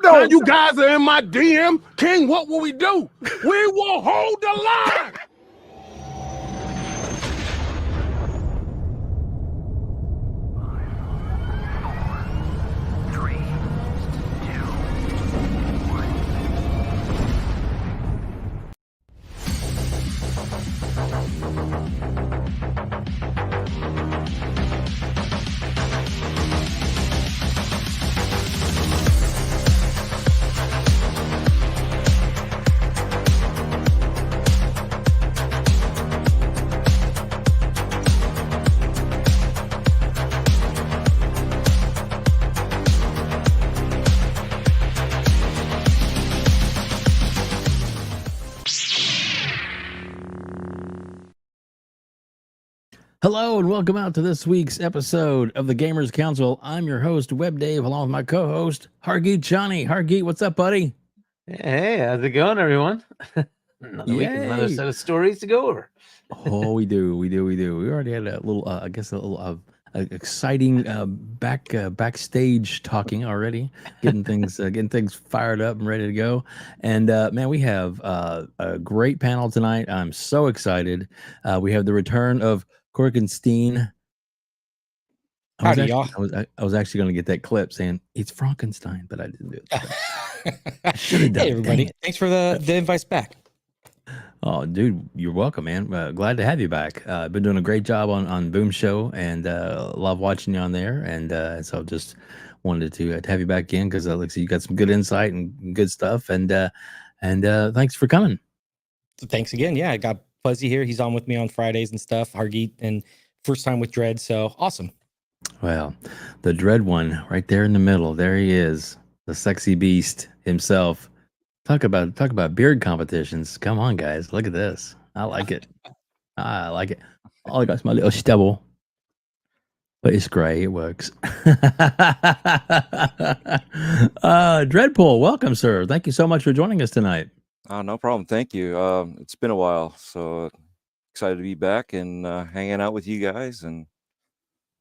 Now you guys are in my DM. King, what will we do? We will hold the line. Hello and welcome out to this week's episode of the Gamers Council. I'm your host, WEBDAVE, along with my co-host, Hargeet Chani. Hargeet, what's up, buddy? Hey, how's it going, everyone? Another week, another set of stories to go over. Oh, we do. We already had a little, I guess, a little exciting backstage talking already, getting things fired up and ready to go. And man, we have a great panel tonight. I'm so excited. We have the return of Corkenstein. I was actually going to get that clip saying it's Frankenstein, but I didn't do it. Hey everybody, thanks for the invites back. Oh, dude, you're welcome, man. Glad to have you back. Been doing a great job on Boom Show, and love watching you on there. And so just wanted to have you back again because like you got some good insight and good stuff. And thanks for coming. Thanks again. Yeah, I got Fuzzy here. He's on with me on Fridays and stuff. Hargeet, and first time with Dread. So awesome. Well, the Dread one right there in the middle. There he is, the sexy beast himself. Talk about beard competitions. Come on, guys. Look at this. I like it. I like it. Oh, I got my little stubble. But it's gray. It works. Dreadpool, welcome, sir. Thank you so much for joining us tonight. No problem. Thank you. It's been a while, so excited to be back and hanging out with you guys and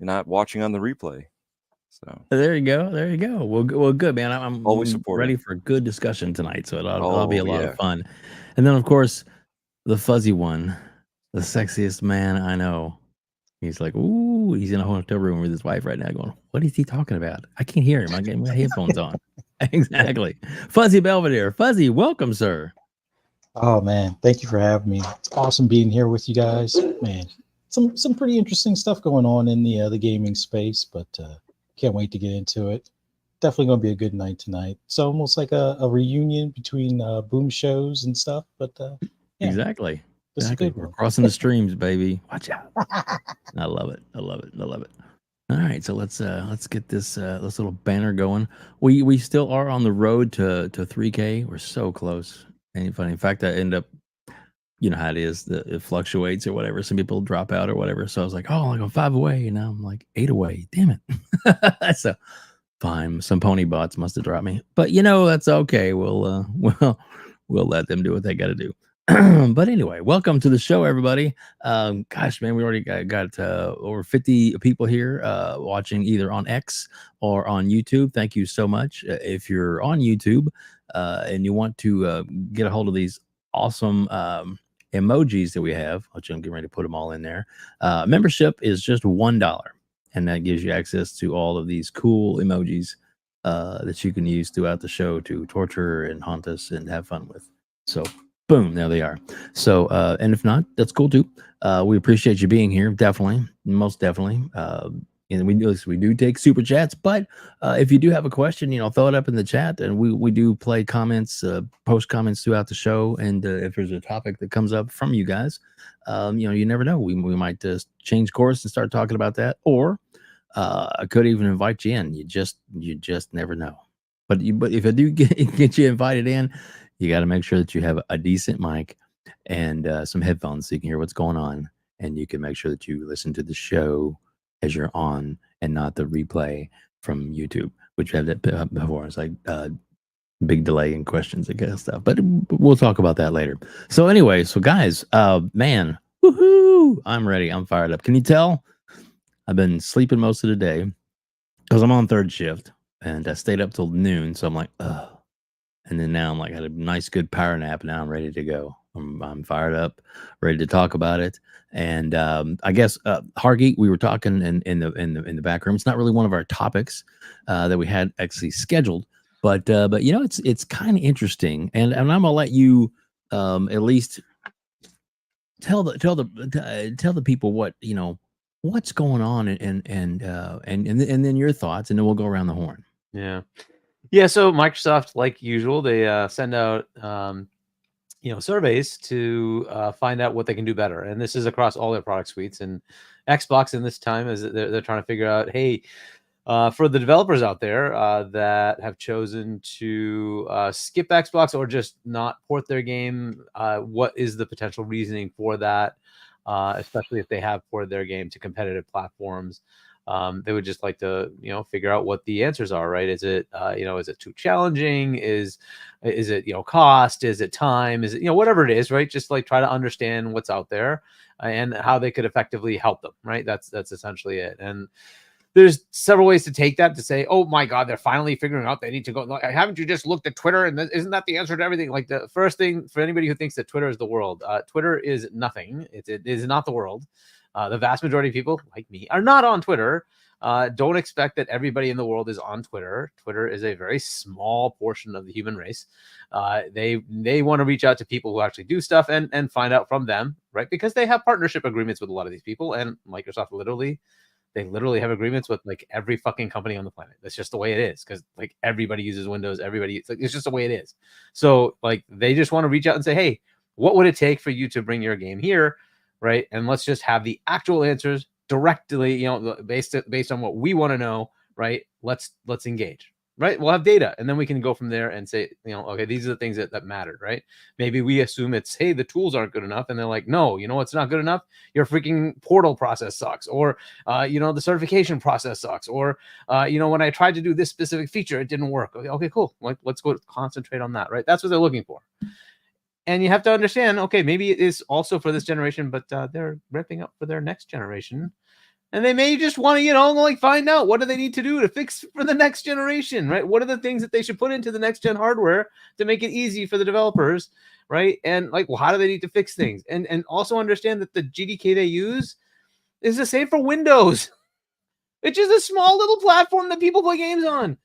not watching on the replay. So there you go. Well, good, man. I'm always ready for a good discussion tonight, so it'll be a lot of fun. And then, of course, the fuzzy one, the sexiest man I know. He's like, ooh, he's in a hotel room with his wife right now going, what is he talking about? I can't hear him. I get my headphones on. Exactly. Fuzzy Belvedere. Fuzzy, welcome, sir. Oh, man. Thank you for having me. It's awesome being here with you guys. Man, some pretty interesting stuff going on in the gaming space, but can't wait to get into it. Definitely going to be a good night tonight. It's almost like a reunion between Boom shows and stuff, but yeah. Exactly. We're crossing the streams, baby. Watch out. I love it. All right, so let's get this little banner going. We still are on the road to 3K. We're so close. Ain't funny. In fact, I end up, you know how it is, it fluctuates or whatever. Some people drop out or whatever. So I was like, oh, I'm 5 away, and now I'm like 8 away. Damn it. So fine. Some pony bots must have dropped me, but that's okay. We'll let them do what they got to do. But anyway, welcome to the show, everybody. Gosh, man, we already got over 50 people here watching either on X or on YouTube. Thank you so much. If you're on YouTube and you want to get a hold of these awesome emojis that we have, which I'm getting ready to put them all in there. Membership is just $1, and that gives you access to all of these cool emojis that you can use throughout the show to torture and haunt us and have fun with. So boom, there they are. So, and if not, that's cool too. We appreciate you being here, definitely, most definitely. And we do take super chats, but if you do have a question, throw it up in the chat, and we do play comments, post comments throughout the show. And if there's a topic that comes up from you guys, you never know. We might just change course and start talking about that, or I could even invite you in. You just never know. But if I do get you invited in, you got to make sure that you have a decent mic and some headphones so you can hear what's going on, and you can make sure that you listen to the show as you're on and not the replay from YouTube, which we had that before. It's like big delay in questions and kind of stuff, but we'll talk about that later. So anyway, guys, man, woohoo! I'm ready. I'm fired up. Can you tell? I've been sleeping most of the day because I'm on third shift, and I stayed up till noon. So I'm like, ugh. And then now I'm like, I had a nice, good power nap. Now I'm ready to go. I'm fired up, ready to talk about it. And I guess Hargeet, we were talking in the back room. It's not really one of our topics that we had actually scheduled, but you know, it's kind of interesting. And I'm gonna let you at least tell the people what you know what's going on and then your thoughts, and then we'll go around the horn. Yeah, so Microsoft, like usual, they send out surveys to find out what they can do better, and this is across all their product suites. And Xbox in this time is they're trying to figure out, hey, for the developers out there that have chosen to skip Xbox or just not port their game, what is the potential reasoning for that? Especially if they have ported their game to competitive platforms. They would just like to, figure out what the answers are, right? Is it, is it too challenging? Is it, cost? Is it time? Is it, whatever it is, right? Just like try to understand what's out there and how they could effectively help them, right? That's essentially it. And there's several ways to take that to say, oh my God, they're finally figuring out they need to go. Haven't you just looked at Twitter? And isn't that the answer to everything? Like the first thing for anybody who thinks that Twitter is the world, Twitter is nothing. It is not the world. The vast majority of people like me are not on Twitter. Don't expect that everybody in the world is on Twitter. Twitter is a very small portion of the human race. They want to reach out to people who actually do stuff and find out from them, right? Because they have partnership agreements with a lot of these people, and Microsoft literally have agreements with like every fucking company on the planet. That's just the way it is, because like everybody uses Windows. It's just the way it is. So like they just want to reach out and say, hey, what would it take for you to bring your game here? Right. And let's just have the actual answers directly, based on what we want to know. Right. Let's engage. Right. We'll have data, and then we can go from there and say, okay, these are the things that mattered. Right. Maybe we assume it's, hey, the tools aren't good enough. And they're like, no, it's not good enough. Your freaking portal process sucks. Or, the certification process sucks. Or, when I tried to do this specific feature, it didn't work. Okay, cool. Like, let's go concentrate on that. Right. That's what they're looking for. And you have to understand, okay, maybe it is also for this generation, but they're ramping up for their next generation. And they may just want to, find out what do they need to do to fix for the next generation, right? What are the things that they should put into the next gen hardware to make it easy for the developers, right? And how do they need to fix things? And also understand that the GDK they use is the same for Windows. It's just a small little platform that people play games on.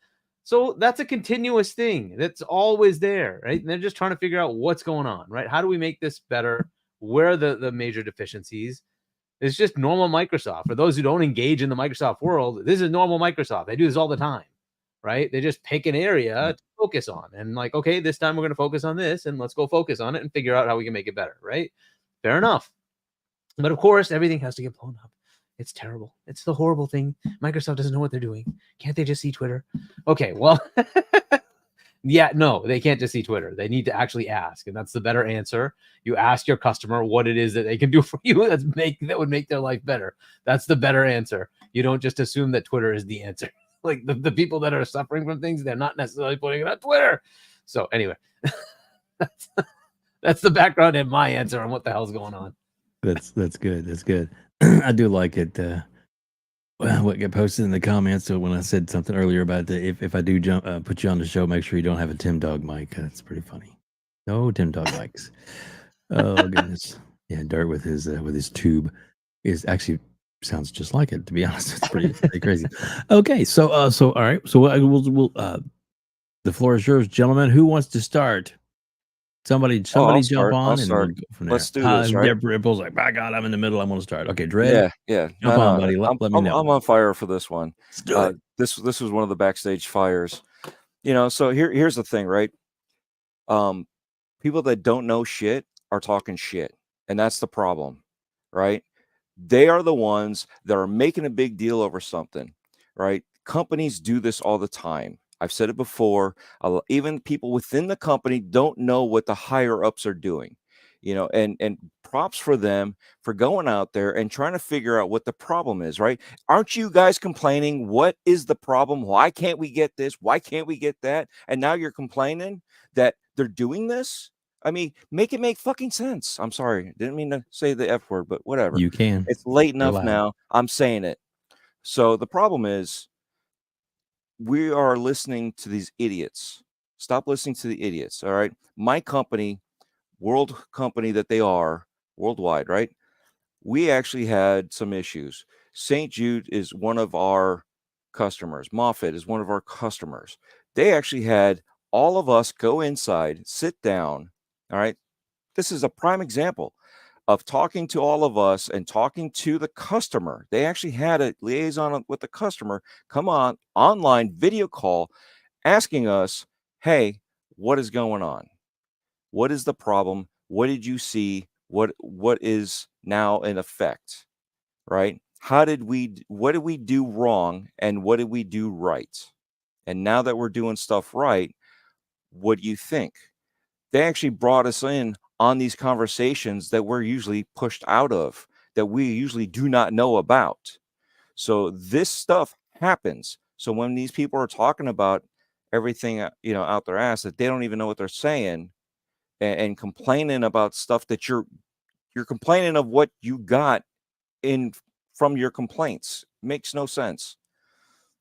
So that's a continuous thing that's always there, right? And they're just trying to figure out what's going on, right? How do we make this better? Where are the major deficiencies? It's just normal Microsoft. For those who don't engage in the Microsoft world, this is normal Microsoft. They do this all the time, right? They just pick an area to focus on. And okay, this time we're going to focus on this, and let's go focus on it and figure out how we can make it better, right? Fair enough. But of course, everything has to get blown up. It's terrible. It's the horrible thing. Microsoft doesn't know what they're doing. Can't they just see Twitter? Okay, well, yeah, no, they can't just see Twitter. They need to actually ask, and that's the better answer. You ask your customer what it is that they can do for you that would make their life better. That's the better answer. You don't just assume that Twitter is the answer. Like the people that are suffering from things, they're not necessarily putting it on Twitter. So anyway, that's the background and my answer on what the hell's going on. That's good. That's good. I do like it. What got posted in the comments. So when I said something earlier about if I do put you on the show, make sure you don't have a Tim Dog mic. That's pretty funny. No Tim Dog mics. Oh goodness. Yeah, Dirt with his tube is actually sounds just like it. To be honest, it's pretty crazy. Okay, so all right. So we'll the floor is yours, gentlemen. Who wants to start? Somebody jump on and we'll go from there. Let's do this, right? Ripple's like, by God, I'm in the middle. I'm going to start. Okay, Dread. Yeah. Jump on, buddy. Let me know. I'm on fire for this one. Let's do it. This was one of the backstage fires. So here's the thing, right? People that don't know shit are talking shit, and that's the problem, right? They are the ones that are making a big deal over something, right? Companies do this all the time. I've said it before. Even people within the company don't know what the higher ups are doing, and props for them for going out there and trying to figure out what the problem is, right? Aren't you guys complaining? What is the problem? Why can't we get this? Why can't we get that? And now you're complaining that they're doing this? I mean, make it make fucking sense. I'm sorry. Didn't mean to say the F word, but whatever. You can. It's late enough now. I'm saying it. So the problem is, we are listening to these idiots Stop listening to the idiots. All right. My company, world company that they are worldwide, right? We actually had some issues. St. Jude is one of our customers. Moffat is one of our customers. They actually had all of us go inside, sit down. All right. This is a prime example of talking to all of us and talking to the customer. They actually had a liaison with the customer come on online video call asking us, hey, what is going on? What is the problem? What did you see? What is now in effect? Right? What did we do wrong and what did we do right? And now that we're doing stuff right, what do you think? They actually brought us in on these conversations that we're usually pushed out of, that we usually do not know about. So this stuff happens. So when these people are talking about everything, out their ass, that they don't even know what they're saying, and complaining about stuff that you're complaining of what you got in from your complaints, makes no sense.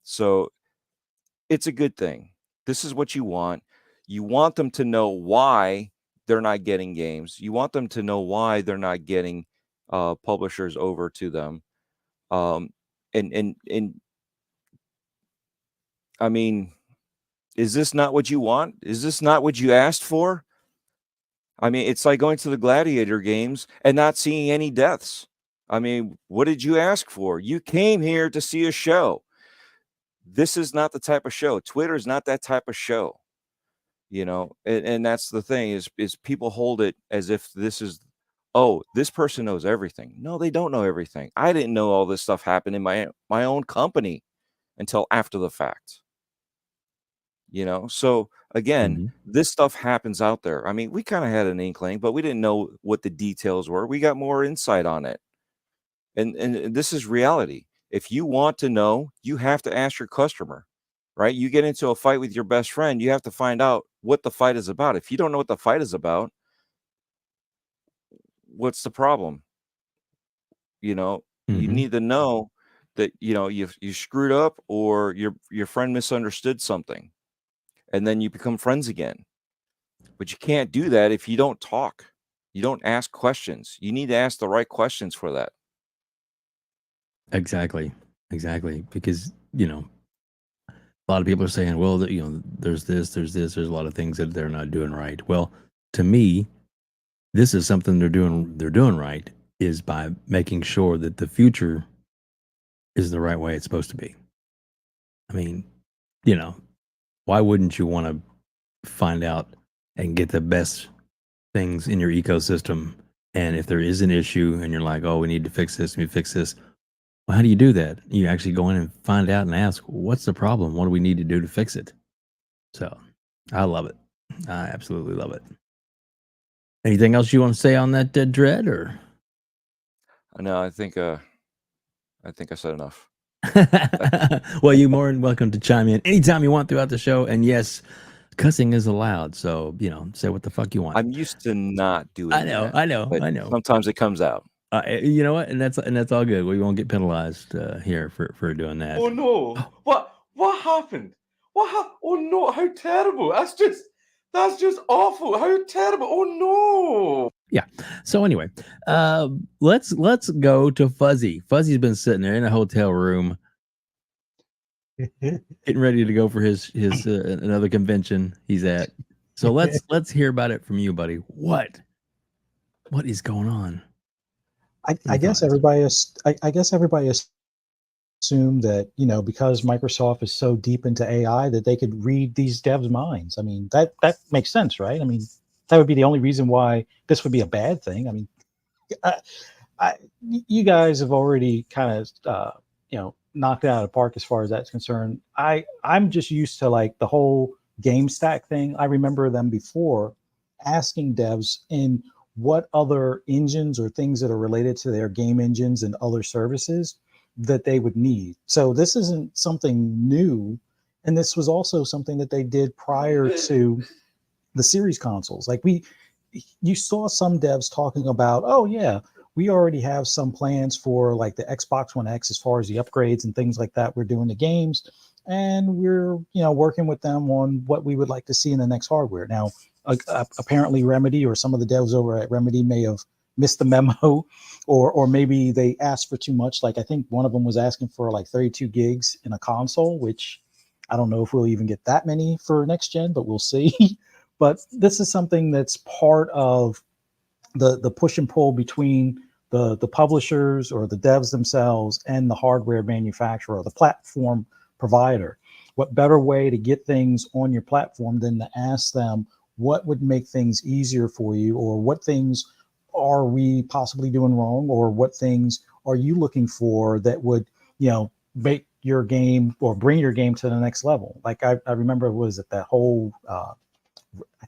So it's a good thing. This is what you want. You want them to know why they're not getting games. You want them to know why they're not getting publishers over to them. And I mean, is this not what you want? Is this not what you asked for? I mean, it's like going to the Gladiator games and not seeing any deaths. I mean, what did you ask for? You came here to see a show. This is not the type of show. Twitter is not that type of show. And that's the thing is people hold it as if this is, oh, this person knows everything. No, they don't know everything. I didn't know all this stuff happened in my own company until after the fact. So again, this stuff happens out there. I mean, we kind of had an inkling, but we didn't know what the details were. We got more insight on it. And this is reality. If you want to know, you have to ask your customer, right? You get into a fight with your best friend, you have to find out what the fight is about. If you don't know what the fight is about, what's the problem? You need to know that, you screwed up or your friend misunderstood something. And then you become friends again. But you can't do that if you don't talk. You don't ask questions. You need to ask the right questions for that. Exactly. Because, a lot of people are saying, well, there's this, there's a lot of things that they're not doing right. Well, to me, this is something they're doing right, is by making sure that the future is the right way it's supposed to be. I mean, why wouldn't you want to find out and get the best things in your ecosystem? And if there is an issue and you're like, oh, we need to fix this, well, how do you do that? You actually go in and find out and ask, what's the problem? What do we need to do to fix it? So I love it. I absolutely love it. Anything else you want to say on that, Dread? Or no, I think I said enough. Well, you're more than welcome to chime in anytime you want throughout the show. And yes, cussing is allowed. So, say what the fuck you want. I'm used to not doing I know. Sometimes it comes out. You know what? And that's all good. We won't get penalized here for doing that. Oh no! What happened? Oh no! How terrible! That's just awful. How terrible! Oh no! Yeah. So anyway, let's go to Fuzzy. Fuzzy's been sitting there in a hotel room, getting ready to go for his another convention he's at. So let's hear about it from you, buddy. What is going on? I guess everybody assumed that, because Microsoft is so deep into AI that they could read these devs' minds. I mean, that makes sense, right? I mean, that would be the only reason why this would be a bad thing. I mean, you guys have already kind of, knocked it out of the park as far as that's concerned. I'm just used to like the whole game stack thing. I remember them before asking devs in what other engines or things that are related to their game engines and other services that they would need. So this isn't something new. And this was also something that they did prior to the series consoles. Like you saw some devs talking about, oh yeah, we already have some plans for like the Xbox One X as far as the upgrades and things like that we're doing to games. and we're working with them on what we would like to see in the next hardware. Now, apparently Remedy or some of the devs over at Remedy may have missed the memo, or maybe they asked for too much. Like I think one of them was asking for like 32 gigs in a console, which I don't know if we'll even get that many for next gen, but we'll see. But this is something that's part of the push and pull between the publishers or the devs themselves and the hardware manufacturer or the platform provider. What better way to get things on your platform than to ask them what would make things easier for you, or what things are we possibly doing wrong, or what things are you looking for that would, make your game or bring your game to the next level. Like I remember, was it that whole, I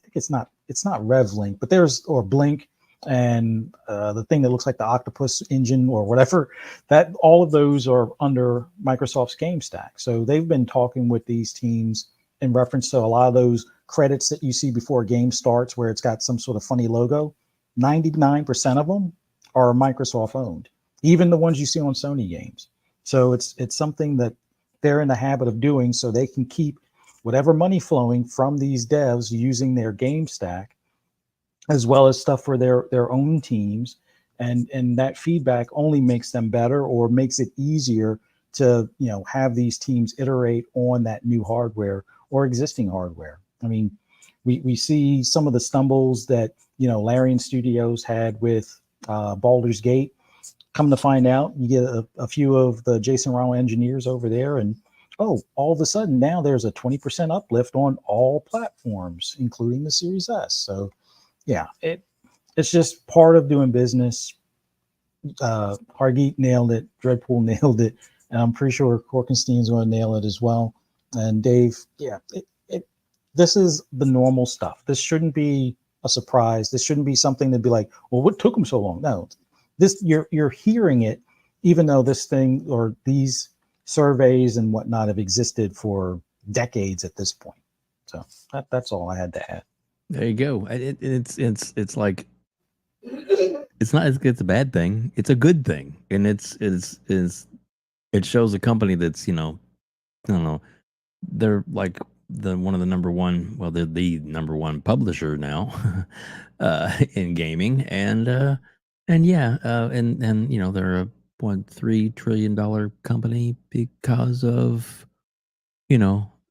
think it's not RevLink, but or Blink, and the thing that looks like the Octopus engine or whatever, that all of those are under Microsoft's game stack. So they've been talking with these teams in reference to a lot of those credits that you see before a game starts, where it's got some sort of funny logo. 99% of them are Microsoft owned, even the ones you see on Sony games. So it's something that they're in the habit of doing, so they can keep whatever money flowing from these devs using their game stack, as well as stuff for their own teams. And that feedback only makes them better, or makes it easier to have these teams iterate on that new hardware or existing hardware. I mean, we see some of the stumbles that Larian Studios had with Baldur's Gate. Come to find out, you get a few of the Jason Rao engineers over there, and all of a sudden now there's a 20% uplift on all platforms, including the Series S. So yeah, it's just part of doing business. Hargeet nailed it, Dreadpool nailed it, and I'm pretty sure Corkenstein's going to nail it as well. And Dave, yeah, this is the normal stuff. This shouldn't be a surprise. This shouldn't be something to be like, well, what took them so long? No, this you're hearing it, even though this thing or these surveys and whatnot have existed for decades at this point. So that's all I had to add. There you go. It's like, it's not as it's a bad thing. It's a good thing, and it shows a company that's I don't know, they're like one of the number one. Well, they're the number one publisher now in gaming, and they're a $3 trillion company because of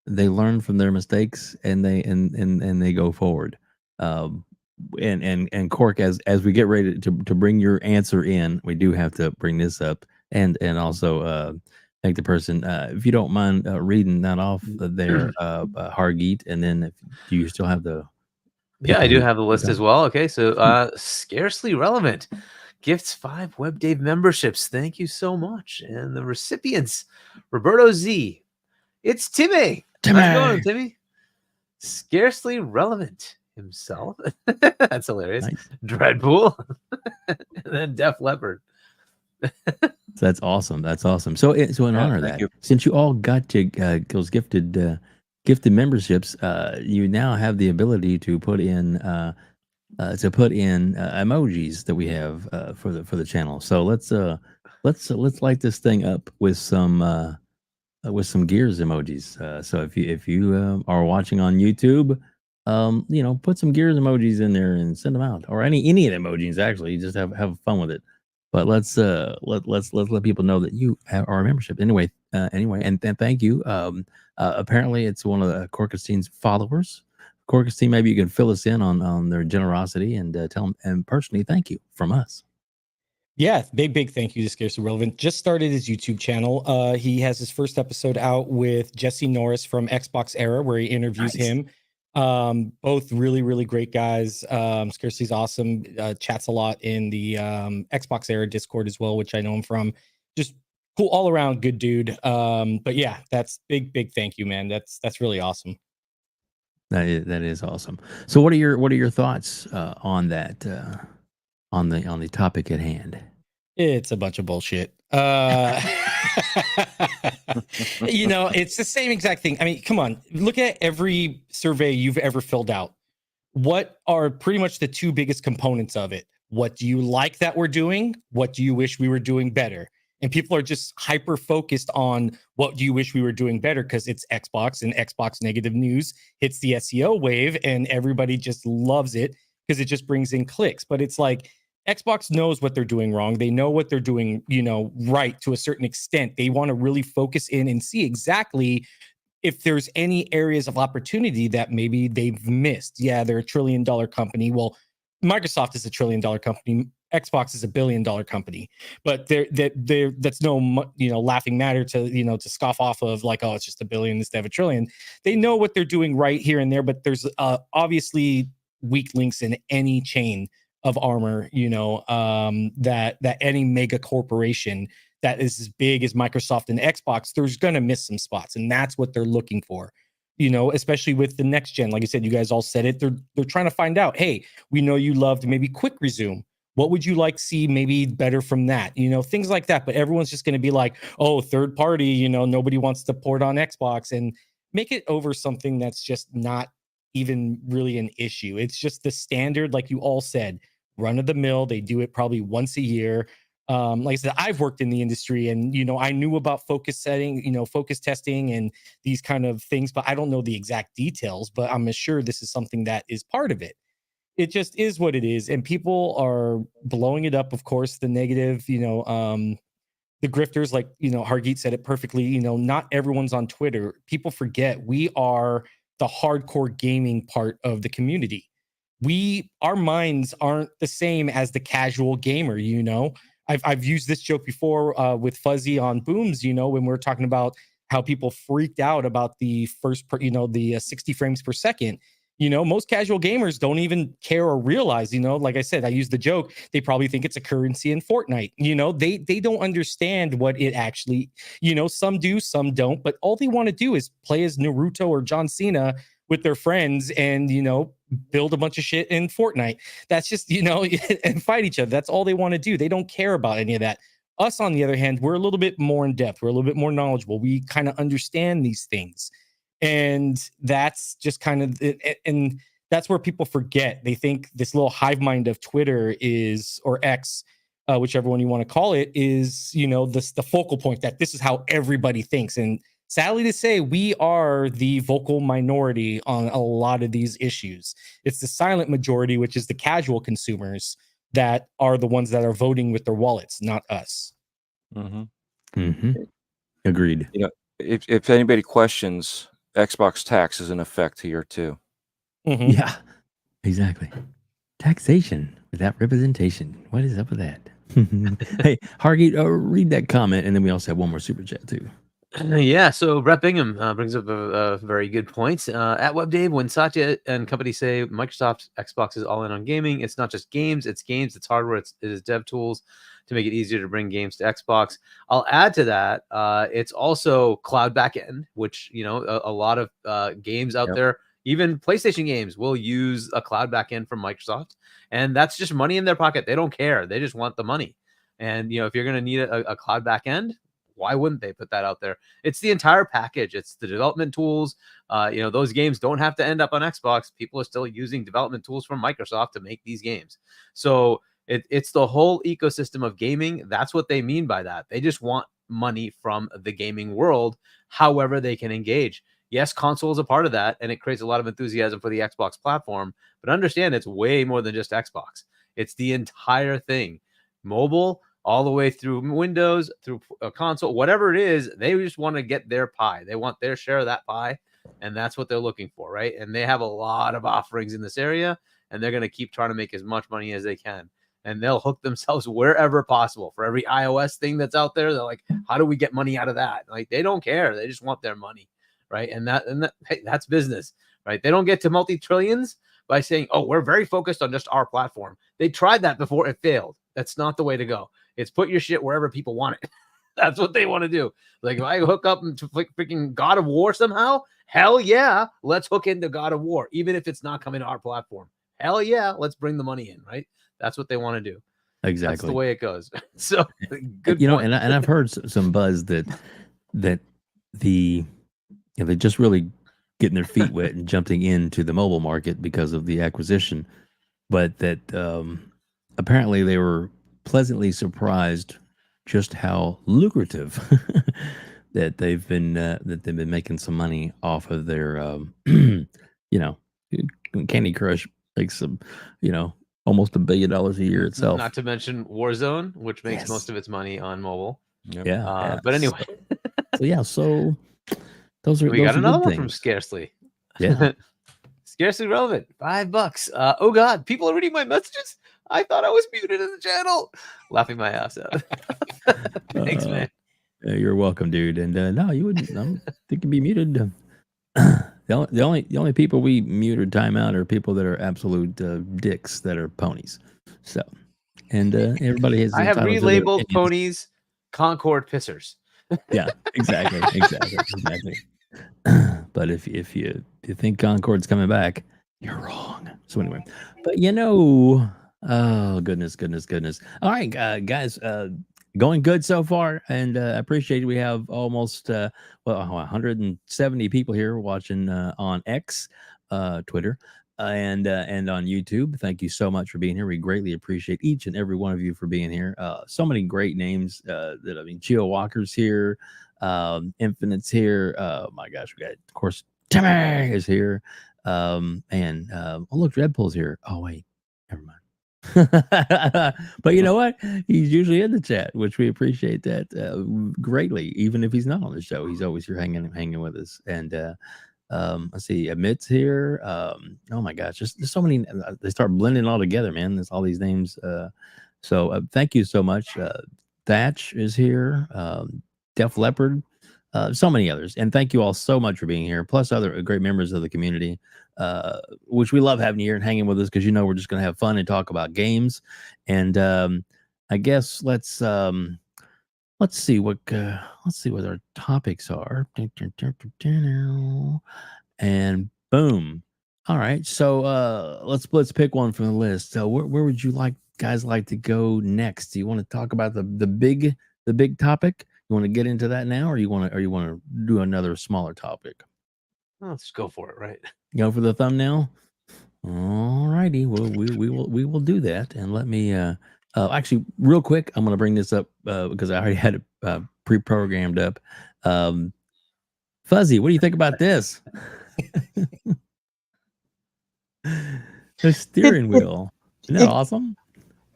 they learn from their mistakes, and they go forward. And Cork, as we get ready to bring your answer in, we do have to bring this up and also thank the person, if you don't mind reading that off there, Hargeet, and then do you still have the? Yeah, I do have the list as well. Okay, so scarcely relevant gifts 5 WebDave memberships. Thank you so much. And the recipients: Roberto Z. It's Timmy. How's it going, Timmy? Scarcely relevant himself. That's hilarious. Nice. Dreadpool. And then Def Leppard. That's awesome. That's awesome. So in honor of that, since you all got those gifted memberships, you now have the ability to put in emojis that we have for the channel. So let's light this thing up with some Gears emojis. So if you are watching on YouTube, put some Gears emojis in there and send them out, or any of the emojis. Actually, just have fun with it. But let's let people know that you are a membership. Anyway, and thank you. Apparently, it's one of the Corkenstein's followers. Corkenstein, maybe you can fill us in on their generosity and tell them, and personally thank you from us. Yeah, big thank you to Scarcely Relevant. Just started his YouTube channel. He has his first episode out with Jesse Norris from Xbox Era, where he interviews him. Both really great guys. Scarcely's awesome. Chats a lot in the Xbox Era Discord as well, which I know him from. Just cool, all around good dude. But yeah, that's big thank you, man. That's really awesome. That is awesome. So what are your thoughts on that? On the topic at hand? It's a bunch of bullshit. It's the same exact thing. I mean, come on, look at every survey you've ever filled out. What are pretty much the 2 biggest components of it? What do you like that we're doing? What do you wish we were doing better? And people are just hyper focused on what do you wish we were doing better because it's Xbox, and Xbox negative news hits the SEO wave and everybody just loves it because it just brings in clicks. But it's like Xbox knows what they're doing wrong. They know what they're doing, right to a certain extent. They want to really focus in and see exactly if there's any areas of opportunity that maybe they've missed. Yeah, they're $1 trillion company. Well, Microsoft is $1 trillion company. Xbox is $1 billion company, but that's no laughing matter to scoff off of like, oh, it's just $1 billion instead of $1 trillion. They know what they're doing right here and there, but there's obviously weak links in any chain of armor, that any mega corporation that is as big as Microsoft and Xbox, there's gonna miss some spots, and that's what they're looking for. Especially with the next gen. Like I said, you guys all said it. They're trying to find out, hey, we know you loved maybe quick resume. What would you like to see maybe better from that? Things like that. But everyone's just going to be like, oh, third party, nobody wants to port on Xbox, and make it over something that's just not even really an issue. It's just the standard, like you all said, run of the mill. They do it probably once a year. Like I said, I've worked in the industry and, I knew about focus setting, focus testing and these kind of things, but I don't know the exact details, but I'm sure this is something that is part of it. It just is what it is. And people are blowing it up. Of course, the negative, the grifters, like, Hargeet said it perfectly, not everyone's on Twitter. People forget we are the hardcore gaming part of the community. Our minds aren't the same as the casual gamer, I've used this joke before with Fuzzy on Booms, when we're talking about how people freaked out about the the 60 frames per second. Most casual gamers don't even care or realize, like I said, I used the joke. They probably think it's a currency in Fortnite. They don't understand what it actually, some do, some don't, but all they want to do is play as Naruto or John Cena with their friends and, build a bunch of shit in Fortnite. That's just, and fight each other. That's all they want to do. They don't care about any of that. Us, on the other hand, we're a little bit more in depth. We're a little bit more knowledgeable. We kind of understand these things. And that's just kind of it. And that's where people forget. They think this little hive mind of Twitter is, or X, whichever one you want to call it, is, the focal point, that this is how everybody thinks. And sadly to say, we are the vocal minority on a lot of these issues. It's the silent majority, which is the casual consumers, that are the ones that are voting with their wallets, not us. Agreed. If anybody questions, Xbox tax is in effect here too. Yeah, exactly. Taxation without representation. What is up with that? Hey, Hargeet, read that comment, and then we also have one more super chat too. Yeah, so Brett Bingham brings up a very good point. At WebDave, when Satya and company say Microsoft Xbox is all in on gaming, it's not just games, it's hardware, it is dev tools to make it easier to bring games to Xbox. I'll add to that, it's also cloud backend, which, a lot of games out there, even PlayStation games, will use a cloud backend from Microsoft, and that's just money in their pocket. They don't care. They just want the money. And, if you're going to need a cloud backend, why wouldn't they put that out there? It's the entire package. It's the development tools. Those games don't have to end up on Xbox. People are still using development tools from Microsoft to make these games. So it's the whole ecosystem of gaming. That's what they mean by that. They just want money from the gaming world, however they can engage. Yes, console is a part of that, and it creates a lot of enthusiasm for the Xbox platform. But understand, it's way more than just Xbox. It's the entire thing. Mobile, all the way through Windows, through a console, whatever it is, they just want to get their pie. They want their share of that pie, and that's what they're looking for, right? And they have a lot of offerings in this area, and they're going to keep trying to make as much money as they can. And they'll hook themselves wherever possible. For every iOS thing that's out there, they're like, how do we get money out of that? Like, they don't care. They just want their money, right? And hey, that's business, right? They don't get to multi-trillions by saying, oh, we're very focused on just our platform. They tried that before. It failed. That's not the way to go. It's put your shit wherever people want it. That's what they want to do. Like, if I hook up into freaking God of War somehow, hell yeah, let's hook into God of War, even if it's not coming to our platform. Hell yeah, let's bring the money in, right? That's what they want to do. Exactly. That's the way it goes. So good. And I've heard some buzz that they're just really getting their feet wet and jumping into the mobile market because of the acquisition, but that apparently they were pleasantly surprised just how lucrative that they've been making some money off of their you know, Candy Crush makes some, almost $1 billion a year itself. Not to mention Warzone, which makes Yes. most of its money on mobile. Yeah. But anyway, so those are we those got are another good one from things. Scarcely. Yeah. Scarcely relevant. $5. Oh God, people are reading my messages. I thought I was muted in the channel. Laughing my ass out. Thanks, man. You're welcome, dude. And no, you wouldn't. I don't think you'd be muted. The only people we mute or time out are people that are absolute dicks that are ponies. So, and everybody has. I have entitled to their relabeled opinions. ponies Concord pissers. Yeah, exactly. But if you think Concord's coming back, you're wrong. So anyway, but oh goodness. All right, guys, going good so far, and I appreciate it. We have almost 170 people here watching on X, Twitter, and on YouTube. Thank you so much for being here. We greatly appreciate each and every one of you for being here. So many great names. Geo Walker's here, Infinite's here. Oh my gosh, we got, of course, Timmy is here. Oh look, Dreadpool's here. Oh wait, never mind. But you know what? He's usually in the chat, which we appreciate that greatly. Even if he's not on the show, he's always here hanging with us. And let's see, Amit's here. Oh my gosh, there's so many. They start blending all together, man. There's all these names. So thank you so much. Thatch is here. Def Leopard. So many others, and thank you all so much for being here. Plus, other great members of the community, which we love having you here and hanging with us because we're just going to have fun and talk about games. And I guess let's see what our topics are. And boom! All right, so let's pick one from the list. So where would you guys like to go next? Do you want to talk about the big topic? You want to get into that now, or you want to do another smaller topic? Let's just go for it, right? Go for the thumbnail. All righty. Well, we will do that. And let me actually real quick. I'm going to bring this up because I already had it pre-programmed up. Fuzzy, what do you think about this? The steering wheel. Isn't that awesome?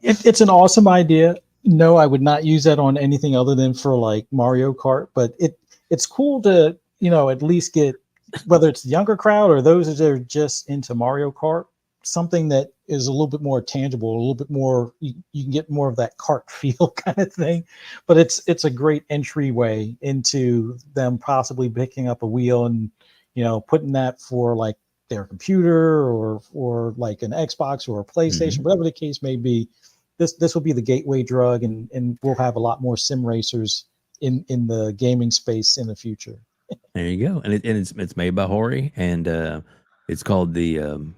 It's an awesome idea. No, I would not use that on anything other than for like Mario Kart, but it's cool to, at least get, whether it's the younger crowd or those that are just into Mario Kart, something that is a little bit more tangible, a little bit more, you can get more of that kart feel kind of thing. But it's a great entryway into them possibly picking up a wheel and, putting that for like their computer or like an Xbox or a PlayStation, whatever the case may be. This will be the gateway drug, and we'll have a lot more sim racers in the gaming space in the future. There you go, and it's made by Hori, and it's called the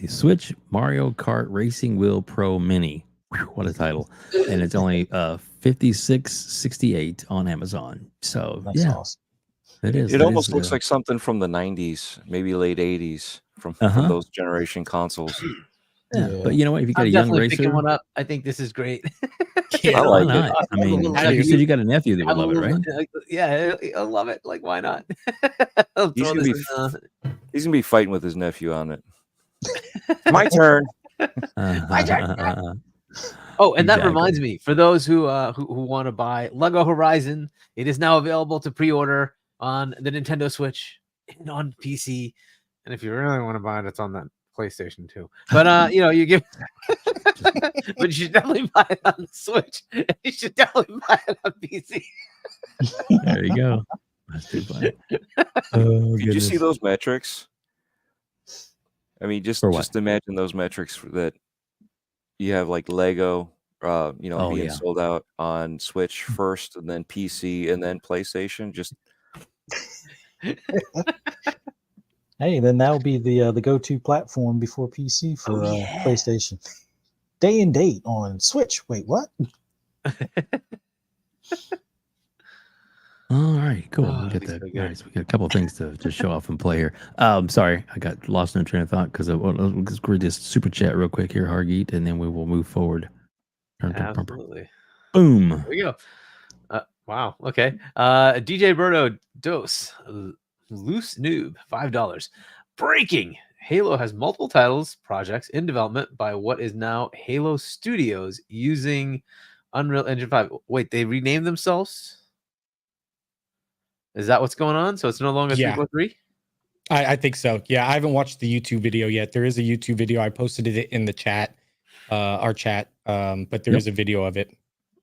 Switch Mario Kart Racing Wheel Pro Mini. Whew, what a title! And it's only $56.68 on Amazon. So that's awesome. It is. It almost looks like something from the '90s, maybe late '80s, from those generation consoles. Yeah, but you know what? If you got a young racer, picking one up. I think this is great. Yeah, why not? I mean, you said you got a nephew that would love it, right? Yeah, I love it. Like, why not? He's gonna be fighting with his nephew on it. My turn. My turn. Oh, and that reminds me, for those who want to buy Lego Horizon, it is now available to pre-order on the Nintendo Switch and on PC. And if you really want to buy it, it's on that PlayStation too. But you give but you should definitely buy it on the Switch. You should definitely buy it on PC. There you go. That's too funny. Did you see those metrics? I mean, just imagine those metrics that you have, like Lego being sold out on Switch first, and then PC, and then PlayStation. Just hey, then that'll be the go-to platform before PC for PlayStation. Day and date on Switch. Wait, what? All right, cool. We got that. Nice. We got a couple of things to show off and play here. Sorry, I got lost in a train of thought because let's read this super chat real quick here, Hargeet, and then we will move forward. Absolutely. Boom. There we go. Wow. Okay. DJ Berto Dose Loose Noob $5. Breaking. Halo has multiple titles, projects in development by what is now Halo Studios using Unreal Engine 5. Wait, they renamed themselves? Is that what's going on? So it's no longer 343? I think so. Yeah, I haven't watched the YouTube video yet. There is a YouTube video. I posted it in the chat, our chat, but there is a video of it.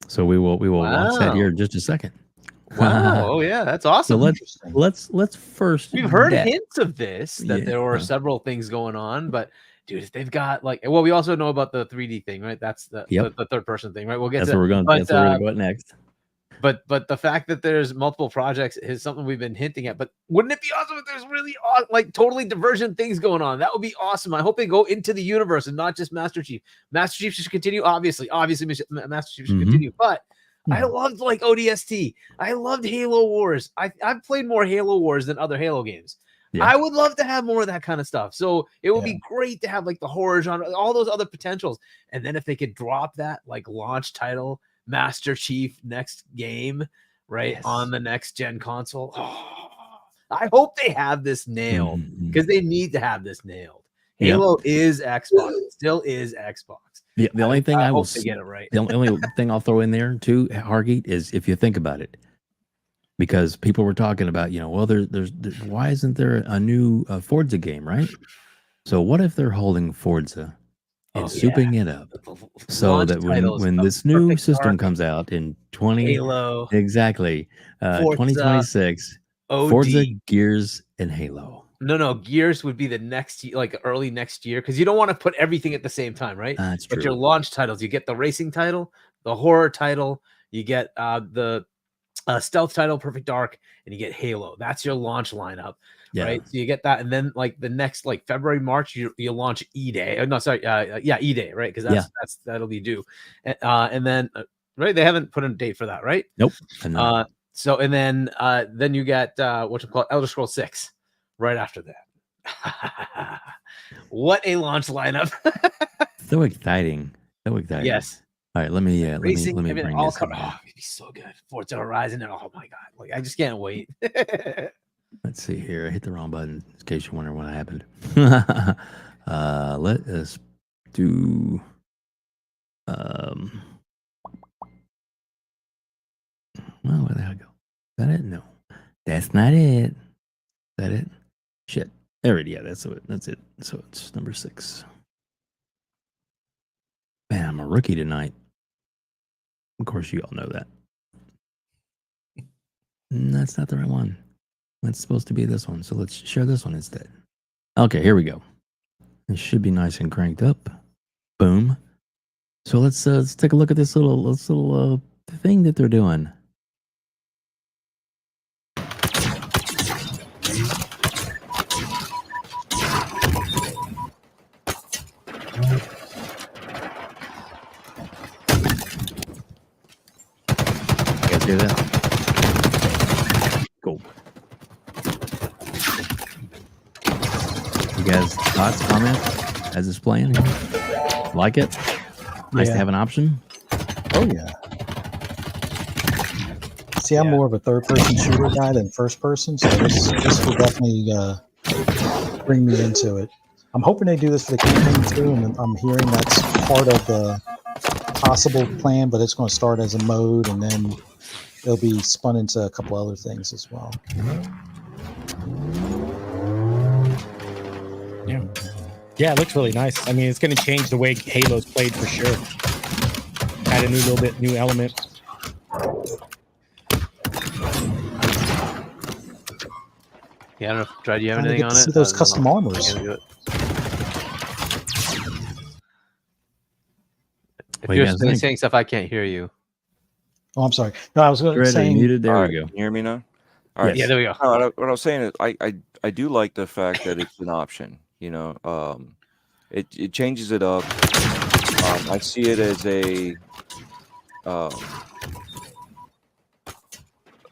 So we will watch that here in just a second. Wow. Oh yeah, that's awesome. So let's first. We've heard hints of this, that there were several things going on, but dude, if they've got like, well, we also know about the 3D thing, right? That's the third person thing, right? We'll get that's to where we're going. That's where we're going to go next. But the fact that there's multiple projects is something we've been hinting at. But wouldn't it be awesome if there's really like totally divergent things going on? That would be awesome. I hope they go into the universe and not just Master Chief. Master Chief should continue, obviously. Master Chief should continue, but I loved like ODST. I loved Halo Wars. I've played more Halo Wars than other Halo games. Yeah. I would love to have more of that kind of stuff. So it would be great to have like the horror genre, all those other potentials. And then if they could drop that like launch title, Master Chief next game, right, on the next gen console. Oh, I hope they have this nailed because they need to have this nailed. Halo is Xbox. It still is Xbox. The only thing I will get it right. The only thing I'll throw in there too, Hargeet, is if you think about it, because people were talking about, well, there's why isn't there a new Forza game, right? So what if they're holding Forza and souping it up so that when this new system comes out in 2026, Forza, Gears, and Halo. No, Gears would be the next, like early next year, because you don't want to put everything at the same time, right? That's true. But your launch titles, you get the racing title, the horror title, you get the stealth title, Perfect Dark, and you get Halo. That's your launch lineup, right? So you get that, and then like the next like February, March, you launch E-Day. No, sorry, E-Day, right? Because that'll be due, and then right, they haven't put a date for that, right? Nope. So and then you get what you call Elder Scrolls 6 right after that. What a launch lineup! So exciting. Yes. All right, let me Racing, bring this up. Oh, it'd be so good. Forza Horizon. Oh my god! Like I just can't wait. Let's see here. I hit the wrong button in case you wonder what happened. Let us do. Well, where the hell go? Is that it? No, that's not it. Is that it? Shit. There it is. Yeah, that's it. That's it. So it's number 6. Man, I'm a rookie tonight. Of course, you all know that. That's not the right one. That's supposed to be this one. So let's share this one instead. Okay, here we go. It should be nice and cranked up. Boom. So let's take a look at this little thing that they're doing. Hear that? Cool. You guys thoughts, comments as it's playing? Like it? Nice to have an option. Oh yeah. See, I'm more of a third-person shooter guy than first-person, so this will definitely bring me into it. I'm hoping they do this for the campaign too, and I'm hearing that's part of the possible plan, but it's going to start as a mode, and then it'll be spun into a couple other things as well. Yeah, it looks really nice. I mean, it's going to change the way Halo's played for sure. Add a new element. Yeah, I don't know. Dry, do you have anything on it? See those custom armors. If you're saying stuff, I can't hear you. Oh, I'm sorry. No, I was going to say. Muted. There we go. Can you hear me now? All right. Yeah, there we go. What I was saying is, I do like the fact that it's an option. It changes it up. I see it as a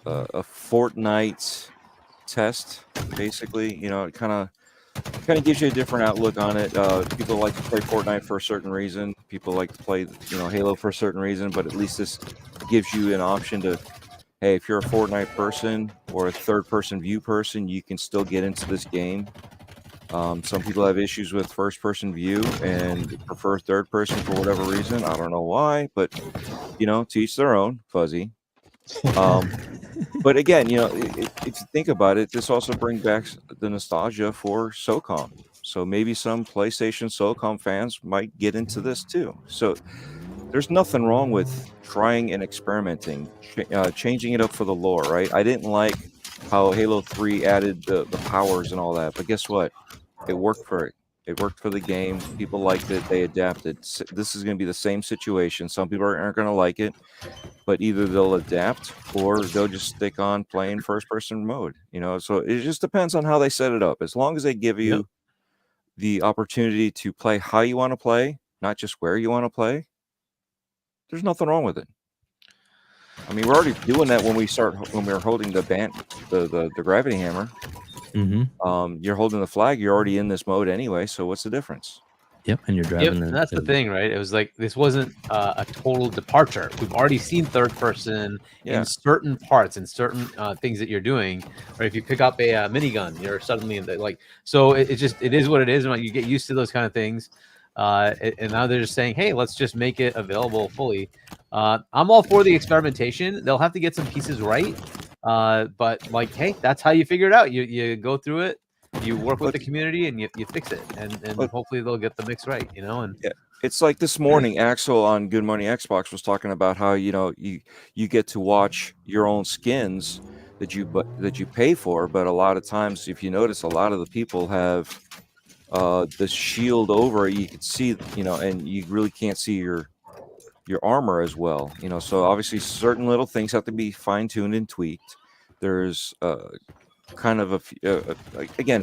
Fortnite test, basically. It kind of gives you a different outlook on it. People like to play Fortnite for a certain reason. People like to play Halo for a certain reason. But at least this gives you an option to, hey, if you're a Fortnite person or a third-person view person, you can still get into this game. Some people have issues with first-person view and prefer third-person for whatever reason. I don't know why, but to each their own. Fuzzy. But again, if you think about it, this also brings back the nostalgia for SOCOM. So maybe some PlayStation SOCOM fans might get into this too. So there's nothing wrong with trying and experimenting, changing it up for the lore, right? I didn't like how Halo 3 added the powers and all that, but guess what? It worked for it. It worked for the game. People liked it. They adapted. This is going to be the same situation. Some people aren't going to like it, but either they'll adapt or they'll just stick on playing first-person mode. So it just depends on how they set it up. As long as they give you the opportunity to play how you want to play, not just where you want to play, there's nothing wrong with it. I mean, we're already doing that when we're holding the gravity hammer. You're holding the flag. You're already in this mode anyway. So what's the difference? Yep, and you're driving. And that's the thing, right? It was like this wasn't a total departure. We've already seen third person in certain parts and certain things that you're doing. Or if you pick up a minigun, you're suddenly in the So it is what it is, and you get used to those kind of things. And now they're just saying, hey, let's just make it available fully. I'm all for the experimentation. They'll have to get some pieces right. But hey, that's how you figure it out. You go through it. You work with the community and you fix it, and hopefully they'll get the mix right, And it's like this morning, Axel on Good Morning Xbox was talking about how you get to watch your own skins that you pay for, but a lot of times, if you notice, a lot of the people have the shield over. You can see, and you really can't see your armor as well, So obviously, certain little things have to be fine tuned and tweaked. There's kind of a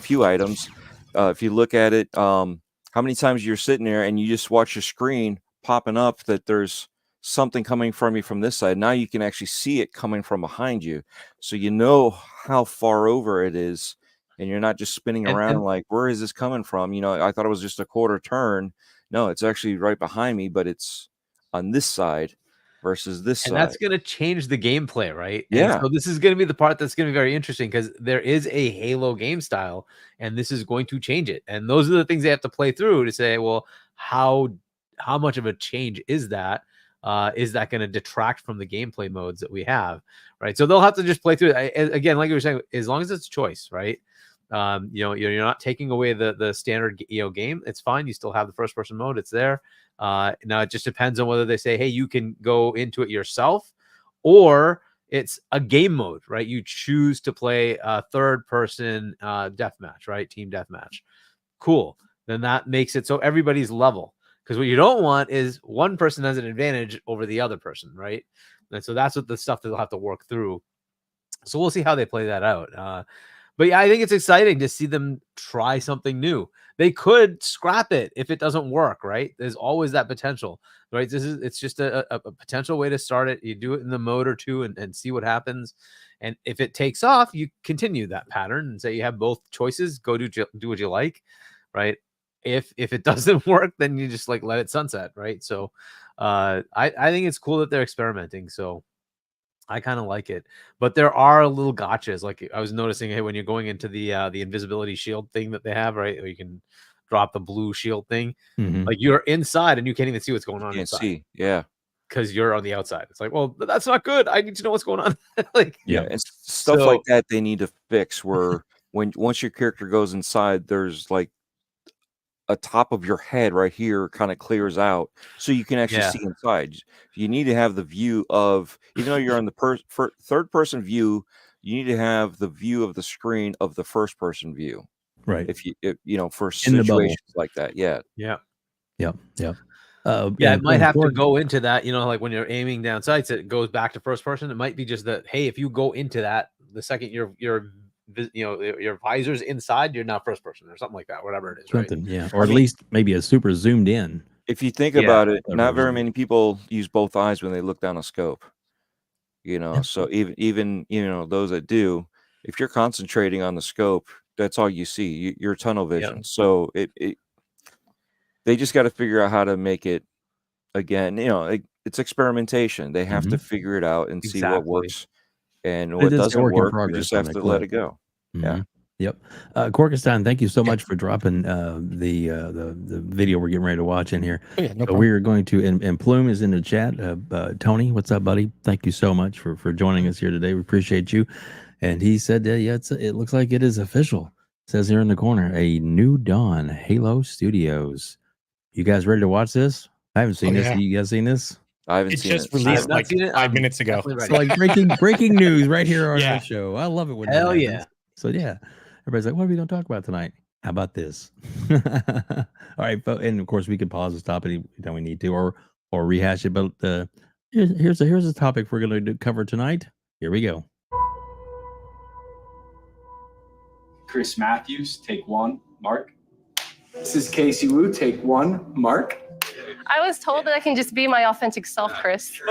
few items. If you look at it, how many times you're sitting there and you just watch your screen popping up that there's something coming from you from this side. Now you can actually see it coming from behind you, so you know how far over it is, and you're not just spinning around like, where is this coming from? I thought it was just a quarter turn. No, it's actually right behind me, but it's on this side versus this side. And that's going to change the gameplay, right? Yeah. And so this is going to be the part that's going to be very interesting, because there is a Halo game style, and this is going to change it. And those are the things they have to play through to say, well, how much of a change is that? Is that going to detract from the gameplay modes that we have, right? So they'll have to just play through it. Again, like you were saying, as long as it's choice, right? You're not taking away the standard game. It's fine. You still have the first person mode. It's there. Now it just depends on whether they say, hey, you can go into it yourself, or it's a game mode, right? You choose to play a third person deathmatch, right? Team deathmatch. Cool. Then that makes it so everybody's level, because what you don't want is one person has an advantage over the other person, right? And so that's what the stuff that they'll have to work through. So we'll see how they play that out. But yeah, I think it's exciting to see them try something new. They could scrap it if it doesn't work, right? There's always that potential, right? It's just a potential way to start it. You do it in the mode or two and see what happens. And if it takes off, you continue that pattern and say you have both choices. Go do what you like, right? If it doesn't work, then you just let it sunset, right? So I think it's cool that they're experimenting. So I kind of like it, but there are little gotchas. Like I was noticing, hey, when you're going into the invisibility shield thing that they have, right, or you can drop the blue shield thing, like you're inside and you can't even see what's going on inside. Yeah, because you're on the outside. It's like, well, that's not good. I need to know what's going on. And stuff like that they need to fix. Where once your character goes inside, there's like a top of your head right here kind of clears out, so you can actually see inside. You need to have the view of, even though you're on the third person view, you need to have the view of the screen of the first person view, right? If for situations like that. Yeah. It might have to go into that, like when you're aiming down sights, it goes back to first person. It might be just that, hey, if you go into that, the second your visor's inside, you're not first person or something like that, whatever it is, something, right? Yeah, or at least maybe a super zoomed in. If you think about it, not very many people use both eyes when they look down a scope. So even those that do, if you're concentrating on the scope, that's all you see. Your tunnel vision. So they just got to figure out how to make it again. it's experimentation. They have to figure it out and see what works and what doesn't work. We just have to let it go. Yeah. Yep. Corkenstein, thank you so much for dropping the video we're getting ready to watch in here. Oh, yeah, no so problem. we're going to, and Plume is in the chat. Tony, what's up, buddy? Thank you so much for joining us here today. We appreciate you. And he said, yeah, it looks like it is official. It says here in the corner, a new dawn, Halo Studios. You guys ready to watch this? I haven't seen this. Yeah. You guys seen this? I haven't It seen just it. released like seen it. 5 minutes ago. It's like breaking news right here on Yeah. our show. I love it when Hell that yeah. happens. So yeah, everybody's like, what are we going to talk about tonight? How about this? All right, but and of course we could pause and stop anytime we need to, or rehash it. But here's a topic we're going to cover tonight. Here we go. Chris Matthews, take one. Mark. This is Casey Wu, take one. Mark. I was told that I can just be my authentic self, Chris.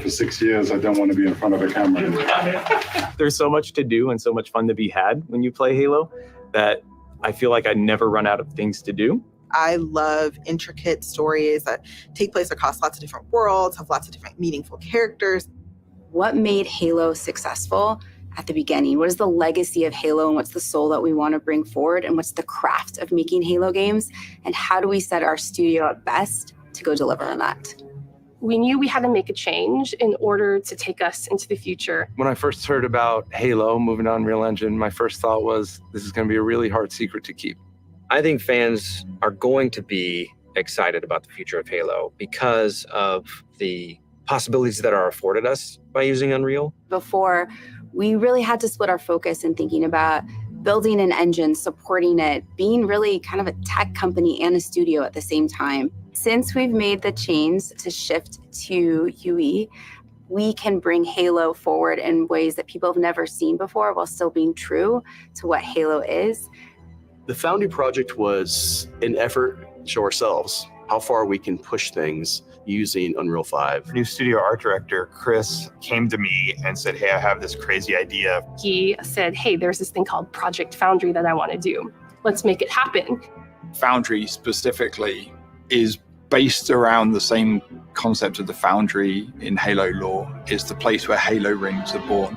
For 6 years, I don't want to be in front of a camera. There's so much to do and so much fun to be had when you play Halo that I feel like I never run out of things to do. I love intricate stories that take place across lots of different worlds, have lots of different meaningful characters. What made Halo successful at the beginning? What is the legacy of Halo, and what's the soul that we want to bring forward, and what's the craft of making Halo games, and how do we set our studio at best to go deliver on that? We knew we had to make a change in order to take us into the future. When I first heard about Halo moving on Unreal Engine, my first thought was, this is going to be a really hard secret to keep. I think fans are going to be excited about the future of Halo because of the possibilities that are afforded us by using Unreal. Before, we really had to split our focus in thinking about building an engine, supporting it, being really kind of a tech company and a studio at the same time. Since we've made the change to shift to UE, we can bring Halo forward in ways that people have never seen before while still being true to what Halo is. The Foundry project was an effort to show ourselves how far we can push things using Unreal 5. New studio art director, Chris, came to me and said, hey, I have this crazy idea. He said, hey, there's this thing called Project Foundry that I want to do. Let's make it happen. Foundry specifically is based around the same concept of the Foundry in Halo lore. It's the place where Halo rings are born.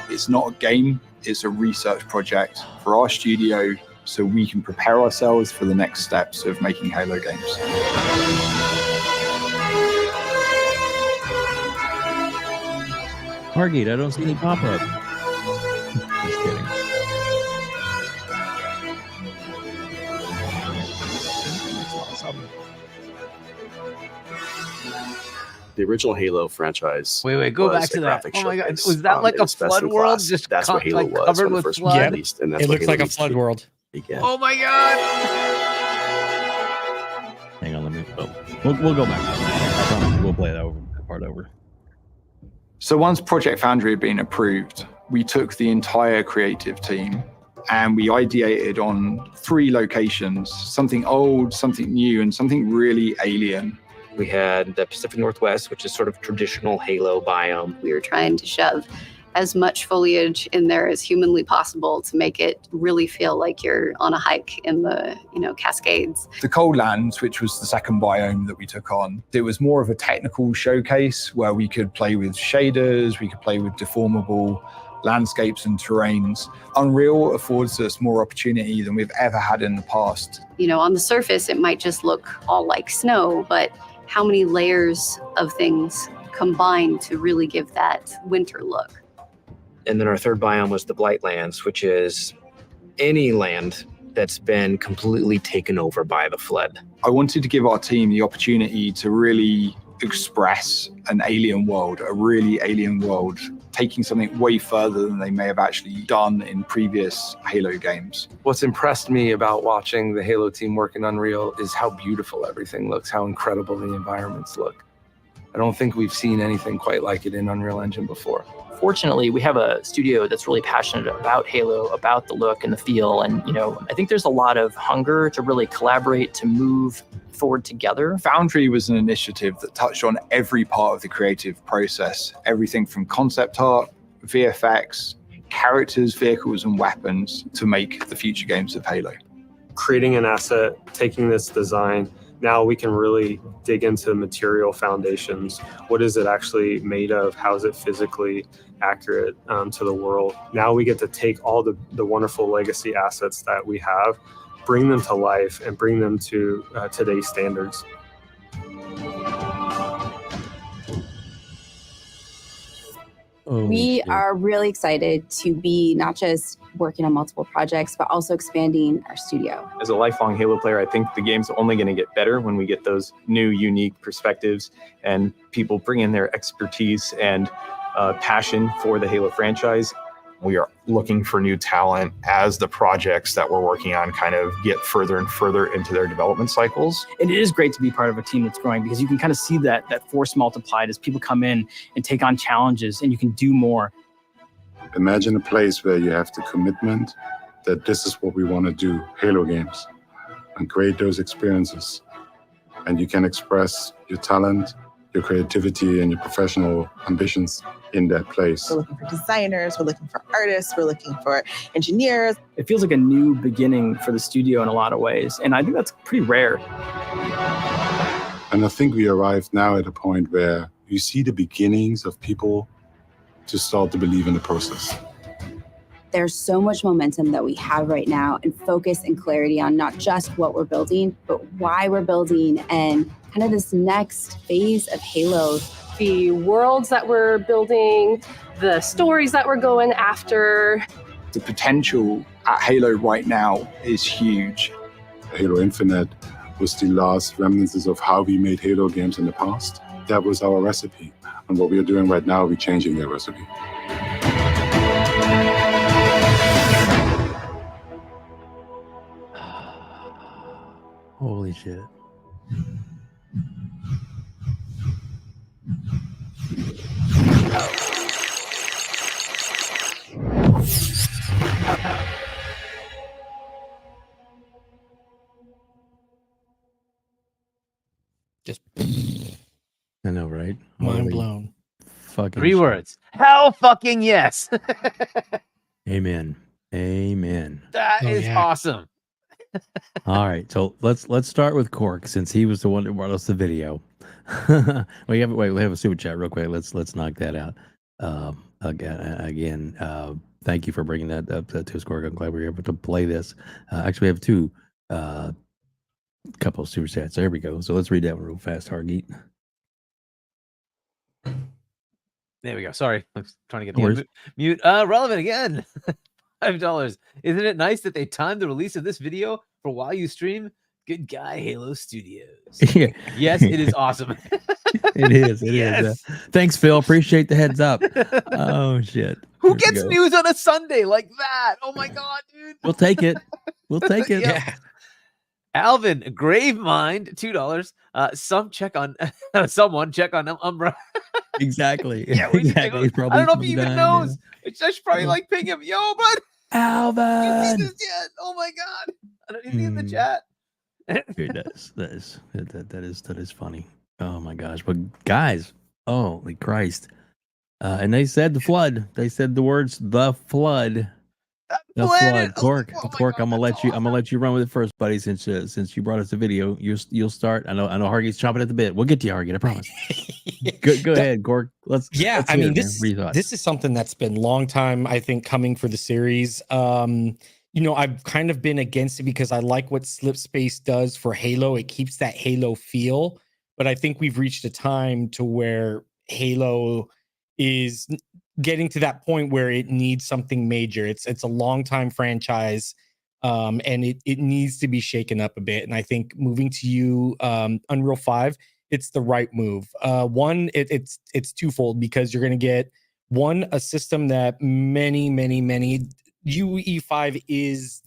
It's not a game, it's a research project for our studio so we can prepare ourselves for the next steps of making Halo games. Hargeet, I don't see any pop-up. Just kidding. The original Halo franchise. Wait, go back to that. Oh my God, was that like a flood world? Just that's what Halo was covered when it with first flood? released, and that's It what looks Halo like a needs to flood be world. again. Oh my God! Hang on, let me. Oh, we'll go back. I promise we'll play that part over. So once Project Foundry had been approved, we took the entire creative team and we ideated on 3 locations, something old, something new, and something really alien. We had the Pacific Northwest, which is sort of traditional Halo biome. We were trying to shove as much foliage in there as humanly possible to make it really feel like you're on a hike in the, Cascades. The Cold Lands, which was the second biome that we took on, it was more of a technical showcase where we could play with shaders, we could play with deformable landscapes and terrains. Unreal affords us more opportunity than we've ever had in the past. On the surface, it might just look all like snow, but how many layers of things combine to really give that winter look? And then our third biome was the Blightlands, which is any land that's been completely taken over by the flood. I wanted to give our team the opportunity to really express an alien world, a really alien world, taking something way further than they may have actually done in previous Halo games. What's impressed me about watching the Halo team work in Unreal is how beautiful everything looks, how incredible the environments look. I don't think we've seen anything quite like it in Unreal Engine before. Fortunately, we have a studio that's really passionate about Halo, about the look and the feel. And, I think there's a lot of hunger to really collaborate, to move forward together. Foundry was an initiative that touched on every part of the creative process, everything from concept art, VFX, characters, vehicles, and weapons to make the future games of Halo. creating an asset, taking this design, now we can really dig into the material foundations. What is it actually made of? How is it physically accurate to the world? Now we get to take all the wonderful legacy assets that we have, bring them to life, and bring them to today's standards. We are really excited to be not just working on multiple projects, but also expanding our studio. As a lifelong Halo player, I think the game's only going to get better when we get those new, unique perspectives and people bring in their expertise and passion for the Halo franchise. We are looking for new talent as the projects that we're working on kind of get further and further into their development cycles. And it is great to be part of a team that's growing because you can kind of see that force multiplied as people come in and take on challenges and you can do more. Imagine a place where you have the commitment that this is what we want to do, Halo games, and create those experiences. And you can express your talent, your creativity, and your professional ambitions in that place. We're looking for designers, we're looking for artists, we're looking for engineers. It feels like a new beginning for the studio in a lot of ways, and I think that's pretty rare. And I think we arrived now at a point where you see the beginnings of people to start to believe in the process. There's so much momentum that we have right now and focus and clarity on not just what we're building, but why we're building and kind of this next phase of Halo. The worlds that we're building, the stories that we're going after. The potential at Halo right now is huge. Halo Infinite was the last remnants of how we made Halo games in the past. That was our recipe. And what we are doing right now, we're changing that recipe. Holy shit. Just I know, right? mind Holy blown. Fucking 3 shit. words. Hell fucking yes. Amen. Amen. That is awesome. All right, so let's start with Cork since he was the one that brought us the video. we have a super chat real quick. Let's knock that out. Again, thank you for bringing that up to us, Cork. I'm glad we were able to play this. Actually, we have two couple of super chats. There we go. So let's read that one real fast, Hargeet. There we go. Sorry, I'm trying to get No worries. the mute. Relevant again. $5. Isn't it nice that they timed the release of this video for while you stream? Good guy, Halo Studios. Yeah. Yes, it is awesome. It is. It is. Yes. Thanks, Phil. Appreciate the heads up. Oh shit. Who Here we gets go. news on a Sunday like that? Oh my god, dude. We'll take it. We'll take it. Yep. Alvin, Gravemind, $2. Someone check on Umbra. Exactly. Yeah, we need to exactly. go- I don't know if he even knows. I should probably like ping him. Yo, bud. Alvin. You see this yet? Oh my god. I don't even see in the chat. Dude, that is funny. Oh my gosh. But guys, holy Christ. And they said the flood. They said the words the flood. The flood. Cork. Cork, I'm gonna let you run with it first, buddy, since you brought us the video. You'll start. I know Hargeet's chomping at the bit. We'll get to you, Hargeet, I promise. Go ahead, Cork. Let's I hear mean, it, man. What are your thoughts? this is something that's been long time, I think, coming for the series. I've kind of been against it because I like what Slipspace does for Halo. It keeps that Halo feel, but I think we've reached a time to where Halo is getting to that point where it needs something major. It's a long time franchise, and it needs to be shaken up a bit. And I think moving to you, Unreal 5, it's the right move. One, it's twofold because you're going to get a system that many UE5 is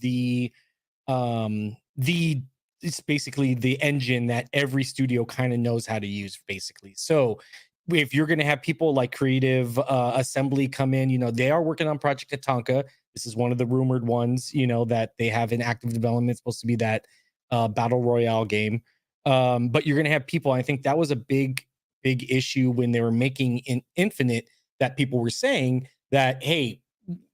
it's basically the engine that every studio kind of knows how to use, basically. So if you're going to have people like Creative Assembly come in, they are working on Project Tatanka. This is one of the rumored ones, that they have in active development. It's supposed to be that battle royale game. But you're going to have people, I think that was a big issue when they were making Infinite, that people were saying that, hey,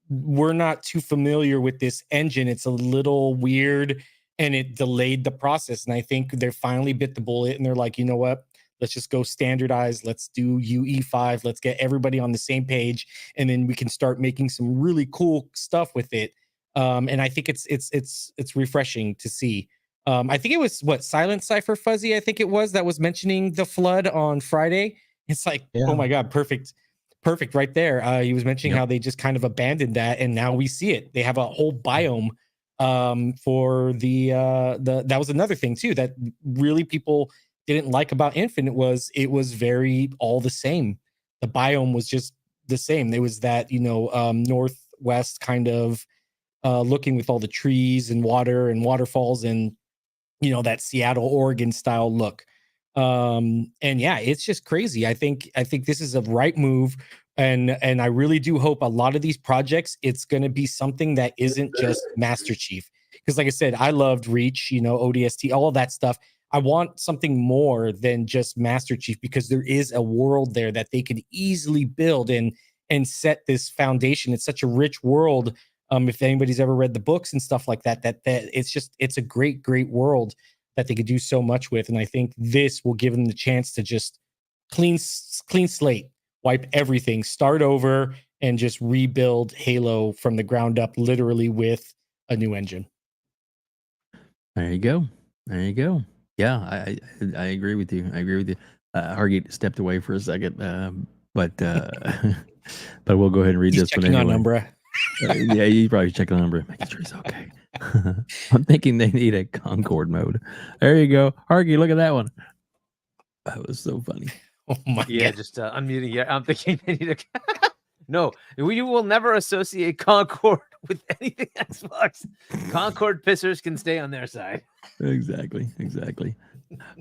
we're not too familiar with this engine. It's a little weird. and it delayed the process. And I think they finally bit the bullet, and they're like, you know what? Let's just go standardize. Let's do UE5. Let's get everybody on the same page, and then we can start making some really cool stuff with it. And I think it's refreshing to see. I think it was Silent Cypher Fuzzy, I think it was, that was mentioning the flood on Friday. It's like, oh my God, perfect right there. He was mentioning how they just kind of abandoned that, and now we see it. They have a whole biome for the that was another thing too that really people didn't like about Infinite, was it was very all the same. The biome was just the same. There was that, northwest kind of looking with all the trees and water and waterfalls and that Seattle, Oregon style look. And yeah, it's just crazy. I think this is a right move, and I really do hope a lot of these projects, it's going to be something that isn't just Master Chief, because like I said, I loved Reach, ODST, all of that stuff. I want something more than just Master Chief, because there is a world there that they could easily build and set this foundation. It's such a rich world. If anybody's ever read the books and stuff like that, it's a great world that they could do so much with. And I think this will give them the chance to just clean slate, wipe everything, start over, and just rebuild Halo from the ground up, literally with a new engine. There you go. Yeah, I agree with you. Hargeet stepped away for a second, but we'll go ahead and read He's this one checking anyway. on Umbra. Yeah, you probably check the number, making sure he's okay. I'm thinking they need a Concord mode. There you go, Hargeet. Look at that one. That was so funny. Oh my Yeah, God. just unmuting. Yeah, I'm thinking they need a. No, we will never associate Concord with anything Xbox. Concord pissers can stay on their side. Exactly.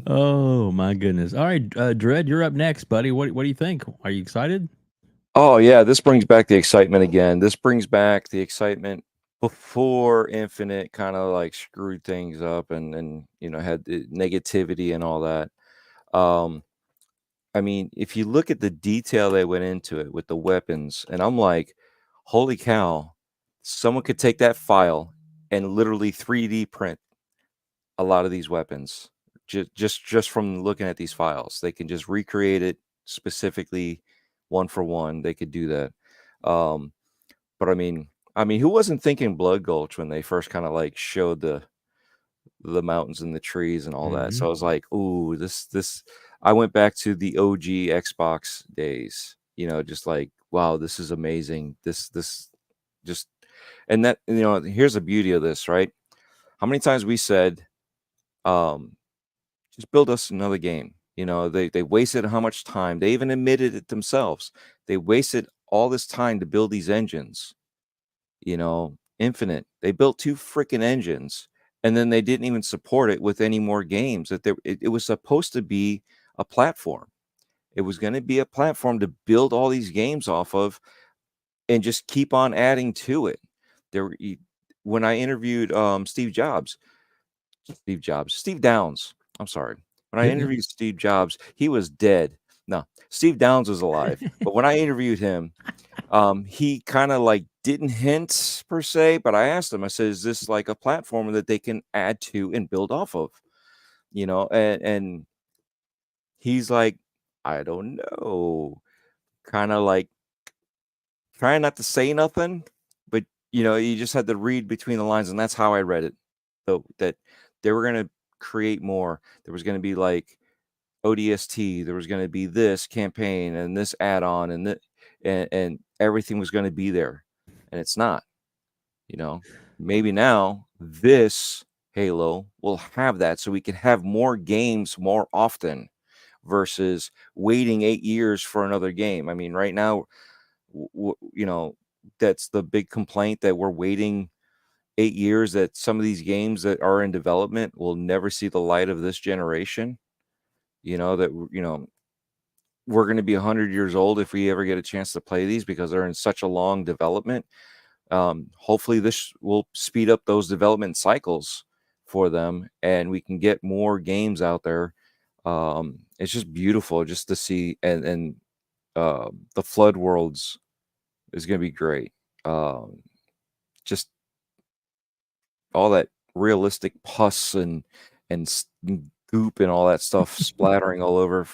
Oh my goodness. All right, Dread, you're up next, buddy. What do you think? Are you excited? Oh yeah, this brings back the excitement again. This brings back the excitement before Infinite kind of like screwed things up and had the negativity and all that. I mean, if you look at the detail they went into it with the weapons, and I'm like, holy cow, someone could take that file and literally 3D print a lot of these weapons just from looking at these files. They can just recreate it specifically one for one. They could do that. But I mean, who wasn't thinking Blood Gulch when they first kind of like showed the mountains and the trees and all that? So I was like, ooh, this I went back to the OG Xbox days, just like, wow, this is amazing. This just, and that, here's the beauty of this, right? How many times we said, just build us another game. They wasted how much time. They even admitted it themselves. They wasted all this time to build these engines. Infinite. They built 2 freaking engines, and then they didn't even support it with any more games. It was supposed to be a platform. It was going to be a platform to build all these games off of, and just keep on adding to it. When I interviewed Steve Downs. I'm sorry. When I interviewed Steve Jobs, he was dead. No, Steve Downs was alive. But when I interviewed him, he kind of like didn't hint per se, but I asked him, I said, is this like a platform that they can add to and build off of? And he's like, I don't know. Kind of like trying not to say nothing, but you just had to read between the lines, and that's how I read it. So that they were going to create more. There was going to be like ODST. There was going to be this campaign and this add-on and everything was going to be there, and it's not. Maybe now this Halo will have that, so we can have more games more often versus waiting 8 years for another game. I mean, right now, that's the big complaint, that we're waiting 8 years, that some of these games that are in development will never see the light of this generation. We're going to be 100 years old if we ever get a chance to play these, because they're in such a long development. Hopefully this will speed up those development cycles for them, and we can get more games out there. It's just beautiful just to see, and the Flood Worlds is going to be great. Just all that realistic pus and goop and all that stuff splattering all over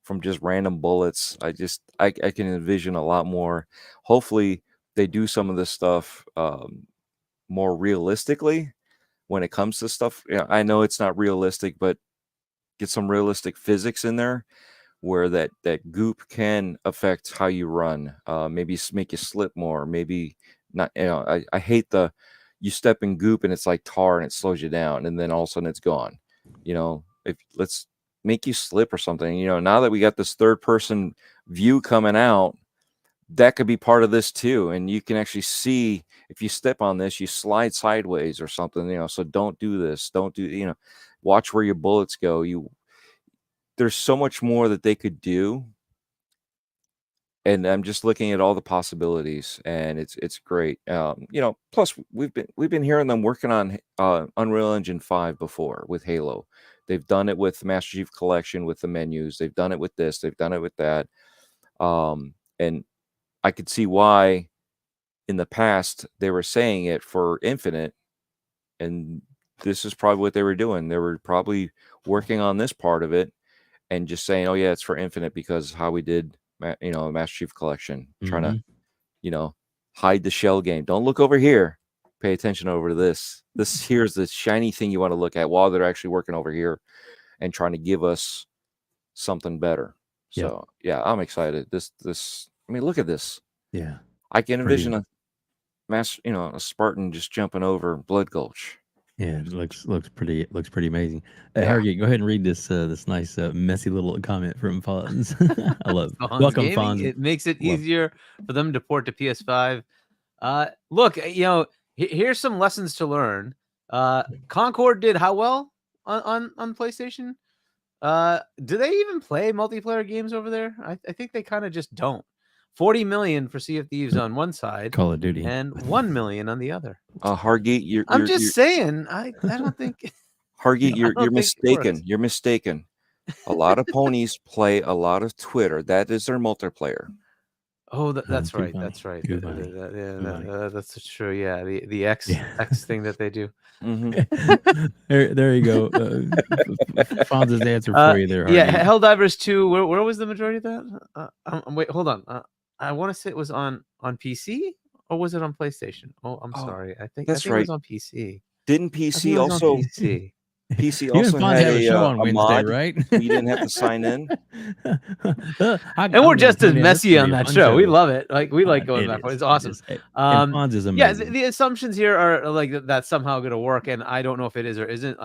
from just random bullets. I can envision a lot more. Hopefully they do some of this stuff more realistically when it comes to stuff. Yeah, I know it's not realistic, but get some realistic physics in there where that goop can affect how you run. Maybe make you slip more. Maybe not. I hate you step in goop and it's like tar and it slows you down, and then all of a sudden it's gone. If let's make you slip or something. Now that we got this third person view coming out, that could be part of this too. And you can actually see if you step on this, you slide sideways or something. So don't do this. Don't do. Watch where your bullets go. There's so much more that they could do, and I'm just looking at all the possibilities, and it's great. Plus we've been hearing them working on Unreal Engine 5 before with Halo. They've done it with Master Chief Collection with the menus. They've done it with this. They've done it with that. And I could see why in the past they were saying it for Infinite, and this is probably what they were doing. They were probably working on this part of it and just saying, oh yeah, it's for Infinite because how we did, Master Chief Collection, trying to, hide the shell game. Don't look over here. Pay attention over to this. Here's the shiny thing you want to look at while they're actually working over here and trying to give us something better. So yeah, I'm excited. Look at this. Yeah. I can envision a Spartan just jumping over Blood Gulch. Yeah, it looks pretty amazing. Hargeet, go ahead and read this nice messy little comment from Fonz. I love it. Welcome, Fonz. It makes it easier for them to port to PS5. Look, here's some lessons to learn. Concord did how well on PlayStation? Do they even play multiplayer games over there? I think they kind of just don't. 40 million for Sea of Thieves on one side, Call of Duty, and 1 million on the other. Hargeet, I'm just saying. I don't think. Hargeet, you're mistaken. You're mistaken. A lot of ponies play a lot of Twitter. That is their multiplayer. Oh, that's right. That's right. That's true. Yeah, the X thing that they do. Mm-hmm. there you go. Fonz's answer for you there. Yeah, Hargeet. Helldivers 2. Where was the majority of that? Wait, hold on. I want to say it was on PC, or was it on PlayStation? Oh, I'm sorry. I think it was on PC. Didn't PC also? PC. PC also had a show on Wednesday, mod, right? You didn't have to sign in. And we're just as messy on that show. We love it. We like going back. It's awesome. Fonz is amazing. Yeah, the assumptions here are like that's somehow going to work, and I don't know if it is or isn't.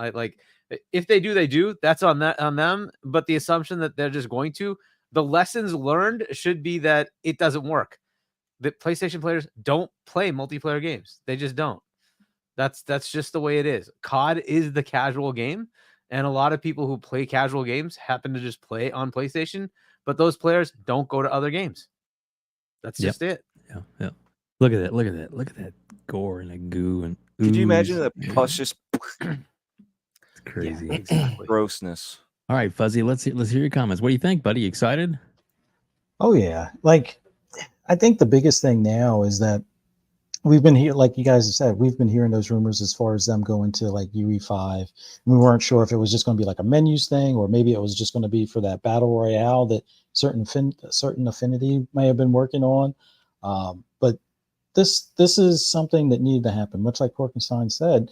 If they do, they do. That's on them. But the assumption that they're just going to, the lessons learned should be that it doesn't work. The PlayStation players don't play multiplayer games. They just don't. That's just the way it is. COD is the casual game, and a lot of people who play casual games happen to just play on PlayStation, but those players don't go to other games. That's just it. Yeah. Look at that. Look at that gore and that goo and ooze. Could you imagine the pus just it's crazy. Yeah, exactly. Grossness. All right, Fuzzy, let's hear your comments. What do you think, buddy? Excited? Oh yeah. I think the biggest thing now is that we've been here, like you guys have said, we've been hearing those rumors as far as them going to UE5. We weren't sure if it was just going to be like a menus thing, or maybe it was just going to be for that battle royale that certain affinity may have been working on. But this is something that needed to happen. Much like Corkenstein said,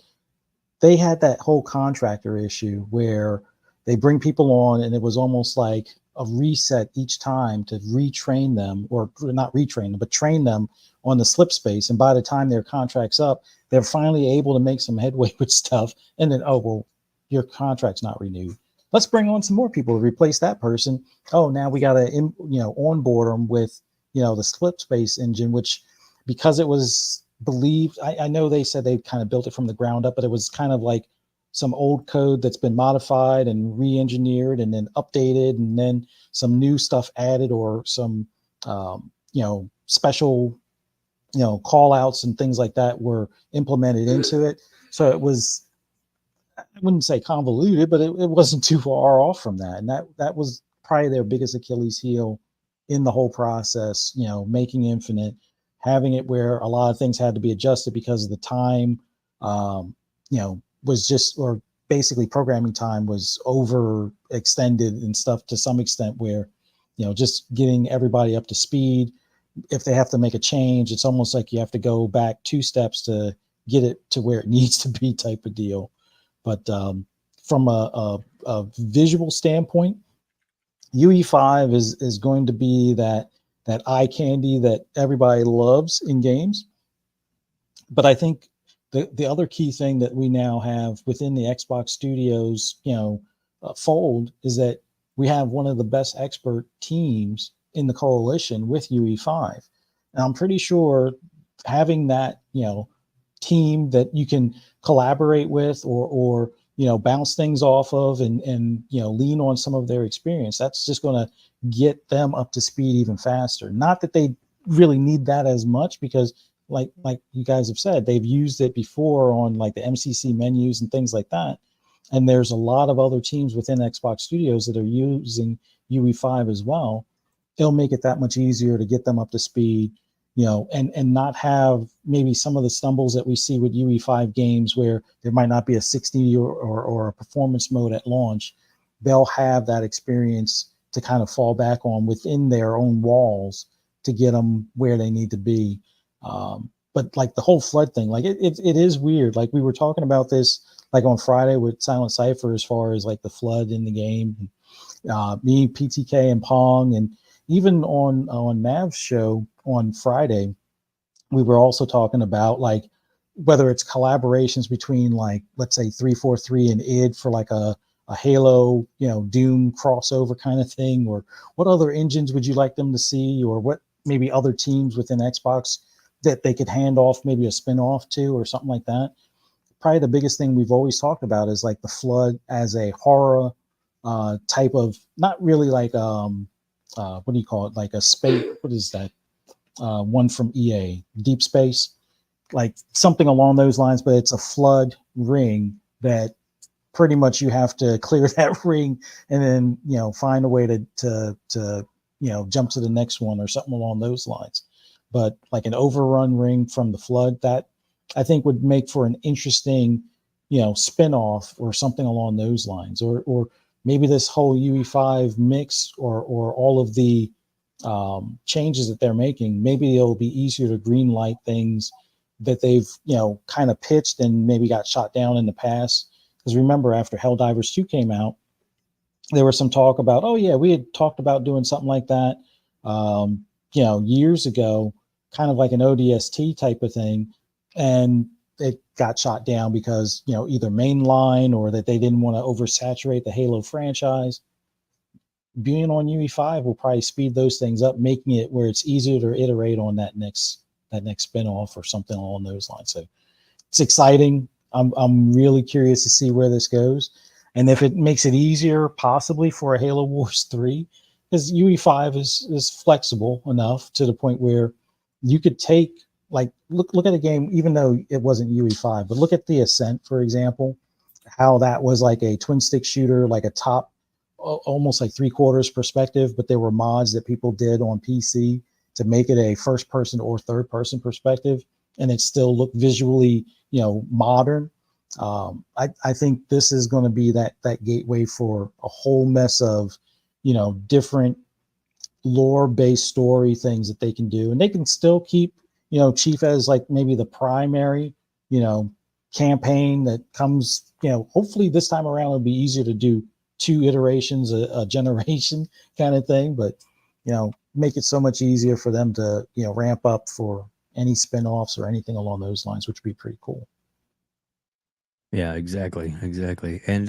they had that whole contractor issue where they bring people on, and it was almost like a reset each time to retrain them, or not retrain them, but train them on the slip space. And by the time their contract's up, they're finally able to make some headway with stuff. And then, oh, well, your contract's not renewed. Let's bring on some more people to replace that person. Oh, now we got to, onboard them with, the slip space engine, which, because it was believed, I know they said they kind of built it from the ground up, but it was kind of like some old code that's been modified and re-engineered and then updated, and then some new stuff added, or some, special, call outs and things like that were implemented into it. So it was, I wouldn't say convoluted, but it wasn't too far off from that. And that was probably their biggest Achilles heel in the whole process, making Infinite, having it where a lot of things had to be adjusted because of the time, was just, or basically programming time was overextended and stuff to some extent, where, just getting everybody up to speed. If they have to make a change, it's almost like you have to go back 2 steps to get it to where it needs to be, type of deal. But from a visual standpoint, UE5 is going to be that eye candy that everybody loves in games. But I think the other key thing that we now have within the Xbox Studios, fold, is that we have one of the best expert teams in the coalition with UE5. And I'm pretty sure having that, team that you can collaborate with or bounce things off of and lean on some of their experience, that's just going to get them up to speed even faster. Not that they really need that as much, because like you guys have said, they've used it before on like the MCC menus and things like that. And there's a lot of other teams within Xbox Studios that are using UE5 as well. It'll make it that much easier to get them up to speed, and not have maybe some of the stumbles that we see with UE5 games where there might not be a 60 or a performance mode at launch. They'll have that experience to kind of fall back on within their own walls to get them where they need to be. But like the whole flood thing, like it is weird. Like we were talking about this like on Friday with Silent Cypher, as far as like the flood in the game. Me, PTK, and Pong, and even on Mav's show on Friday, we were also talking about like whether it's collaborations between, like, let's say 343 and id for like a Halo, Doom crossover kind of thing, or what other engines would you like them to see, or what maybe other teams within Xbox that they could hand off maybe a spin-off to, or something like that. Probably the biggest thing we've always talked about is like the flood as a horror type of, not really like what do you call it, like a space, what is that one from EA, Deep Space, like something along those lines, but it's a flood ring that pretty much you have to clear that ring and then find a way to jump to the next one or something along those lines. But like an overrun ring from the flood, that I think would make for an interesting spin-off or something along those lines, or maybe this whole UE5 mix or all of the changes that they're making, maybe it'll be easier to green light things that they've kind of pitched and maybe got shot down in the past. Because remember, after Helldivers 2 came out, there was some talk about, oh yeah, we had talked about doing something like that years ago, kind of like an ODST type of thing, and it got shot down because either mainline or that they didn't want to oversaturate the Halo franchise. Being on UE5 will probably speed those things up, making it where it's easier to iterate on that next spin-off or something along those lines. So it's exciting. I'm really curious to see where this goes, and if it makes it easier possibly for a Halo Wars 3, because UE5 is flexible enough to the point where you could take, like, look at a game, even though it wasn't UE5, but look at the Ascent, for example, how that was like a twin stick shooter, like a top, almost like 3/4 perspective, but there were mods that people did on PC to make it a first person or third person perspective, and it still looked visually, modern. I think this is going to be that gateway for a whole mess of, different lore-based story things that they can do, and they can still keep, Chief as like maybe the primary, campaign that comes, hopefully this time around it'll be easier to do 2 iterations a generation kind of thing, but make it so much easier for them to ramp up for any spin-offs or anything along those lines, which would be pretty cool. Yeah, exactly. And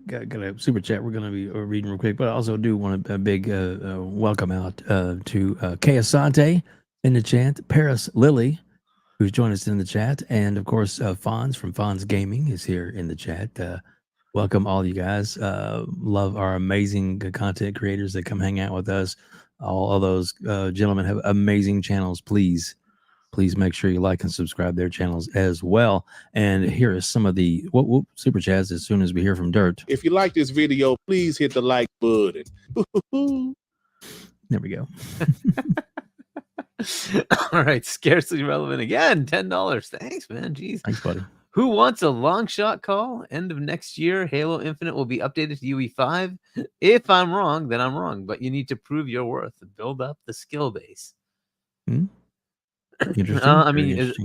got a super chat we're going to be reading real quick, but I also do want a big welcome out to Kay Asante in the chat, Paris Lily, who's joined us in the chat, and of course Fonz from Fonz Gaming is here in the chat. Welcome all you guys. Love our amazing content creators that come hang out with us. All of those gentlemen have amazing channels. Please make sure you like and subscribe their channels as well. And here is some of the super chats as soon as we hear from Dirt. If you like this video, please hit the like button. There we go. All right, scarcely relevant again. $10. Thanks, man. Jeez. Thanks, buddy. Who wants a long shot call? End of next year, Halo Infinite will be updated to UE5. If I'm wrong, then I'm wrong. But you need to prove your worth and build up the skill base. Interesting. I Very mean, interesting.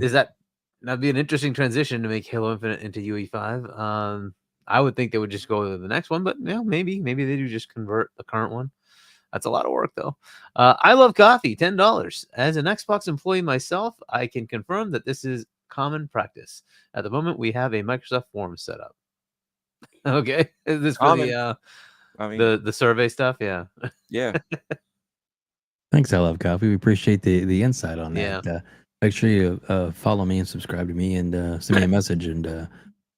that'd be an interesting transition to make Halo Infinite into UE5. I would think they would just go to the next one, but maybe they do just convert the current one. That's a lot of work, though. I love coffee, $10. As an Xbox employee myself, I can confirm that this is common practice. At the moment, we have a Microsoft form set up. Okay, is this for the survey stuff? Yeah. Yeah. Thanks, I love coffee. We appreciate the insight on that. Yeah. Make sure you follow me and subscribe to me and send me a message, and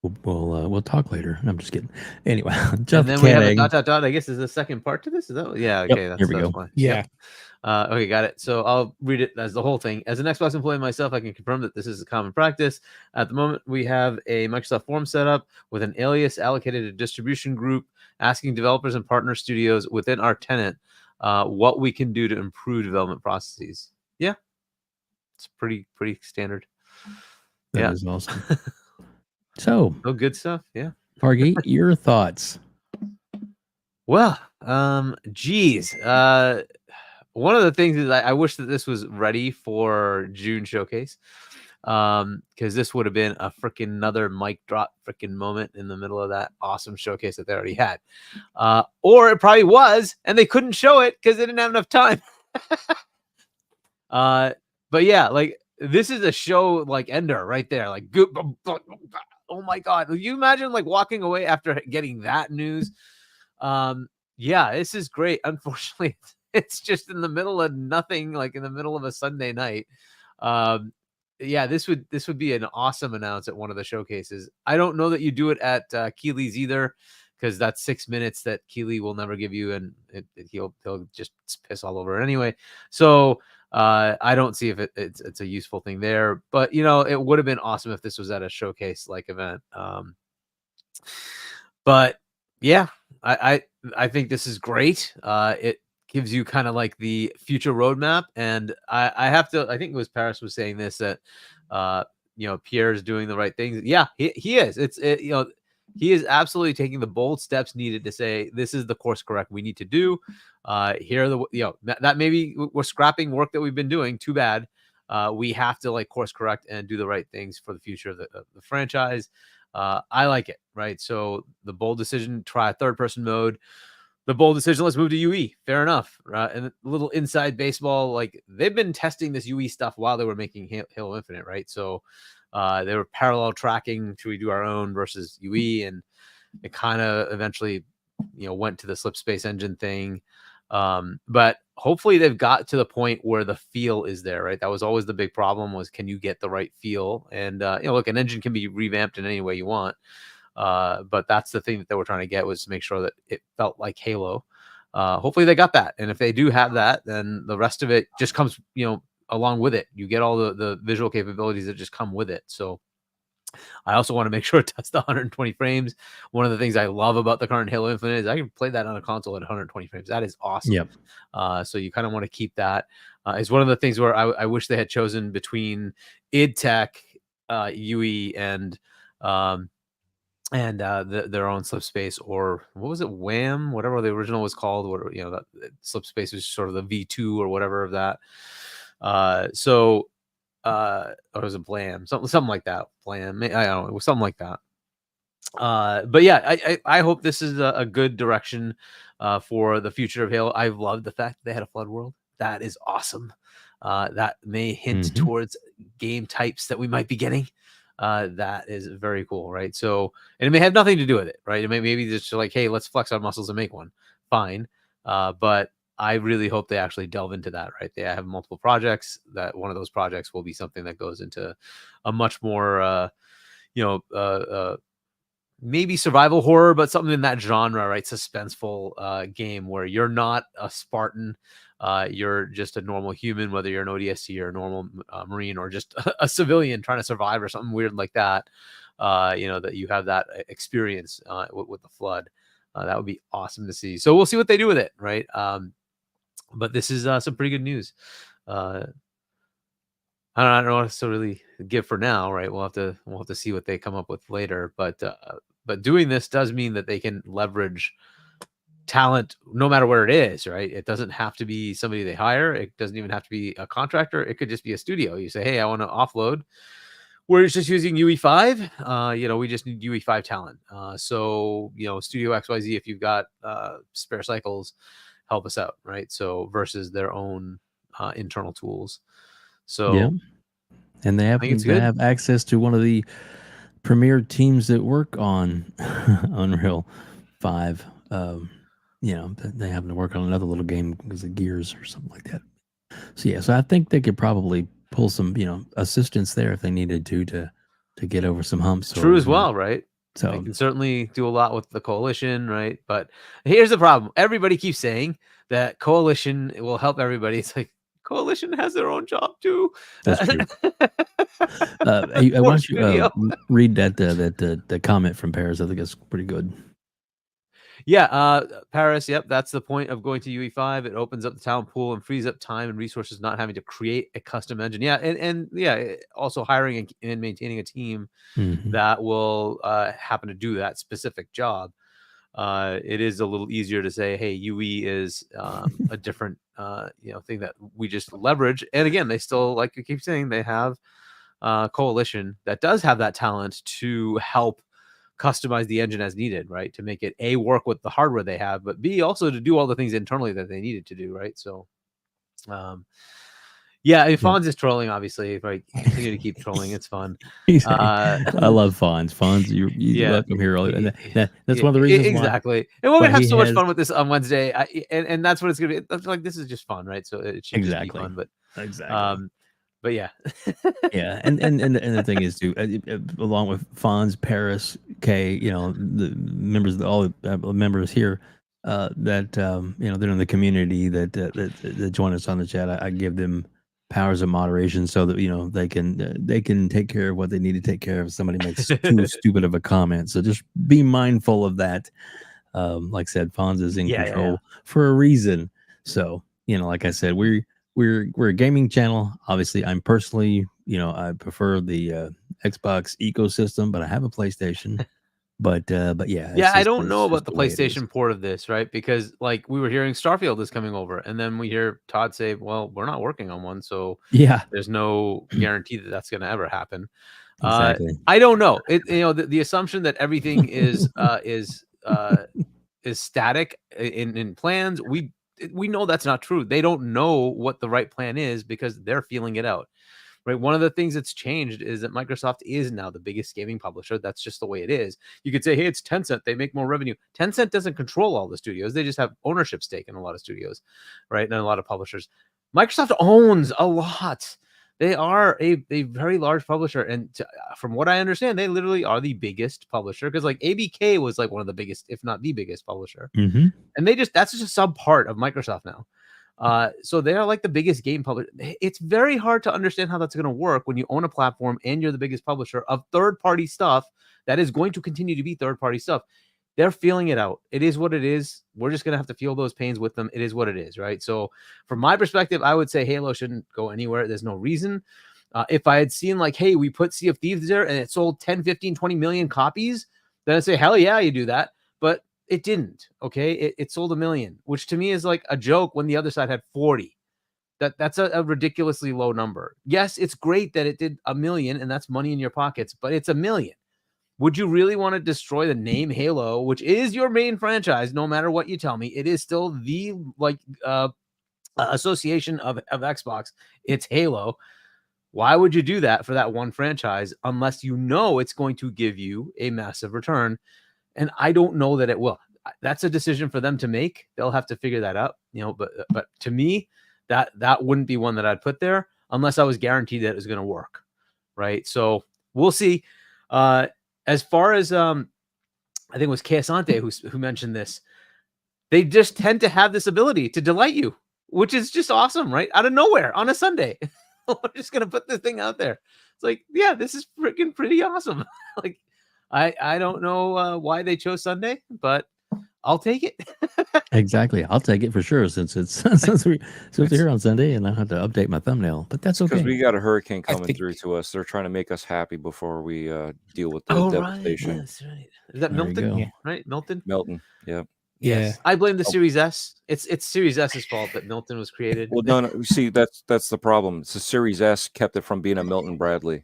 we'll talk later. I'm just kidding. Anyway, Jeff And then we have a Canning. ... I guess is the second part to this. Is that? Yeah. Yep, Okay. That's here we go. fine. Yeah. Yep. Okay, got it. So I'll read it as the whole thing. As an Xbox employee myself, I can confirm that this is a common practice. At the moment, we have a Microsoft form set up with an alias allocated to distribution group, asking developers and partner studios within our tenant what we can do to improve development processes. Yeah, it's pretty standard. That is awesome. So, good stuff. Yeah. Hargeet, your thoughts? Well, geez. One of the things is I wish that this was ready for June showcase, because this would have been a freaking another mic drop freaking moment in the middle of that awesome showcase that they already had, or it probably was, and they couldn't show it because they didn't have enough time. But yeah, like this is a show like ender right there, like oh my god, you imagine like walking away after getting that news. Yeah, this is great. Unfortunately, it's just in the middle of nothing, like in the middle of a Sunday night. Yeah, this would be an awesome announce at one of the showcases. I don't know that you do it at Keeley's either, because that's 6 minutes that Keeley will never give you, and he'll just piss all over it anyway. So I don't see if it's a useful thing there, but it would have been awesome if this was at a showcase like event. But yeah, I think this is great. It gives you kind of like the future roadmap, and I have to. I think it was Paris was saying this, that Pierre's doing the right things. Yeah, he is. He is absolutely taking the bold steps needed to say this is the course correct we need to do. Here are the that maybe we're scrapping work that we've been doing. Too bad. We have to like course correct and do the right things for the future of the franchise. I like it, right? So the bold decision, try third person mode. The bold decision, let's move to UE. Fair enough. And a little inside baseball, like they've been testing this UE stuff while they were making Halo Infinite, right? So they were parallel tracking. Should we do our own versus UE? And it kind of eventually, went to the slip space engine thing. But hopefully they've got to the point where the feel is there, right? That was always the big problem, was can you get the right feel? And look, an engine can be revamped in any way you want. But that's the thing that they were trying to get, was to make sure that it felt like Halo. Hopefully they got that. And if they do have that, then the rest of it just comes, along with it. You get all the visual capabilities that just come with it. So I also want to make sure it does the 120 frames. One of the things I love about the current Halo Infinite is I can play that on a console at 120 frames. That is awesome. Yep. So you kind of want to keep that. It's one of the things where I wish they had chosen between id Tech, UE, and their own slip space, or what was it, Wham, whatever the original was called, what that slip space was sort of the V2 or whatever of that. Or was it Blam, something like that, Blam, I don't know, it was something like that. But yeah, I hope this is a good direction for the future of Halo. I love the fact that they had a flood world. That is awesome. That may hint towards game types that we might be getting. That is very cool, right? So, and it may have nothing to do with it, right? It may maybe just like, hey, let's flex our muscles and make one. Fine. But I really hope they actually delve into that, right? They have multiple projects. That one of those projects will be something that goes into a much more, maybe survival horror, but something in that genre, right? Suspenseful game where you're not a Spartan. You're just a normal human, whether you're an ODST or a normal Marine, or just a civilian trying to survive or something weird like that. That you have that experience with the flood. That would be awesome to see. So we'll see what they do with it, right? But this is some pretty good news. I don't know what to really give for now, right? We'll have to see what they come up with later. But doing this does mean that they can leverage talent no matter where it is, right? It doesn't have to be somebody they hire. It doesn't even have to be a contractor. It could just be a studio. You say, hey, I want to offload. We're just using UE5. We just need UE5 talent. So Studio XYZ, if you've got spare cycles, help us out, right? So versus their own internal tools. So yeah, and they have access to one of the premier teams that work on Unreal 5. They happen to work on another little game because of Gears or something like that. So I think they could probably pull some assistance there if they needed to get over some humps. True as well, right? So they can certainly do a lot with the coalition, right? But here's the problem: everybody keeps saying that coalition will help everybody. It's like coalition has their own job too. That's true. Why don't you read that comment from Paris? I think it's pretty good. Yeah, Paris. Yep, that's the point of going to UE5. It opens up the talent pool and frees up time and resources, not having to create a custom engine. Yeah, and also hiring and maintaining a team that will happen to do that specific job. It is a little easier to say, hey, UE is a different thing that we just leverage. And again, they still, like you keep saying, they have coalition that does have that talent to help customize the engine as needed, right? To make it A, work with the hardware they have, but B, also to do all the things internally that they needed to do, right? So Fonz is trolling, obviously, right? Continue to keep trolling. It's fun. I love Fonz. Fonz, you welcome here. That's one of the reasons exactly. And we're gonna have so much fun with this on Wednesday. And that's what it's gonna be. It's like, this is just fun, right? So it should just be fun. But but yeah. Yeah, and the thing is too, along with Fonz, Paris, Kay, the members, all the members here, that they're in the community that join us on the chat. I give them powers of moderation so that they can take care of what they need to take care of if somebody makes too stupid of a comment. So just be mindful of that. Like I said, Fonz is in control for a reason. So like I said, we're a gaming channel. Obviously, I'm personally, I prefer the Xbox ecosystem, but I have a PlayStation. But yeah, I don't know about the PlayStation port of this, right? Because like we were hearing Starfield is coming over, and then we hear Todd say, "Well, we're not working on one, so there's no guarantee that that's going to ever happen." Exactly. I don't know. The assumption that everything is static in plans. We know that's not true. They don't know what the right plan is because they're feeling it out, right? One of the things that's changed is that Microsoft is now the biggest gaming publisher. That's just the way it is. You could say, hey, it's Tencent. They make more revenue. Tencent doesn't control all the studios. They just have ownership stake in a lot of studios, right? And a lot of publishers. Microsoft owns a lot. They are a very large publisher. And from what I understand, they literally are the biggest publisher because like ABK was like one of the biggest, if not the biggest publisher. And that's just a sub part of Microsoft now. So they are like the biggest game publisher. It's very hard to understand how that's going to work when you own a platform and you're the biggest publisher of third-party stuff that is going to continue to be third-party stuff. They're feeling it out. It is what it is. We're just going to have to feel those pains with them. It is what it is, right? So from my perspective, I would say Halo shouldn't go anywhere. There's no reason. If I had seen like, hey, we put Sea of Thieves there and it sold 10, 15, 20 million copies, then I'd say, hell yeah, you do that. But it didn't, okay? It sold 1 million, which to me is like a joke when the other side had 40. That's a ridiculously low number. Yes, it's great that it did 1 million and that's money in your pockets, but it's 1 million. Would you really want to destroy the name Halo, which is your main franchise, no matter what you tell me? It is still the association of Xbox. It's Halo. Why would you do that for that one franchise unless you know it's going to give you a massive return? And I don't know that it will. That's a decision for them to make. They'll have to figure that out, but to me, that wouldn't be one that I'd put there unless I was guaranteed that it was going to work, right? So we'll see. As far as I think it was Keasante who mentioned this, they just tend to have this ability to delight you, which is just awesome, right? Out of nowhere on a Sunday. We're just going to put this thing out there. It's like, yeah, this is freaking pretty awesome. Like, I don't know why they chose Sunday, but I'll take it. Exactly. I'll take it for sure since it's since we're here on Sunday and I have to update my thumbnail. But that's okay. Because we got a hurricane coming through to us. They're trying to make us happy before we deal with the devastation. Right. Yes, right. Is that There you Milton? go. Right, Milton. Milton. Yep. Yes. I blame the Series S. It's Series S's fault that Milton was created. Well, no. See, that's the problem. It's the Series S kept it from being a Milton Bradley.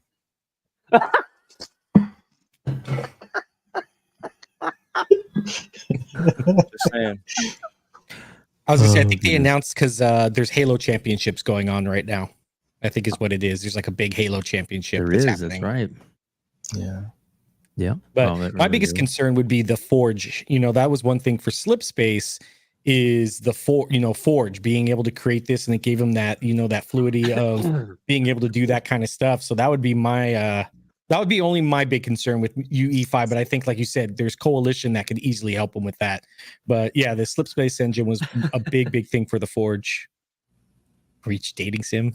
Just saying. I was gonna say, I think they announced because there's Halo championships going on right now. I think is what it is. There's like a big Halo championship. There is. Happening. That's right. Yeah. Yeah. But my biggest concern would be the Forge. You know, that was one thing for Slipspace is the Forge being able to create this, and it gave them that, that fluidity of being able to do that kind of stuff. So that would be my that would be only my big concern with UE5. But I think, like you said, there's Coalition that could easily help them with that. But yeah, the Slipspace engine was a big thing for the Forge. Reach dating sim.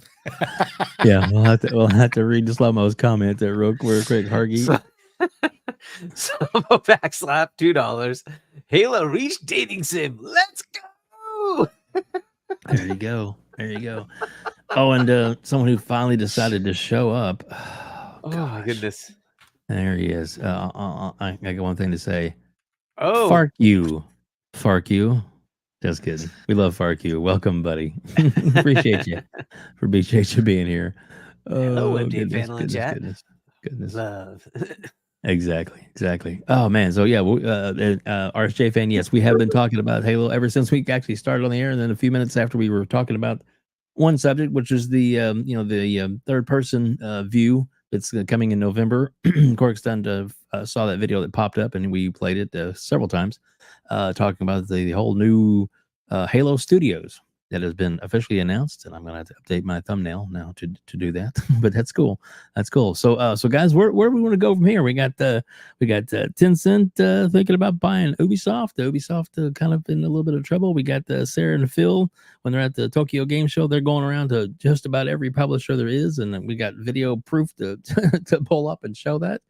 Yeah, we'll have to read the Slow-Mo's comment there real quick, Hargeet. Slow-Mo backslap $2. Halo Reach dating sim. Let's go. There you go. There you go. Oh, and someone who finally decided to show up. Oh my goodness. There he is. I got one thing to say. Oh, Fark you. Just kidding. We love Fark you. Welcome, buddy. Appreciate you being here. Hello, MD panel and chat. Goodness. Love. Exactly. Oh man. So yeah, RSJ fan. Yes, we have been talking about Halo ever since we actually started on the air, and then a few minutes after we were talking about one subject, which is the third person view. It's coming in November. Corkenstein saw that video that popped up, and we played it several times, talking about the whole new Halo Studios that has been officially announced. And I'm going to have to update my thumbnail now to do that. But that's cool. So guys, where we want to go from here? We got Tencent thinking about buying Ubisoft. Ubisoft kind of in a little bit of trouble. We got Sarah and Phil when they're at the Tokyo Game Show. They're going around to just about every publisher there is, and then we got video proof to pull up and show that.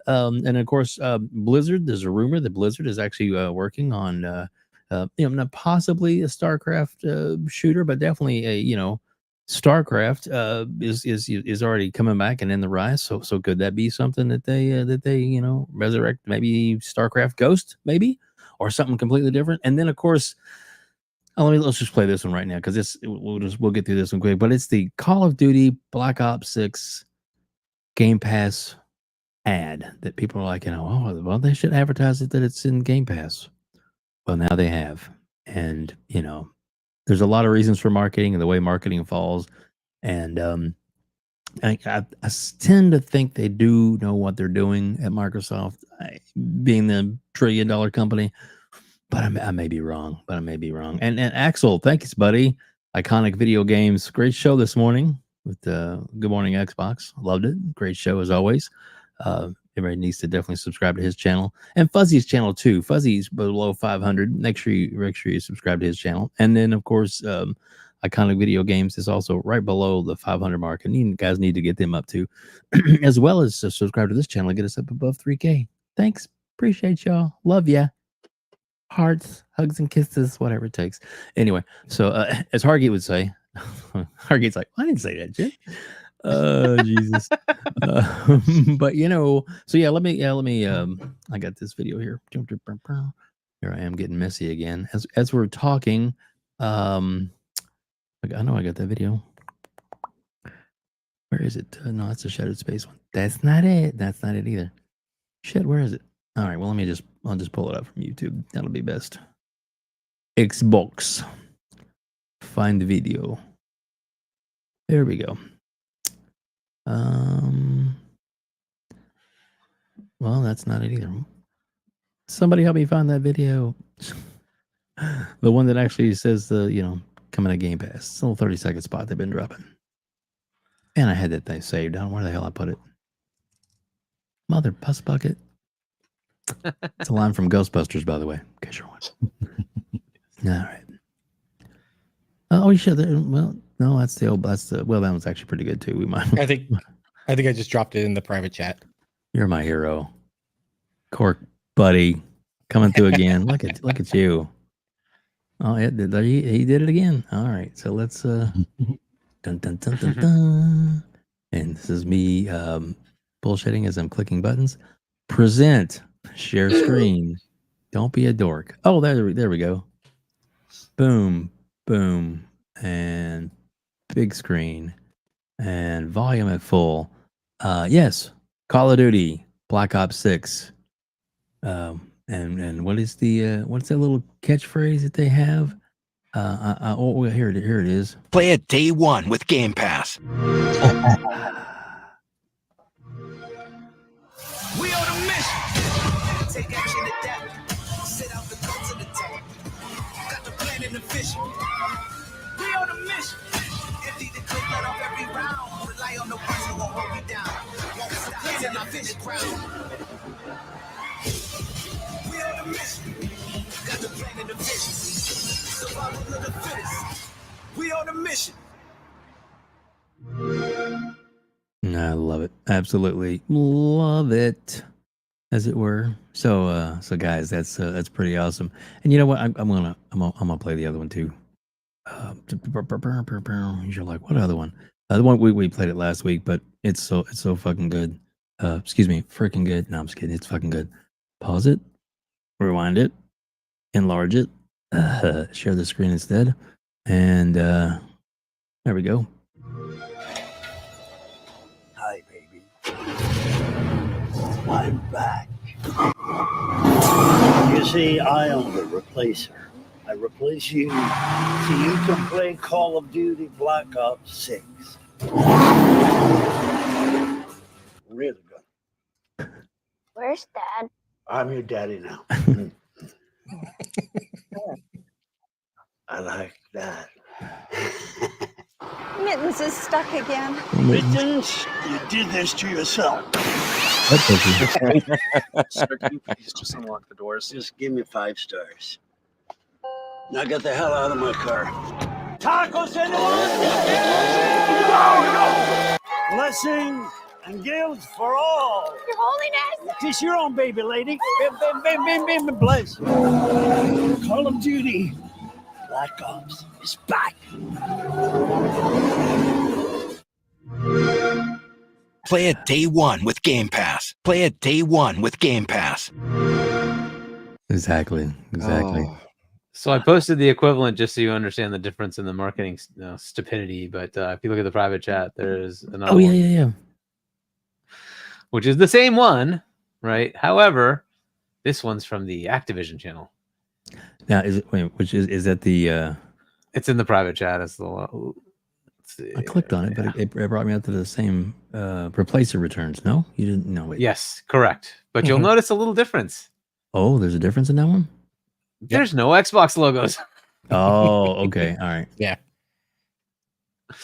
And of course, Blizzard. There's a rumor that Blizzard is actually working on not possibly a StarCraft shooter, but definitely a StarCraft is already coming back and in the rise. So could that be something that they resurrect? Maybe StarCraft Ghost, maybe, or something completely different. And then of course, let's just play this one right now because we'll get through this one quick. But it's the Call of Duty Black Ops 6 Game Pass ad that people are like, well, they should advertise it that it's in Game Pass. Well, now they have, and there's a lot of reasons for marketing and the way marketing falls, and I tend to think they do know what they're doing at Microsoft, being the $1 trillion company, but I may be wrong. And Axel, thanks, buddy. Iconic Video Games, great show this morning with Good Morning Xbox. Loved it. Great show as always. Everybody needs to definitely subscribe to his channel and Fuzzy's channel too. Fuzzy's below 500. Make sure you subscribe to his channel. And then of course, Iconic Video Games is also right below the 500 mark, and you guys need to get them up too, as well as subscribe to this channel and get us up above 3K. Thanks, appreciate y'all, love ya. Hearts, hugs, and kisses, whatever it takes. Anyway, so as Hargeet would say, Hargeet's like, I didn't say that shit. Jesus. But so yeah, let me I got this video here. Here I am getting messy again as we're talking. I know I got that video. Where is it? No, that's a Shattered Space one. That's not it either. Shit, where is it? All right, well, I'll just pull it up from YouTube. That'll be best. Xbox. Find the video. There we go. Well, that's not it either. Somebody help me find that video. The one that actually says coming to Game Pass. It's a little 30-second spot they've been dropping. And I had that thing saved. I don't know where the hell I put it. Mother puss bucket. It's a line from Ghostbusters, by the way, in case you're watching. All right. Oh, you should. Well, no, that one's actually pretty good too. We might. I think I just dropped it in the private chat. You're my hero, Cork buddy. coming through again. Look at you. Oh, he did it again. All right, so let's dun dun dun dun dun. And this is me bullshitting as I'm clicking buttons. Present, share screen. Don't be a dork. Oh, there we go. Boom, boom, and big screen, and volume at full. Yes, Call of Duty, Black Ops 6. And what is the what's that little catchphrase that they have? Oh, here it is. Play it day one with Game Pass. We on a mission. Take action to death. Sit out the guns in the tank. Got the plan and the vision. We on a mission. Empty the clip, let off every round. Rely on the ones who will hold me down. Won't stop till I finish ground. We on a mission. Got the plan and the vision. Survival of the fittest. We on a mission. I love it. Absolutely love it, as it were. So guys, that's pretty awesome. And you know what? I'm gonna play the other one too. You're like, what other one? The one we played it last week, but it's so fucking good. Excuse me, freaking good. No, I'm just kidding. It's fucking good. Pause it, rewind it, enlarge it, share the screen instead, and there we go. Hi, baby. I'm back. You see, I am the replacer. I replace you so you can play Call of Duty Black Ops 6. Really good. Where's Dad? I'm your daddy now. I like that. Mittens is stuck again. Mittens, you did this to yourself. Sir, can you please just unlock the doors? Just give me 5 stars. Now get the hell out of my car. Tacos, anyone? No! Blessing and gifts for all. Your Holiness! Kiss your own baby, lady. Bim, bim, bim, bim, bim, bless. Call of Duty Black Ops is back. Play it day one with Game Pass. Play it day one with Game Pass. Exactly. Oh. So I posted the equivalent just so you understand the difference in the marketing stupidity. But if you look at the private chat, there's another one. Yeah. Which is the same one, right? However, this one's from the Activision channel. Now, is that the? It's in the private chat. It's the. I clicked on it, but it brought me out to the same replacer returns. No, you didn't know it. Yes, correct. But you'll notice a little difference. Oh, there's a difference in that one. There's no Xbox logos. Oh, okay. All right. Yeah.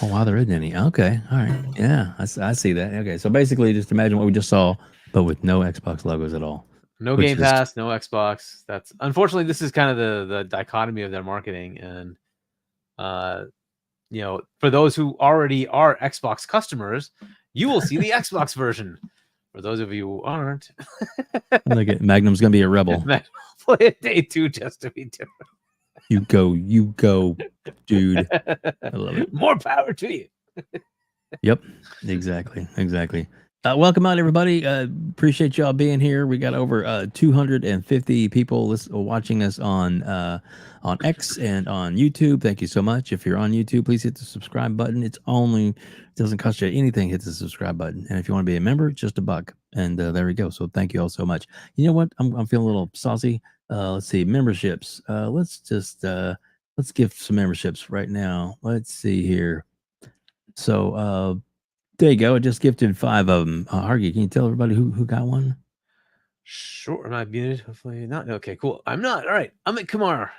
Oh, wow, there isn't any. Okay. All right. Yeah, I see that. Okay. So basically, just imagine what we just saw, but with no Xbox logos at all. No Game Pass, no Xbox. That's unfortunately, this is kind of the dichotomy of their marketing. And, for those who already are Xbox customers, you will see the Xbox version. For those of you who aren't, Look at Magnum's gonna be a rebel. Play it day 2 just to be different. You go, dude. I love it. More power to you. Yep, exactly. Welcome out, everybody. Appreciate y'all being here. We got over 250 people watching us on X and on YouTube. Thank you so much. If you're on YouTube, please hit the subscribe button. It doesn't cost you anything. Hit the subscribe button. And if you want to be a member, it's just $1. And there we go. So thank you all so much. You know what? I'm feeling a little saucy. Let's see, memberships. Let's give some memberships right now. Let's see here. So there you go. I just gifted 5 of them. Hargeet, can you tell everybody who got one? Sure. Am I muted? Hopefully not. Okay, cool. I'm not. All right. Amit Kumar.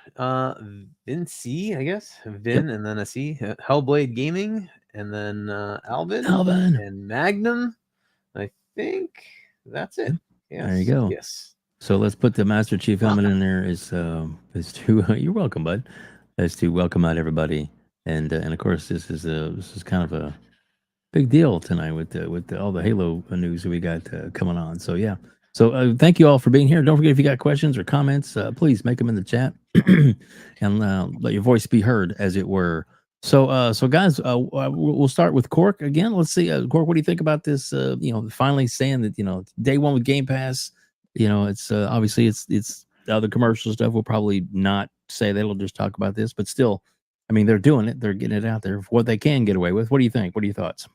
Vin C, I guess. Vin and then a C. Hellblade Gaming. And then Alvin. And Magnum. I think that's it. Yes. There you go. Yes. So let's put the Master Chief helmet in there as to you're welcome, bud. As to welcome out everybody. And of course this is kind of a big deal tonight with all the Halo news that we got coming on. So yeah, So thank you all for being here. Don't forget, if you got questions or comments, please make them in the chat and let your voice be heard, as it were. So guys, we'll start with Cork again. Let's see, Cork, what do you think about this? Finally saying that day one with Game Pass. It's obviously it's the other commercial stuff. We'll probably not say that. We'll just talk about this, but still, I mean, they're doing it. They're getting it out there for what they can get away with. What do you think? What are your thoughts?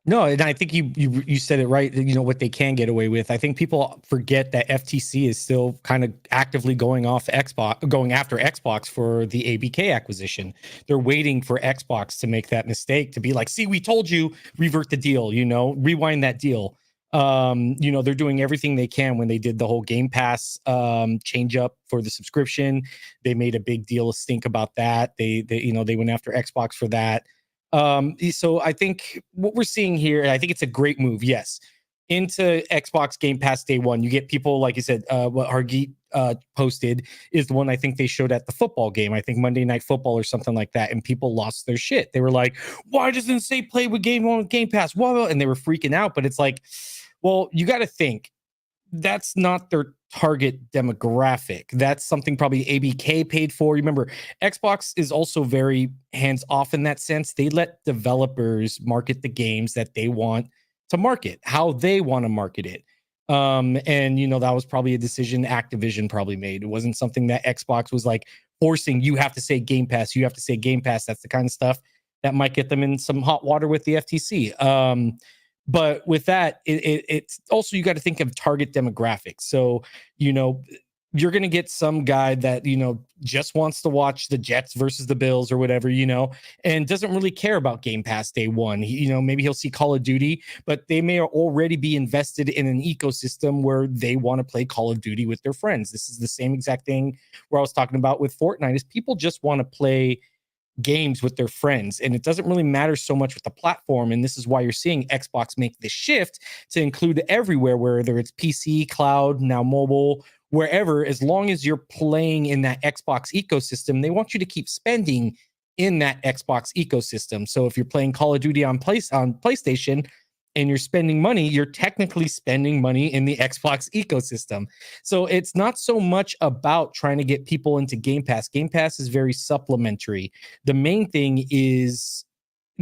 No, and I think you said it right. What they can get away with. I think people forget that FTC is still kind of actively going after Xbox for the ABK acquisition. They're waiting for Xbox to make that mistake, to be like, see, we told you, revert the deal, rewind that deal. They're doing everything they can. When they did the whole Game Pass change up for the subscription, they made a big deal of stink about that. They went after Xbox for that. So I think what we're seeing here, and I think it's a great move, yes, into Xbox Game Pass day one. You get people, like you said, what Hargeet posted is the one I think they showed at the football game. I think Monday Night Football or something like that, and people lost their shit. They were like, why doesn't it say play with Game On Game Pass? Whoa, and they were freaking out. But it's like, well, you got to think, that's not their target demographic. That's something probably ABK paid for. Remember, Xbox is also very hands off in that sense. They let developers market the games that they want to market, how they want to market it. And that was probably a decision Activision probably made. It wasn't something that Xbox was like forcing, you have to say Game Pass, you have to say Game Pass. That's the kind of stuff that might get them in some hot water with the FTC. But with that, it's also, you got to think of target demographics. So, you're going to get some guy that, just wants to watch the Jets versus the Bills or whatever, and doesn't really care about Game Pass day one. Maybe he'll see Call of Duty, but they may already be invested in an ecosystem where they want to play Call of Duty with their friends. This is the same exact thing where I was talking about with Fortnite, is people just want to play games with their friends, and it doesn't really matter so much with the platform. And this is why you're seeing Xbox make the shift to include everywhere, whether it's PC, cloud, now mobile, wherever. As long as you're playing in that Xbox ecosystem, they want you to keep spending in that Xbox ecosystem. So if you're playing Call of Duty on PlayStation and you're spending money, you're technically spending money in the Xbox ecosystem. So it's not so much about trying to get people into Game Pass. Game Pass is very supplementary. The main thing is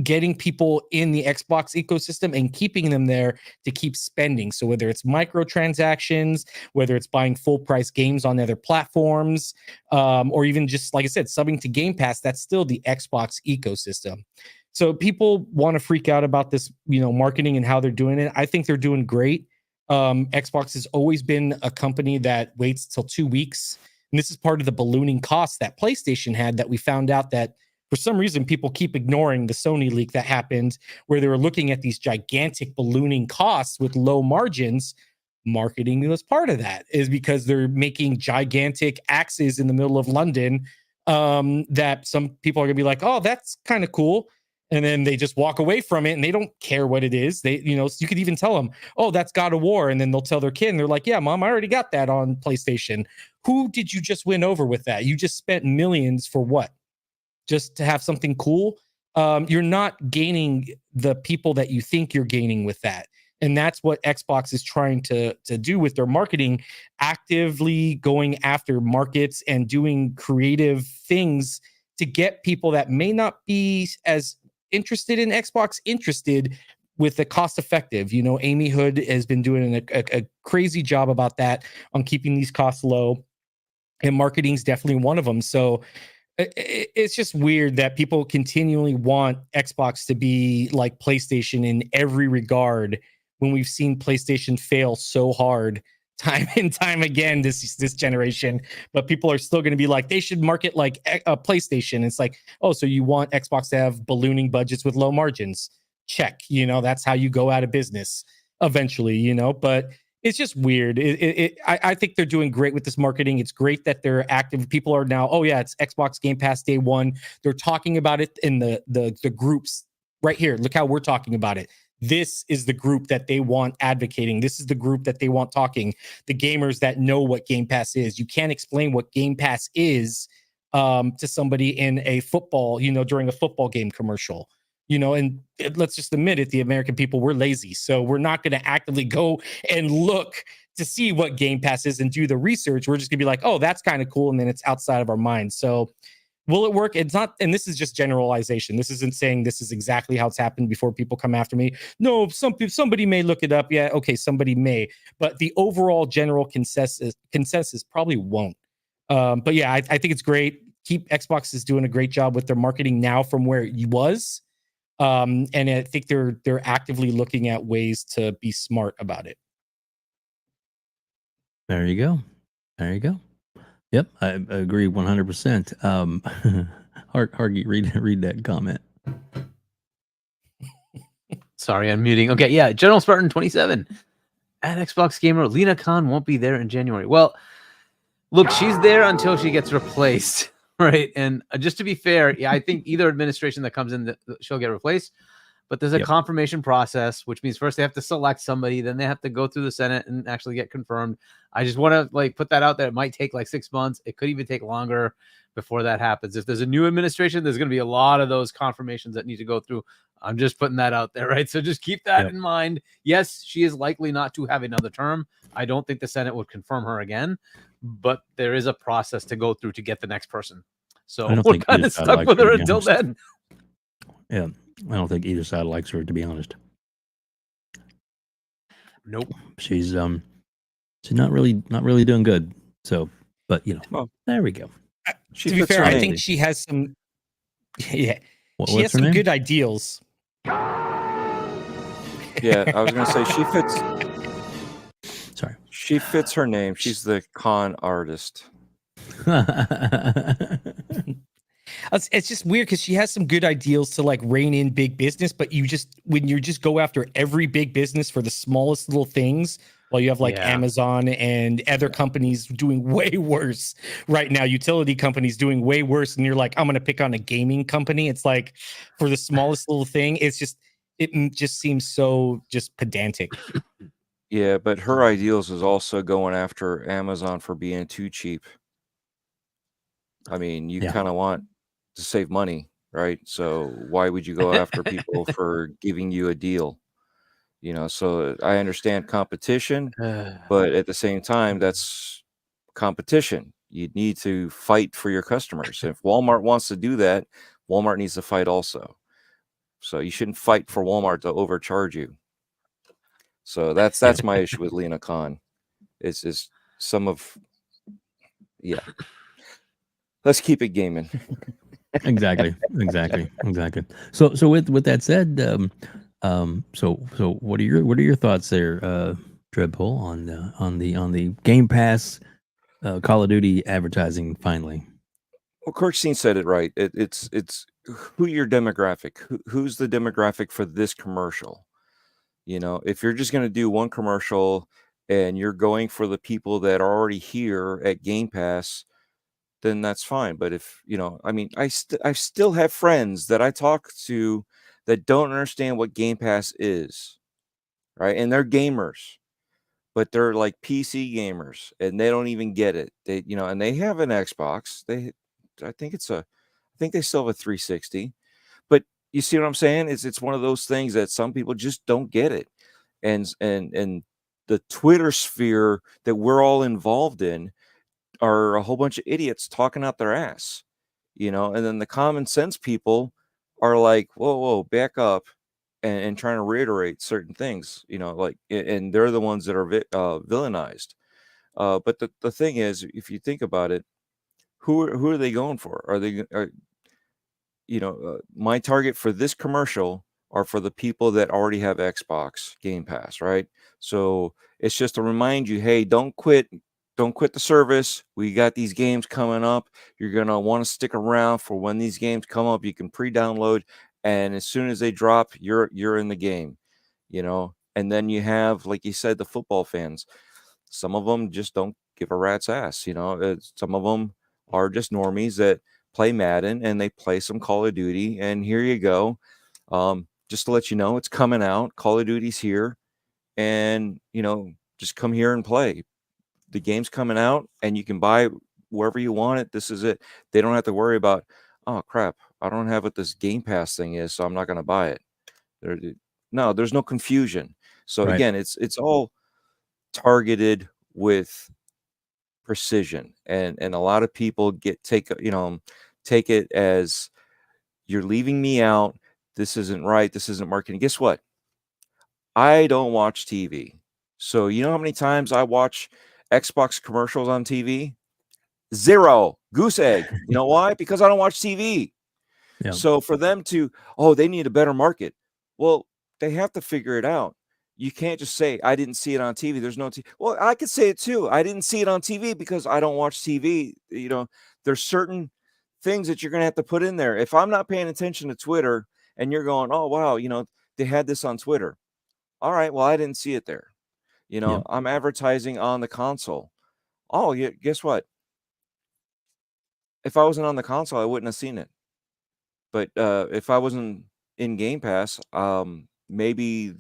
getting people in the Xbox ecosystem and keeping them there to keep spending. So whether it's microtransactions, whether it's buying full price games on other platforms, or even just, like I said, subbing to Game Pass, that's still the Xbox ecosystem. So people want to freak out about this, marketing and how they're doing it. I think they're doing great. Xbox has always been a company that waits till 2 weeks. And this is part of the ballooning costs that PlayStation had, that we found out that for some reason people keep ignoring the Sony leak that happened, where they were looking at these gigantic ballooning costs with low margins. Marketing was part of that, is because they're making gigantic axes in the middle of London, that some people are going to be like, oh, that's kind of cool. And then they just walk away from it, and they don't care what it is. They, you could even tell them, oh, that's God of War. And then they'll tell their kid, and they're like, yeah, Mom, I already got that on PlayStation. Who did you just win over with that? You just spent millions for what? Just to have something cool? You're not gaining the people that you think you're gaining with that. And that's what Xbox is trying to do with their marketing, actively going after markets and doing creative things to get people that may not be as interested in Xbox interested with the cost effective. Amy Hood has been doing a crazy job about that, on keeping these costs low, and marketing is definitely one of them. So it's just weird that people continually want Xbox to be like PlayStation in every regard, when we've seen PlayStation fail so hard time and time again this generation. But people are still going to be like, they should market like a PlayStation. It's like, oh, so you want Xbox to have ballooning budgets with low margins? Check. That's how you go out of business eventually. But it's just weird. I think they're doing great with this marketing. It's great that they're active. People are now, oh yeah, it's Xbox Game Pass day one. They're talking about it in the groups right here. Look how we're talking about it. This is the group that they want advocating. This is the group that they want talking. The gamers that know what Game Pass is. You can't explain what Game Pass is to somebody in a football, during a football game commercial. And let's just admit it, the American people, we're lazy. So we're not going to actively go and look to see what Game Pass is and do the research. We're just gonna be like, oh, that's kind of cool, and then it's outside of our minds. So will it work? It's not, and this is just generalization. This isn't saying this is exactly how it's happened before people come after me. No, somebody may look it up. Yeah, okay, somebody may, but the overall general consensus probably won't. But yeah, I think it's great. Xbox is doing a great job with their marketing now from where it was. And I think they're actively looking at ways to be smart about it. There you go. There you go. Yep, I agree 100%. Hargeet, read that comment. Sorry, I'm muting. Okay, yeah, General Spartan 27 at Xbox Gamer. Lena Khan won't be there in January. Well, look, she's there until she gets replaced, right? And just to be fair, yeah, I think either administration that comes in, she'll get replaced. But there's a confirmation process, which means first they have to select somebody, then they have to go through the Senate and actually get confirmed. I just want to like put that out there. It might take like 6 months. It could even take longer before that happens. If there's a new administration, there's going to be a lot of those confirmations that need to go through. I'm just putting that out there, right? So just keep that in mind. Yes, she is likely not to have another term. I don't think the Senate would confirm her again, but there is a process to go through to get the next person. So we're kind of stuck with her until then. Yeah. I don't think either side likes her, to be honest. Nope. She's not really doing good. So, but you know, there we go. To be fair, I think she has some. Yeah, she has some good ideals. Yeah, I was gonna say she fits. Sorry, she fits her name. She's the con artist. It's just weird because she has some good ideals to like rein in big business, but when you just go after every big business for the smallest little things, while you have like Amazon and other companies doing way worse right now, utility companies doing way worse, and you're like, I'm gonna pick on a gaming company. It's like for the smallest little thing, it just seems so just pedantic. Yeah, but her ideals is also going after Amazon for being too cheap. I mean, you kind of want to save money, right? So why would you go after people for giving you a deal? You know, so I understand competition, but at the same time, that's competition. You need to fight for your customers. If Walmart wants to do that, Walmart needs to fight also. So you shouldn't fight for Walmart to overcharge you. So that's my issue with Lena Khan. It's some of let's keep it gaming. Exactly. So with that said, so what are your thoughts there, Dreadpool, on the Game Pass Call of Duty advertising finally? Well, Corkenstein said it right. It's who your demographic, who's the demographic for this commercial. You know, if you're just going to do one commercial and you're going for the people that are already here at Game Pass, then that's fine. But if, you know, I mean, I still have friends that I talk to that don't understand what Game Pass is, right? And they're gamers, but they're like PC gamers and they don't even get it. They, you know, and they have an Xbox. I think they still have a 360, but you see what I'm saying? It's one of those things that some people just don't get it. And the Twitter sphere that we're all involved in are a whole bunch of idiots talking out their ass, you know, and then the common sense people are like, whoa, back up, and trying to reiterate certain things, you know, like, and they're the ones that are villainized. But the thing is, if you think about it, who are they going for? My target for this commercial are for the people that already have Xbox Game Pass, right? So it's just to remind you, hey, don't quit the service. We got these games coming up. You're going to want to stick around for when these games come up. You can pre-download, and as soon as they drop, you're in the game, you know. And then you have, like you said, the football fans. Some of them just don't give a rat's ass, you know. Some of them are just normies that play Madden and they play some Call of Duty, and here you go. Just to let you know, it's coming out. Call of Duty's here, and, you know, just come here and play. The game's coming out and you can buy wherever you want it. This is it. They don't have to worry about, oh crap, I don't have what this Game Pass thing is, so I'm not going to buy it. There's no confusion. So again, it's all targeted with precision, and a lot of people take it as you're leaving me out. This isn't right. This isn't marketing. Guess what? I don't watch TV. So you know how many times I watch Xbox commercials on TV? Zero. Goose egg. You know why? Because I don't watch TV. Yeah. So for them to, they need a better market. Well, they have to figure it out. You can't just say, I didn't see it on TV. There's no TV. Well, I could say it too. I didn't see it on TV because I don't watch TV. There's certain things that you're going to have to put in there. If I'm not paying attention to Twitter and you're going, oh, wow, they had this on Twitter. All right, well, I didn't see it there. I'm advertising on the console. Oh, yeah, guess what? If I wasn't on the console, I wouldn't have seen it. But if I wasn't in Game Pass, maybe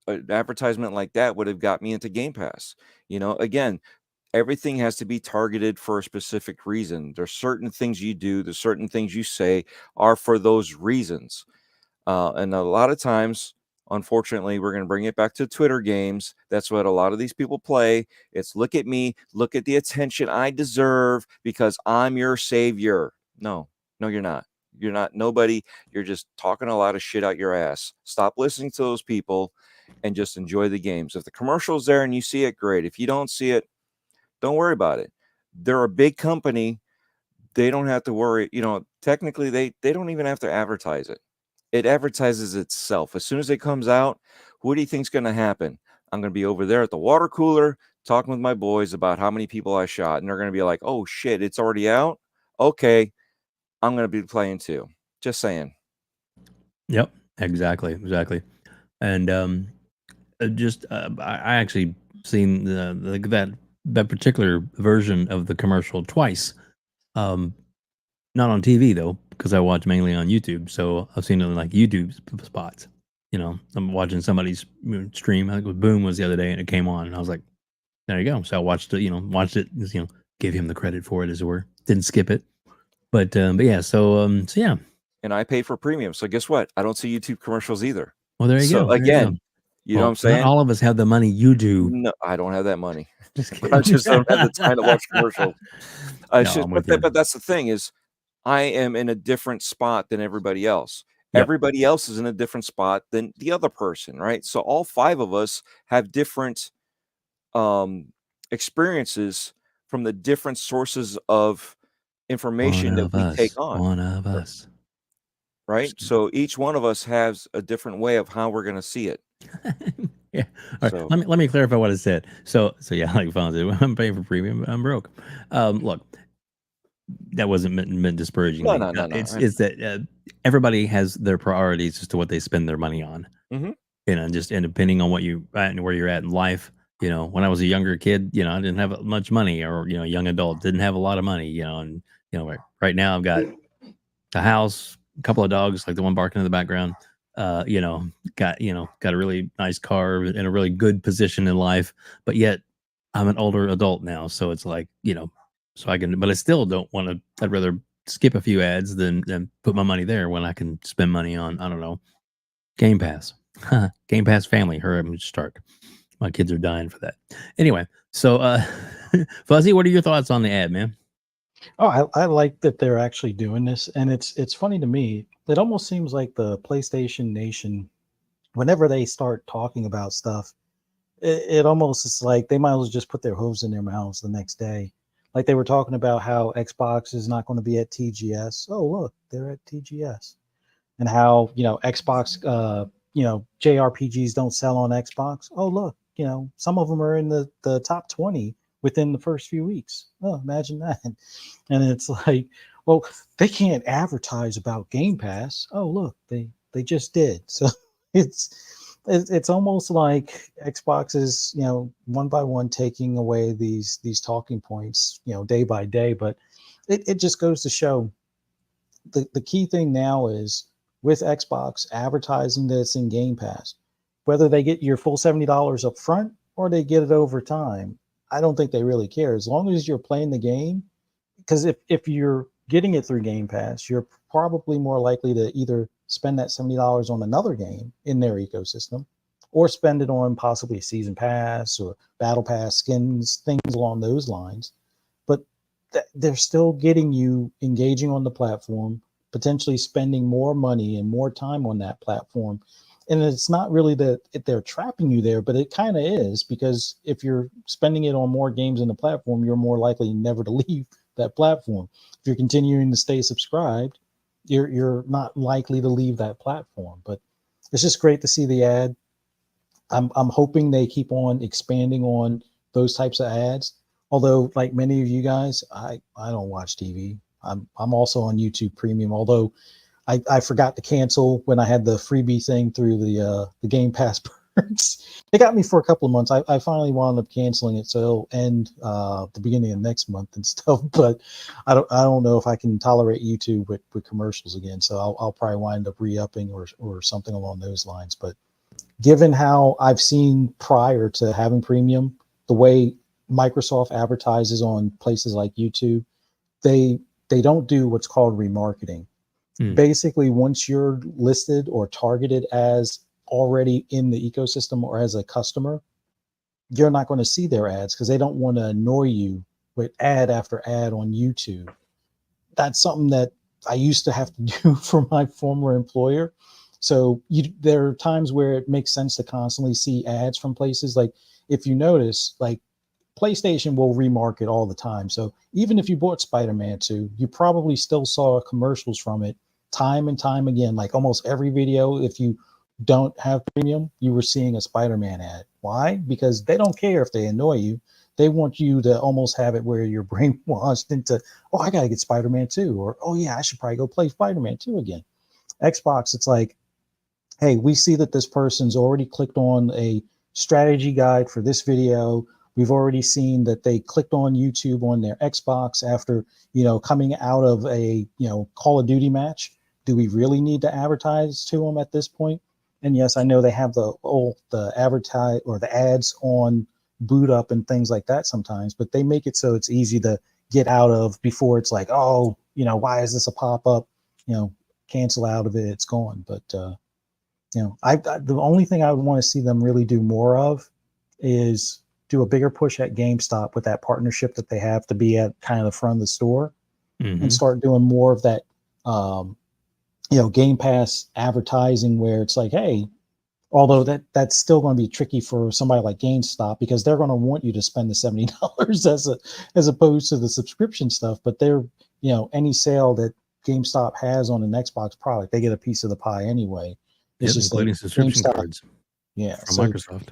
an advertisement like that would have got me into Game Pass. Again, everything has to be targeted for a specific reason. There's certain things you do, there's certain things you say are for those reasons. And a lot of times, unfortunately, we're going to bring it back to Twitter games. That's what a lot of these people play. It's look at me, look at the attention I deserve because I'm your savior. No, you're not. You're not nobody. You're just talking a lot of shit out your ass. Stop listening to those people and just enjoy the games. If the commercial's there and you see it, great. If you don't see it, don't worry about it. They're a big company. They don't have to worry. Technically, they don't even have to advertise it. It advertises itself. As soon as it comes out, what do you think's going to happen? I'm going to be over there at the water cooler talking with my boys about how many people I shot. And they're going to be like, oh, shit, it's already out? Okay, I'm going to be playing too. Just saying. Yep, exactly. And I actually seen that particular version of the commercial twice. Not on TV though, because I watch mainly on YouTube. So I've seen it in like YouTube spots. I'm watching somebody's stream. I think it was Boom was the other day, and it came on, and I was like, "There you go." So I watched it. Gave him the credit for it, as it were. Didn't skip it, but yeah. So yeah. And I pay for premium, so guess what? I don't see YouTube commercials either. Well, there you go. So again, you know what I'm saying? Not all of us have the money you do. No, I don't have that money. Just kidding. I just don't have the time to watch commercials. I'm with you. But that's the thing is, I am in a different spot than everybody else. Yep. Everybody else is in a different spot than the other person, right? So all five of us have different experiences from the different sources of information that we take on. One of us. Right? So each one of us has a different way of how we're going to see it. Yeah. All right. Let me clarify what I said. So yeah, like Fonzie, I'm paying for premium, but I'm broke. Look, that wasn't meant disparaging. No. It's that everybody has their priorities as to what they spend their money on. Mm-hmm. And depending on what you and where you're at in life. When I was a younger kid, I didn't have much money, or young adult didn't have a lot of money. And right now I've got a house, a couple of dogs, like the one barking in the background. Got a really nice car in a really good position in life, but yet I'm an older adult now, so it's like so I can, but I still don't want to. I'd rather skip a few ads than put my money there when I can spend money on, I don't know, Game Pass. Game Pass Family. Hurry up and start. My kids are dying for that. Anyway, so Fuzzy, what are your thoughts on the ad, man? Oh, I like that they're actually doing this, and it's funny to me. It almost seems like the PlayStation Nation, whenever they start talking about stuff, it almost is like they might as well just put their hooves in their mouths the next day. Like they were talking about how Xbox is not going to be at TGS. Oh, look, they're at TGS. And how, Xbox, JRPGs don't sell on Xbox. Oh, look, some of them are in the top 20 within the first few weeks. Oh, imagine that. And it's like, well, they can't advertise about Game Pass. Oh, look, they just did. So it's almost like Xbox is, one by one taking away these talking points, day by day. But it just goes to show the key thing now is with Xbox advertising this in Game Pass, whether they get your full $70 up front or they get it over time, I don't think they really care. As long as you're playing the game, because if you're getting it through Game Pass, you're probably more likely to either spend that $70 on another game in their ecosystem, or spend it on possibly a season pass or battle pass skins, things along those lines. But they're still getting you engaging on the platform, potentially spending more money and more time on that platform. And it's not really that they're trapping you there, but it kind of is, because if you're spending it on more games in the platform, you're more likely never to leave that platform. If you're continuing to stay subscribed, you're not likely to leave that platform. But it's just great to see the ad. I'm hoping they keep on expanding on those types of ads. Although, like many of you guys, I don't watch TV. I'm also on YouTube Premium. Although I forgot to cancel when I had the freebie thing through the Game Pass perks. They got me for a couple of months. I finally wound up canceling it, so it'll end the beginning of next month and stuff. But I don't know if I can tolerate YouTube with commercials again. So I'll probably wind up re-upping or something along those lines. But given how I've seen prior to having premium, the way Microsoft advertises on places like YouTube, they don't do what's called remarketing. Basically, once you're listed or targeted as already in the ecosystem or as a customer, you're not going to see their ads because they don't want to annoy you with ad after ad on YouTube. That's something that I used to have to do for my former employer. So there are times where it makes sense to constantly see ads from places. Like if you notice, like PlayStation will remarket all the time. So even if you bought Spider-Man 2, you probably still saw commercials from it time and time again. Like almost every video, if you don't have premium, you were seeing a Spider-Man ad. Why? Because they don't care if they annoy you. They want you to almost have it where you're brainwashed into, oh, I got to get Spider-Man 2, or, oh yeah, I should probably go play Spider-Man 2 again. Xbox, it's like, hey, we see that this person's already clicked on a strategy guide for this video. We've already seen that they clicked on YouTube on their Xbox after, coming out of a, Call of Duty match. Do we really need to advertise to them at this point? And yes, I know they have the advertise or the ads on boot up and things like that sometimes, but they make it so it's easy to get out of before it's like, oh, why is this a pop-up? Cancel out of it, it's gone. But the only thing I would want to see them really do more of is do a bigger push at GameStop with that partnership that they have to be at kind of the front of the store, and start doing more of that Game Pass advertising, where it's like, hey, although that's still going to be tricky for somebody like GameStop, because they're going to want you to spend the $70 as opposed to the subscription stuff. But they're, any sale that GameStop has on an Xbox product, they get a piece of the pie anyway. It's just including subscription GameStop, cards. From Microsoft.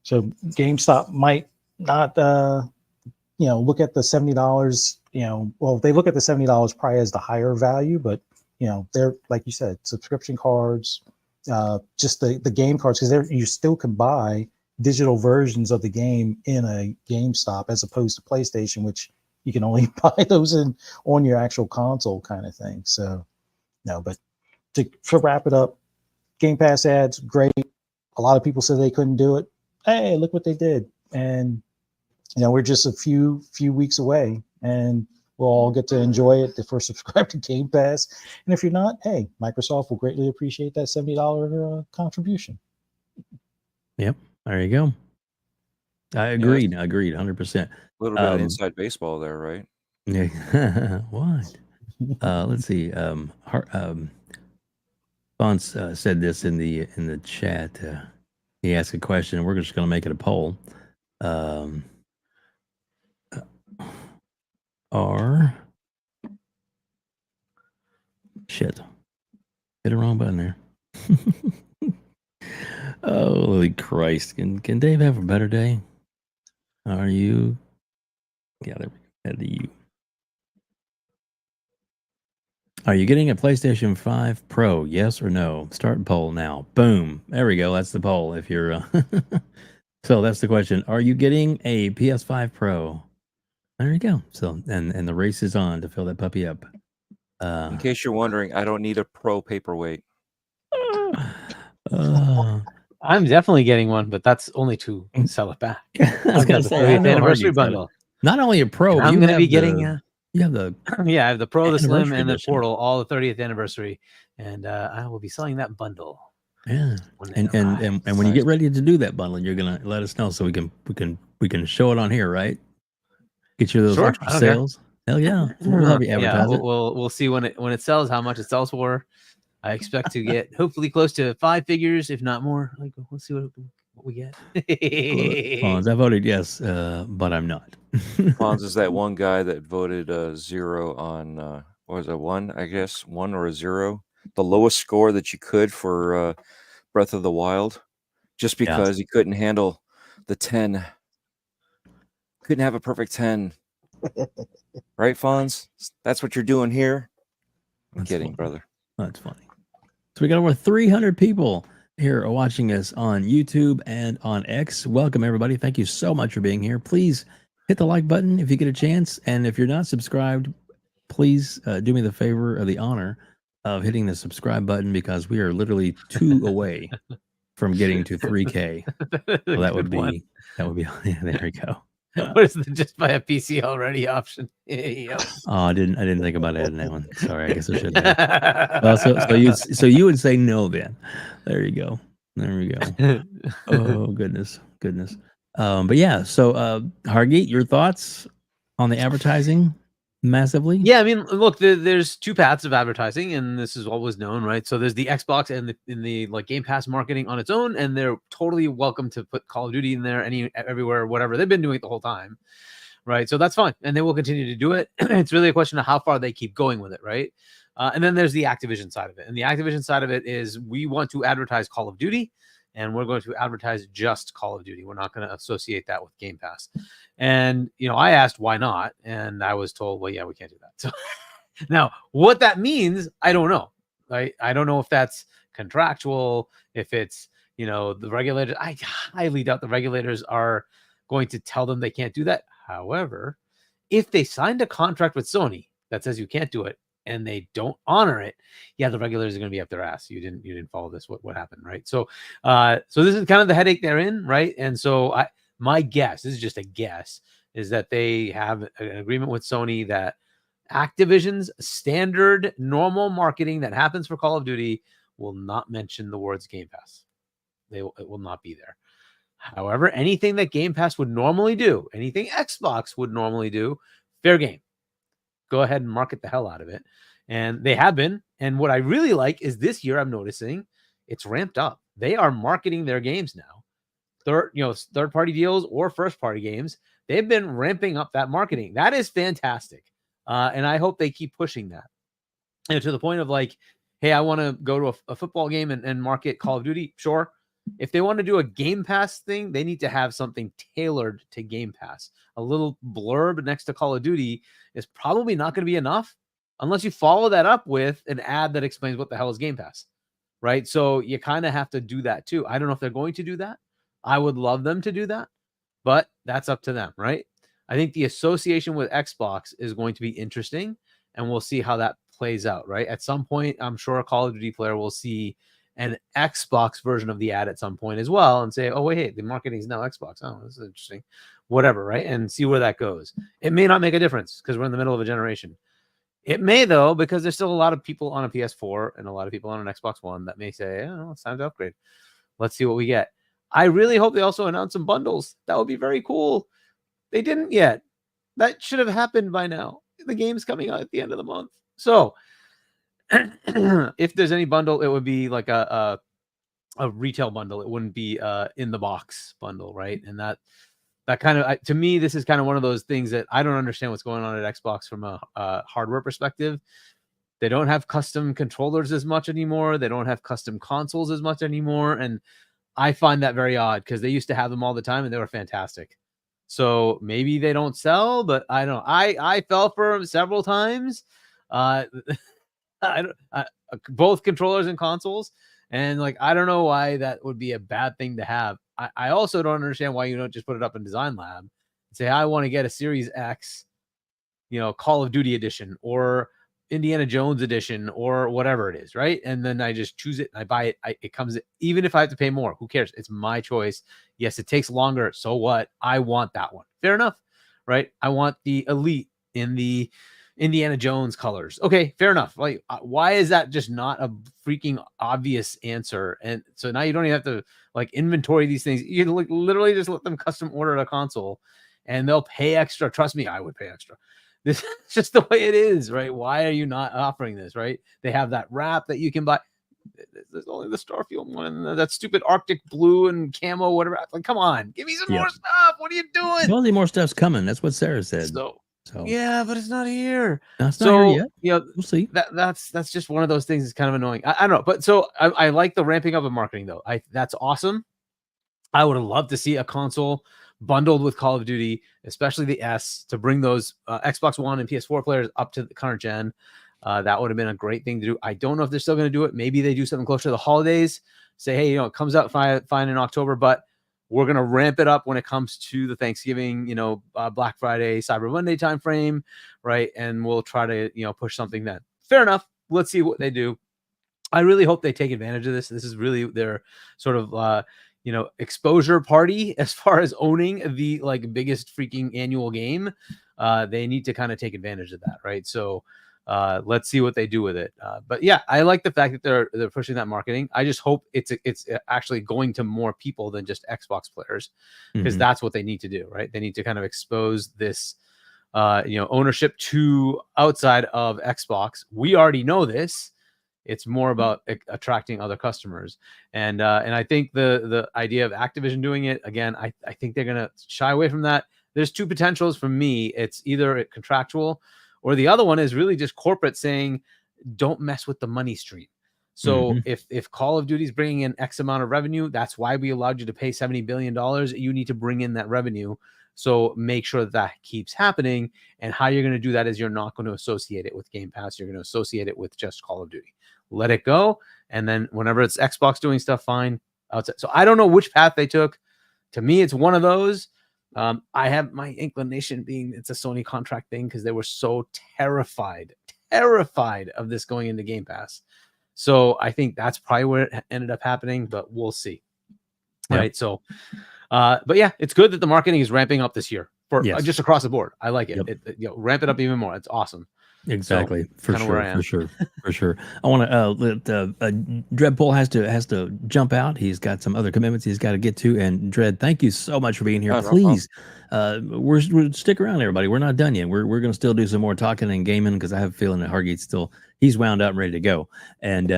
So GameStop might not, look at the $70. Well, they look at the $70 probably as the higher value, but they're, like you said, subscription cards, just the game cards, because you still can buy digital versions of the game in a GameStop as opposed to PlayStation, which you can only buy those on your actual console kind of thing. So, but to wrap it up, Game Pass ads, great. A lot of people said they couldn't do it. Hey, look what they did. And, we're just a few weeks away, and we'll all get to enjoy it if we're subscribed to Game Pass. And if you're not, hey, Microsoft will greatly appreciate that $70 contribution. Yep. There you go. I agreed. 100%. A little bit of inside baseball there, right? Yeah. What? Let's see. Fonz said this in the chat. He asked a question. We're just going to make it a poll. Shit. Hit a wrong button there. Holy Christ. Can Dave have a better day? Are you? Yeah, there we go. Head to you. Are you getting a PlayStation 5 Pro? Yes or no? Start poll now. Boom. There we go. That's the poll. If you're so that's the question. Are you getting a PS5 Pro? There you go. So and the race is on to fill that puppy up. In case you're wondering, I don't need a Pro paperweight. I'm definitely getting one, but that's only to sell it back. I was going to say, 30th anniversary bundle. Not only a Pro, I'm going to be getting you have the I have the Pro, the Slim, anniversary and the edition. Portal, all the 30th anniversary, and I will be selling that bundle. Yeah, and when you get ready to do that bundle, you're gonna let us know so we can show it on here, right? Get you those Sure, extra I don't care. sales. Hell yeah, we'll have you advertise it. We'll see when it sells, how much it sells for. I expect to get hopefully close to 5 figures, if not more. Like, we'll see what we get. Fonz, I voted yes, but I'm not. Fonz is that one guy that voted 0 on what was it, 1? I guess 1 or a 0, the lowest score that you could for Breath of the Wild, just because he couldn't handle the 10. Couldn't have a perfect 10. Right, Fonz? That's what you're doing here. I'm kidding, brother. That's funny. So we got over 300 people here watching us on YouTube and on X. Welcome, everybody. Thank you so much for being here. Please hit the like button if you get a chance. And if you're not subscribed, please do me the favor or the honor of hitting the subscribe button, because we are literally 2 away from getting to 3K. So that would be, yeah, there we go. What is the just buy a PC already option? Yep. Oh, I didn't think about adding that one. Sorry, I guess I should have. Well, so you would say no then. There you go. There we go. Oh goodness. But yeah, so Hargeet, your thoughts on the advertising massively? Yeah, I mean, look, there's 2 paths of advertising, and this is always known, right? So there's the Xbox and the like Game Pass marketing on its own, and they're totally welcome to put Call of Duty in there, everywhere, whatever. They've been doing it the whole time, right? So that's fine, and they will continue to do it. It's really a question of how far they keep going with it, right? And then there's the Activision side of it, and the Activision side of it is we want to advertise Call of Duty, and we're going to advertise just Call of Duty. We're not going to associate that with Game Pass. And, I asked why not, and I was told, well, yeah, we can't do that. So now what that means, I don't know. I don't know if that's contractual, if it's, the regulators. I highly doubt the regulators are going to tell them they can't do that. However, if they signed a contract with Sony that says you can't do it, and they don't honor it, yeah, the regulators are going to be up their ass. You didn't follow this. What happened, right? So, so this is kind of the headache they're in, right? And so my guess, this is just a guess, is that they have an agreement with Sony that Activision's standard normal marketing that happens for Call of Duty will not mention the words Game Pass. It will not be there. However, anything that Game Pass would normally do, anything Xbox would normally do, fair game. Go ahead and market the hell out of it. And they have been. And what I really like is this year I'm noticing it's ramped up. They are marketing their games now. Third-party deals or first-party games. They've been ramping up that marketing. That is fantastic. And I hope they keep pushing that. And to the point of like, hey, I want to go to a football game and market Call of Duty. Sure. If they want to do a Game Pass thing, they need to have something tailored to Game Pass. A little blurb next to Call of Duty is probably not going to be enough unless you follow that up with an ad that explains what the hell is Game Pass, right? So you kind of have to do that too. I don't know if they're going to do that. I would love them to do that, but that's up to them, right? I think the association with Xbox is going to be interesting, and we'll see how that plays out, right? At some point, I'm sure a Call of Duty player will see an Xbox version of the ad at some point as well and say, oh, wait, hey, the marketing is now Xbox. Oh, this is interesting. Whatever, right? And see where that goes. It may not make a difference because we're in the middle of a generation. It may, though, because there's still a lot of people on a PS4 and a lot of people on an Xbox One that may say, oh, it's time to upgrade. Let's see what we get. I really hope they also announce some bundles. That would be very cool. They didn't yet. That should have happened by now. The game's coming out at the end of the month. So if there's any bundle, it would be like a retail bundle. It wouldn't be in the box bundle, right? And that kind of, to me, this is kind of one of those things that I don't understand what's going on at Xbox from a hardware perspective. They don't have custom controllers as much anymore. They don't have custom consoles as much anymore. And I find that very odd because they used to have them all the time and they were fantastic. So maybe they don't sell, but I don't know. I fell for them several times. Both controllers and consoles, and like I don't know why that would be a bad thing to have. I also don't understand why you don't just put it up in Design Lab and say I want to get a Series X, Call of Duty edition or Indiana Jones edition or whatever it is, right? And then I just choose it and I buy it. It comes, even if I have to pay more, who cares? It's my choice. Yes, it takes longer. So what? I want that one. Fair enough, right? I want the Elite in the Indiana Jones colors. Okay, fair enough. Like, why is that just not a freaking obvious answer? And so now you don't even have to like inventory these things. You can literally just let them custom order a console, and they'll pay extra. Trust me, I would pay extra. This is just the way it is, right? Why are you not offering this, right? They have that wrap that you can buy. There's only the Starfield one and that stupid Arctic blue and camo, whatever. Like, come on, give me some more stuff. What are you doing? Well, more stuff's coming. That's what Sarah said. So yeah, but it's not here. No, it's not here yet. You know, we'll see. That's just one of those things that's kind of annoying. I don't know, but so I like the ramping up of marketing though. That's awesome. I would have loved to see a console bundled with Call of Duty, especially the S, to bring those Xbox One and PS4 players up to the current gen. That would have been a great thing to do. I don't know if they're still going to do it. Maybe they do something closer to the holidays. Say, hey, it comes out fine in October, but we're going to ramp it up when it comes to the Thanksgiving, Black Friday, Cyber Monday timeframe, right? And we'll try to, push something then. Fair enough. Let's see what they do. I really hope they take advantage of this. This is really their sort of, exposure party as far as owning the biggest freaking annual game. They need to kind of take advantage of that, right? So let's see what they do with it. But yeah, I like the fact that they're pushing that marketing. I just hope it's actually going to more people than just Xbox players, because that's what they need to do, right? They need to kind of expose this, ownership to outside of Xbox. We already know this. It's more about attracting other customers, and I think the idea of Activision doing it again, I think they're gonna shy away from that. There's two potentials for me. It's either contractual, or the other one is really just corporate saying, don't mess with the money stream. So if Call of Duty is bringing in X amount of revenue, that's why we allowed you to pay $70 billion. You need to bring in that revenue. So make sure that keeps happening. And how you're going to do that is you're not going to associate it with Game Pass. You're going to associate it with just Call of Duty. Let it go. And then whenever it's Xbox doing stuff, fine. Outside. So I don't know which path they took. To me, it's one of those. I have my inclination being it's a Sony contract thing, because they were so terrified of this going into Game Pass. So I think that's probably where it ended up happening, but we'll see. Yeah. Right. So, but yeah, it's good that the marketing is ramping up this year for just across the board. I like it. Ramp it up even more. It's awesome. Exactly. So, for sure. I want to let Dreadpool has to jump out. He's got some other commitments he's got to get to. And Dread, thank you so much for being here. Please, we're stick around, everybody. We're not done yet. We're going to still do some more talking and gaming, because I have a feeling that Hargeet's he's wound up and ready to go. And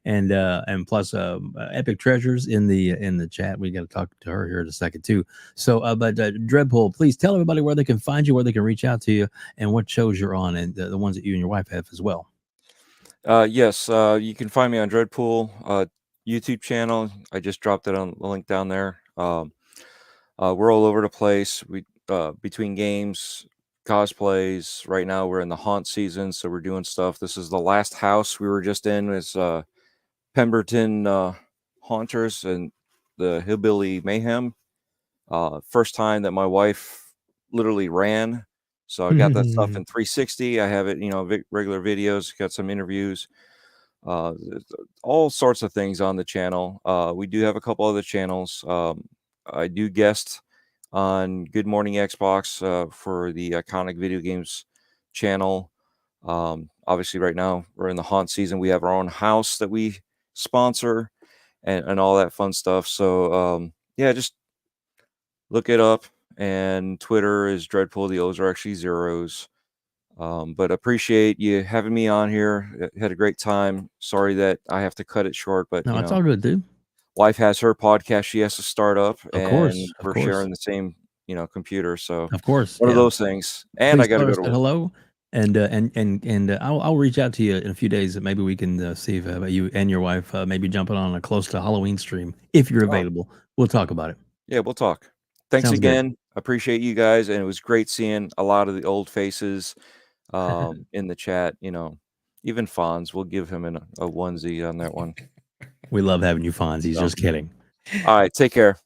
and plus Epic Treasures in the chat. We got to talk to her here in a second too. So but Dreadpool, please tell everybody where they can find you, where they can reach out to you, and what shows you're on, and the ones that you and your wife have as well. Yes, you can find me on Dreadpool YouTube channel. I just dropped it on the link down there. We're all over the place. We between games, cosplays. Right now we're in the haunt season, so we're doing stuff. This is the last house we were just in. Is Pemberton Haunters and the Hillbilly Mayhem. First time that my wife literally ran. So I got that stuff in 360. I have it, regular videos, got some interviews, all sorts of things on the channel. We do have a couple other channels. I do guest on Good Morning Xbox for the Iconic Video Games channel. Obviously, right now we're in the haunt season. We have our own house that we sponsor and all that fun stuff. So, yeah, just look it up. And Twitter is Dreadpool. The O's are actually zeros. But appreciate you having me on here. Had a great time. Sorry that I have to cut it short, but no, it's all good, dude. Wife has her podcast she has to start up, of course, we're sharing the same, computer. So of course, one of those things. And please I got to go to work. Hello. And I'll reach out to you in a few days. Maybe we can see if you and your wife maybe jumping on a close to Halloween stream if you're available. We'll talk about it. Yeah, we'll talk. Thanks Sounds again. good. Appreciate you guys, and it was great seeing a lot of the old faces in the chat. Even Fonz. We'll give him a onesie on that one. We love having you, Fonz. He's just kidding. All right, take care.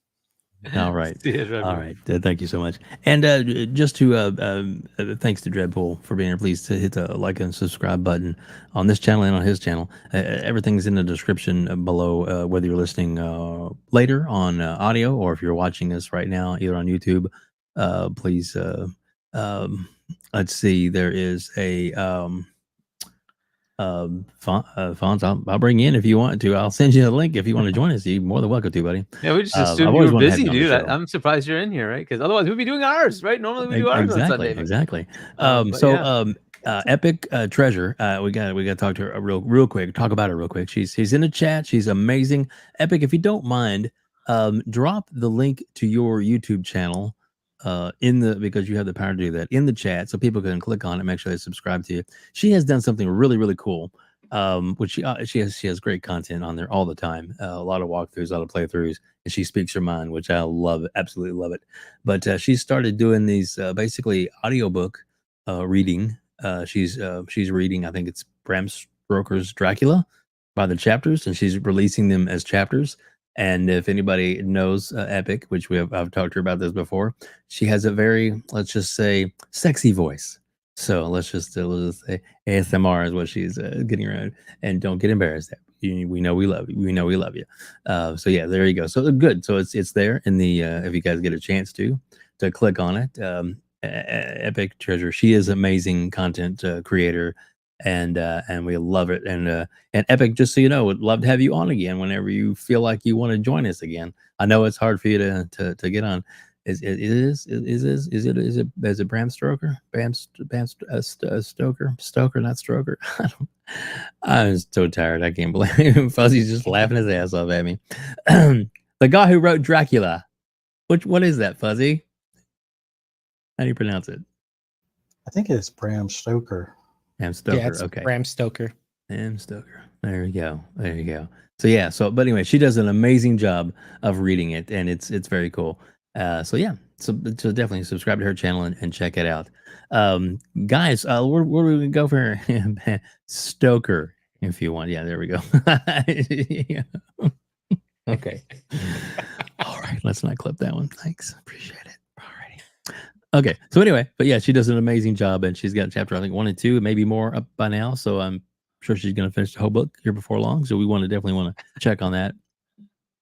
All right. All right. Thank you so much. And just to thanks to Dreadpool for being here. Please to hit the like and subscribe button on this channel and on his channel. Everything's in the description below, whether you're listening later on audio or if you're watching us right now, either on YouTube. Please let's see. There is a Fonz, I'll bring you in if you want to. I'll send you a link if you want to join us. You're more than welcome to, buddy. Yeah, we just I've assumed you always were wanted to have busy, you on the dude. show. I'm surprised you're in here, right? Because otherwise we'd be doing ours, right? Normally we do ours on Sunday. Exactly. But yeah. Epic Treasure. We got to talk to her real quick. Talk about her real quick. She's in the chat. She's amazing. Epic, if you don't mind, drop the link to your YouTube channel because you have the power to do that in the chat, so people can click on it, make sure they subscribe to you. She has done something really cool. Which she has great content on there all the time. A lot of walkthroughs, a lot of playthroughs, and she speaks her mind, which I love, absolutely love it. But she started doing these basically audiobook reading. She's reading, I think it's Bram Stoker's Dracula by the chapters, and she's releasing them as chapters. And if anybody knows Epic, which I've talked to her about this before, she has a very, let's just say, sexy voice. So let's just say ASMR is what she's getting around, and don't get embarrassed. We know we love you. We know we love you. So yeah, there you go. So good. So it's there in the if you guys get a chance to click on it. Epic Treasure. She is amazing content creator, and we love it. And Epic, just so you know, would love to have you on again whenever you feel like you want to join us again. I know it's hard for you to get on. Is it Bram Stoker? Stoker, not Stroker. I'm so tired. I can't believe it. Fuzzy's just laughing his ass off at me. The guy who wrote Dracula. What is that, Fuzzy? How do you pronounce it? I think it's Bram Stoker. Bram Stoker. Yeah, it's Okay. Bram Stoker. Bram Stoker. There you go. There you go. So yeah. But anyway, she does an amazing job of reading it, and it's very cool. So definitely subscribe to her channel and check it out. Guys, where do we go for Stoker if you want? Yeah, there we go. Yeah. Okay. All right, let's not clip that one. Thanks, appreciate it. Alrighty. Okay, so anyway, but yeah, she does an amazing job, and she's got chapter, I think 1 and 2, maybe more up by now. So I'm sure she's going to finish the whole book here before long. So we definitely want to check on that.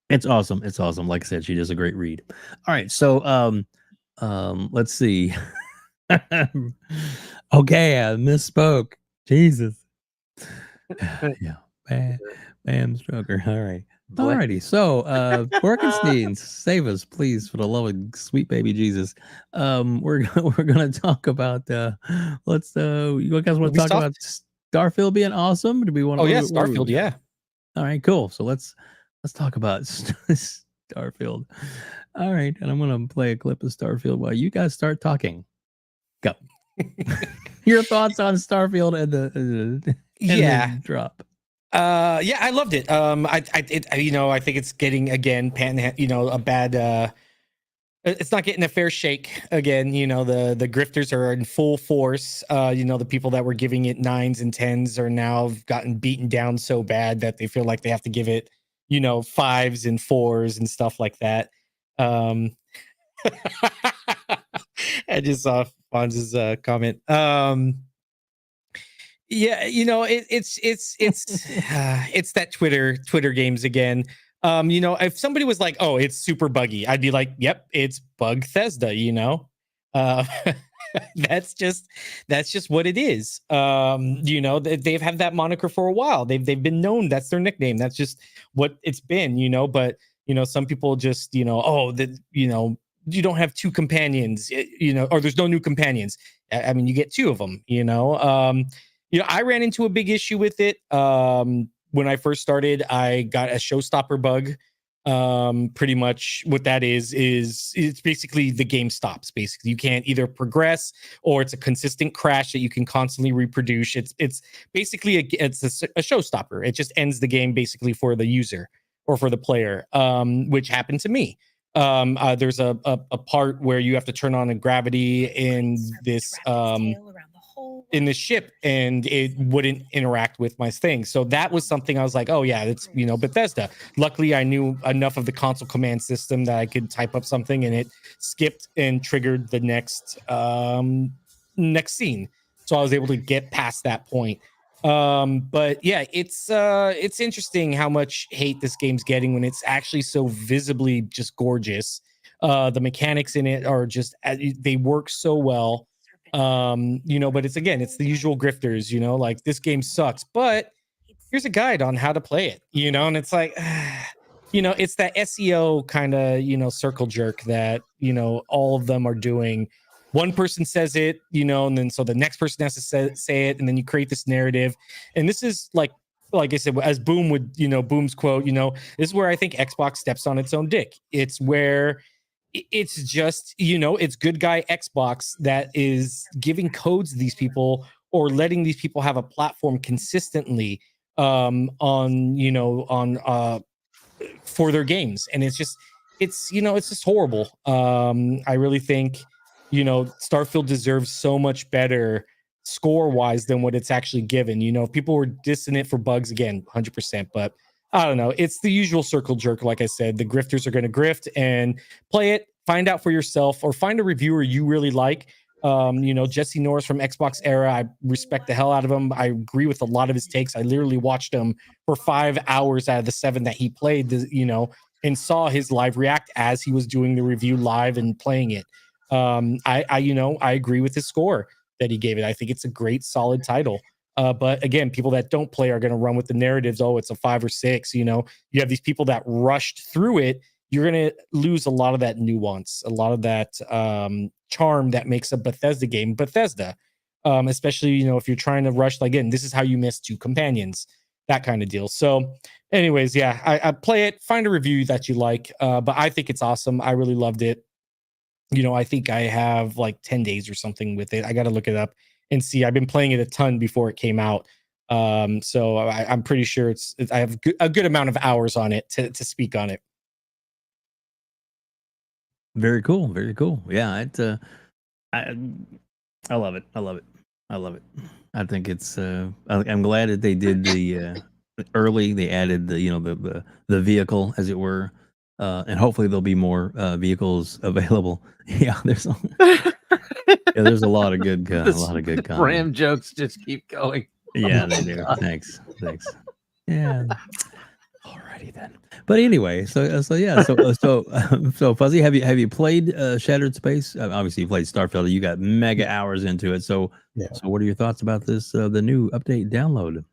It's awesome. It's awesome. Like I said, she does a great read. All right. So, let's see. Okay. I misspoke. Jesus. Yeah. Bam Stroker. All right. Alrighty. So, Corkenstein, save us, please, for the love of sweet baby Jesus. We're gonna talk about you guys want to talk about Starfield being awesome? Do we want? Oh yeah, Starfield. Yeah. All right. Cool. So let's talk about Starfield. All right, and I'm gonna play a clip of Starfield while you guys start talking. Go. Your thoughts on Starfield and the drop. Yeah, I loved it. I think it's getting again, a bad. It's not getting a fair shake again. The grifters are in full force. The people that were giving it 9s and 10s are now gotten beaten down so bad that they feel like they have to give it, 5s and 4s and stuff like that. I just saw Fonz's comment. Yeah, it's that Twitter games again. If somebody was like, "Oh, it's super buggy," I'd be like, "Yep, it's Bugthesda." That's just what it is. They've had that moniker for a while. They've been known. That's their nickname. That's just what it's been. But some people just you don't have 2 companions. Or there's no new companions. I mean, you get 2 of them. I ran into a big issue with it. When I first started, I got a showstopper bug. Pretty much what that is it's basically the game stops. Basically, you can't either progress or it's a consistent crash that you can constantly reproduce. It's basically a showstopper. It just ends the game basically for the user or for the player, which happened to me. There's a part where you have to turn on a gravity in this in the ship, and it wouldn't interact with my thing. So that was something I was like, oh yeah, it's Bethesda. Luckily, I knew enough of the console command system that I could type up something and it skipped and triggered the next scene. So I was able to get past that point. But yeah, it's interesting how much hate this game's getting when it's actually so visibly just gorgeous. The mechanics in it are just, they work so well. But it's the usual grifters, like this game sucks, but here's a guide on how to play it, and it's like, it's that SEO kind of, circle jerk that, all of them are doing. One person says it, and then so the next person has to say it, and then you create this narrative. And this is like I said, as Boom would, Boom's quote, this is where I think Xbox steps on its own dick. It's where it's just, it's good guy Xbox that is giving codes to these people or letting these people have a platform consistently for their games. And it's just horrible. I really think, Starfield deserves so much better score wise than what it's actually given. If people were dissing it for bugs, again, 100%, but I don't know. It's the usual circle jerk. Like I said, the grifters are going to grift and play it, find out for yourself, or find a reviewer you really like. Jesse Norris from Xbox Era, I respect the hell out of him. I agree with a lot of his takes. I literally watched him for 5 hours out of the 7 that he played, and saw his live react as he was doing the review live and playing it. I agree with his score that he gave it. I think it's a great, solid title. But again, people that don't play are going to run with the narratives. Oh, it's a 5 or 6. You have these people that rushed through it. You're going to lose a lot of that nuance, a lot of that charm that makes a Bethesda game Bethesda. Especially, if you're trying to rush, again, this is how you miss 2 companions, that kind of deal. So anyways, yeah, I play it, find a review that you like. But I think it's awesome. I really loved it. I think I have like 10 days or something with it. I got to look it up and see. I've been playing it a ton before it came out. So I'm pretty sure I have a good amount of hours on it to speak on it. Very cool. Very cool. Yeah. I love it. I love it. I love it. I think it's, I'm glad that they did the, early, they added the vehicle, as it were. And hopefully there'll be more vehicles available. Yeah, there's a lot of good content. Ram jokes just keep going. Yeah, they do. Thanks. Yeah. Alrighty then. But anyway, so Fuzzy, have you played Shattered Space? Obviously, you played Starfield. You got mega hours into it. So what are your thoughts about this? The new update download.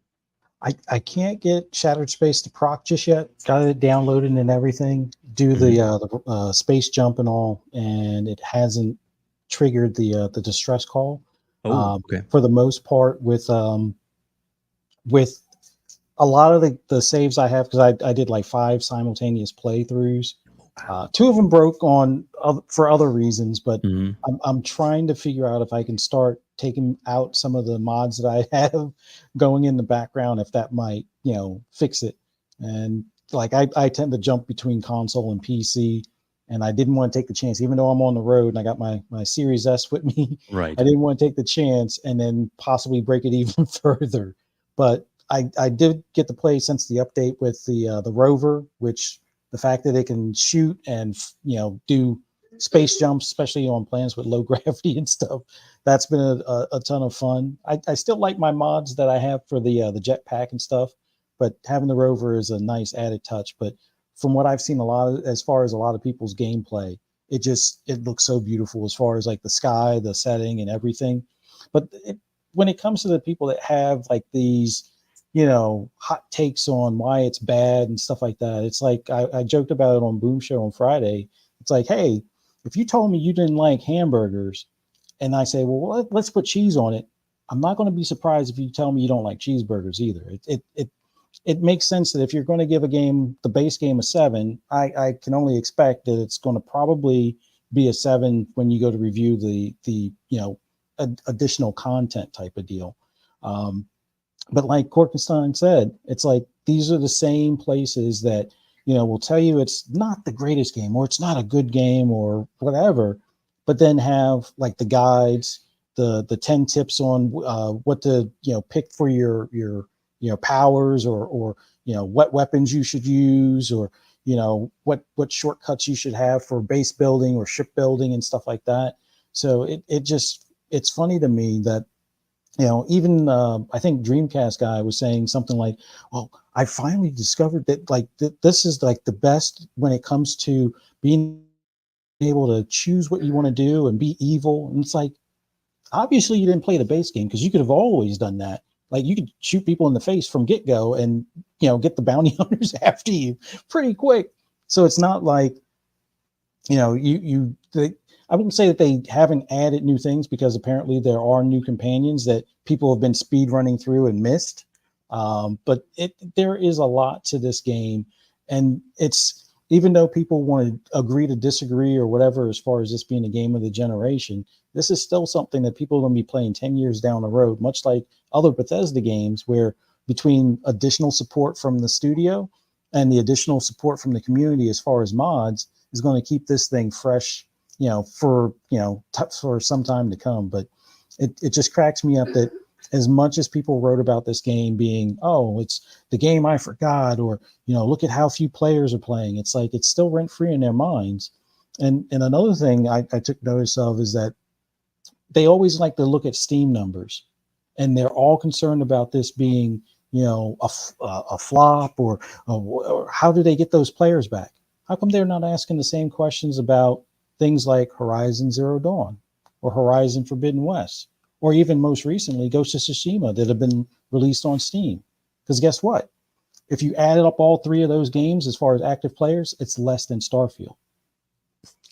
I can't get Shattered Space to proc just yet. Got it downloaded and everything. Do the space jump and all, and it hasn't triggered the distress call. Okay. For the most part, with a lot of the saves I have, because I did like 5 simultaneous playthroughs. 2 of them broke for other reasons, but I'm trying to figure out if I can start taking out some of the mods that I have going in the background, if that might, fix it. And like I tend to jump between console and PC, and I didn't want to take the chance, even though I'm on the road and I got my Series S with me. Right. I didn't want to take the chance and then possibly break it even further. But I did get to play since the update with the rover, which the fact that it can shoot and do space jumps, especially on planets with low gravity and stuff, that's been a ton of fun. I still like my mods that I have for the jetpack and stuff, but having the rover is a nice added touch. But from what I've seen, as far as a lot of people's gameplay, it looks so beautiful as far as like the sky, the setting, and everything. But when it comes to the people that have like these hot takes on why it's bad and stuff like that, it's like I joked about it on Boom Show on Friday. It's like, hey, if you told me you didn't like hamburgers and I say, well, let's put cheese on it, I'm not going to be surprised if you tell me you don't like cheeseburgers either. It makes sense that if you're going to give a game, the base game, a 7, I can only expect that it's going to probably be a 7 when you go to review the additional content type of deal. But like Corkenstein said, it's like these are the same places that will tell you it's not the greatest game or it's not a good game or whatever, but then have like the guides, the 10 tips on what to pick for your powers or what weapons you should use, or what shortcuts you should have for base building or ship building and stuff like that. So it's funny to me that even I think Dreamcast guy was saying something like, well, I finally discovered that like this is like the best when it comes to being able to choose what you want to do and be evil. And it's like, obviously you didn't play the base game because you could have always done that. Like you could shoot people in the face from get-go and get the bounty hunters after you pretty quick. So it's not like I wouldn't say that they haven't added new things, because apparently there are new companions that people have been speed running through and missed. But there is a lot to this game, and it's, even though people want to agree to disagree or whatever as far as this being a game of the generation, this is still something that people are going to be playing 10 years down the road, much like other Bethesda games, where between additional support from the studio and the additional support from the community as far as mods is going to keep this thing fresh, for some time to come. But it just cracks me up that as much as people wrote about this game being, oh, it's the game I forgot, or look at how few players are playing, it's like it's still rent free in their minds. And another thing I took notice of is that they always like to look at Steam numbers, and they're all concerned about this being a flop, or how do they get those players back? How come they're not asking the same questions about things like Horizon Zero Dawn or Horizon Forbidden West, or even most recently Ghost of Tsushima that have been released on Steam? Because guess what? If you added up all three of those games as far as active players, it's less than Starfield.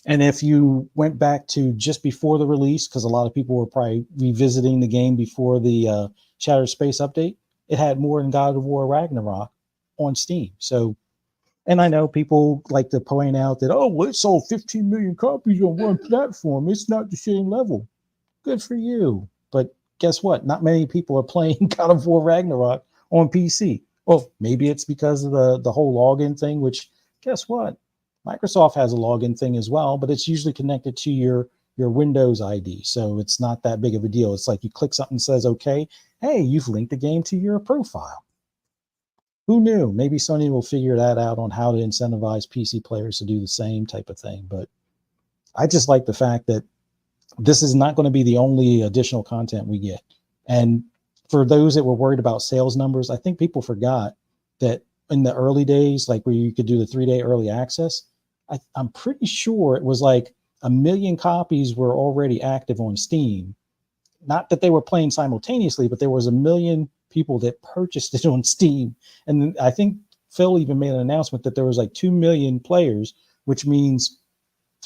And if you went back to just before the release, because a lot of people were probably revisiting the game before the Shattered Space update, it had more than God of War Ragnarok on Steam. So, and I know people like to point out that, oh, well, it sold 15 million copies on one platform. It's not the same level. Good for you. But guess what? Not many people are playing God of War Ragnarok on PC. Well, maybe it's because of the whole login thing, which guess what? Microsoft has a login thing as well, but it's usually connected to your Windows ID. So it's not that big of a deal. It's like you click something that says, okay, hey, you've linked the game to your profile. Who knew? Maybe Sony will figure that out on how to incentivize PC players to do the same type of thing. But I just like the fact that this is not going to be the only additional content we get. And for those that were worried about sales numbers, I think people forgot that in the early days, like where you could do the 3-day early access, I'm pretty sure it was like 1 million copies were already active on Steam. Not that they were playing simultaneously, but there was 1 million people that purchased it on Steam. And I think Phil even made an announcement that there was like 2 million players, which means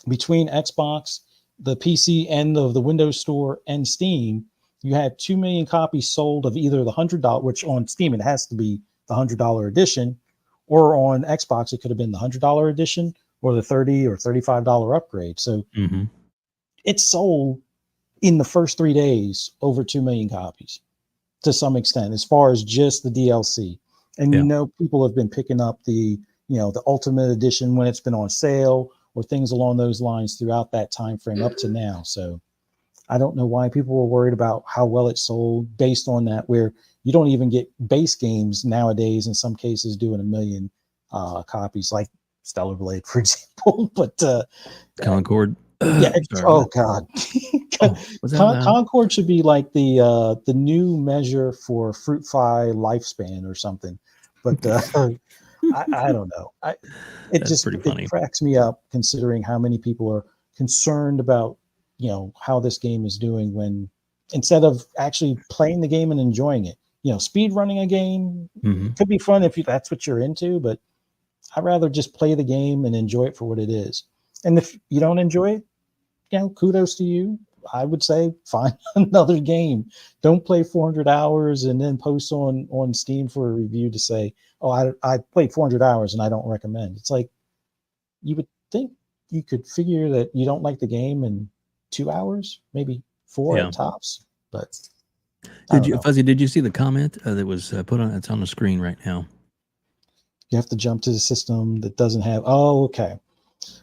between Xbox, the PC end of the Windows Store, and Steam, you had 2 million copies sold of either the $100, which on Steam it has to be the $100 edition, or on Xbox it could have been the $100 edition or the $30 or $35 upgrade. So it sold in the first 3 days over 2 million copies to some extent, as far as just the DLC. And people have been picking up the Ultimate Edition when it's been on sale, or things along those lines throughout that time frame up to now. So I don't know why people were worried about how well it sold based on that, where you don't even get base games nowadays in some cases doing 1 million copies, like Stellar Blade, for example. But Concord. Yeah. Oh God. Concord should be like the new measure for Fruit Fly lifespan or something. But I don't know. It cracks me up considering how many people are concerned about how this game is doing, when instead of actually playing the game and enjoying it. Speed running a game could be fun if that's what you're into, but I'd rather just play the game and enjoy it for what it is. And if you don't enjoy it, kudos to you. I would say find another game. Don't play 400 hours and then post on Steam for a review to say, oh, I played 400 hours and I don't recommend. It's like, you would think you could figure that you don't like the game in 2 hours, maybe 4 at tops. But Fuzzy, did you see the comment that was put on? It's on the screen right now. You have to jump to the system that doesn't have. Oh, okay.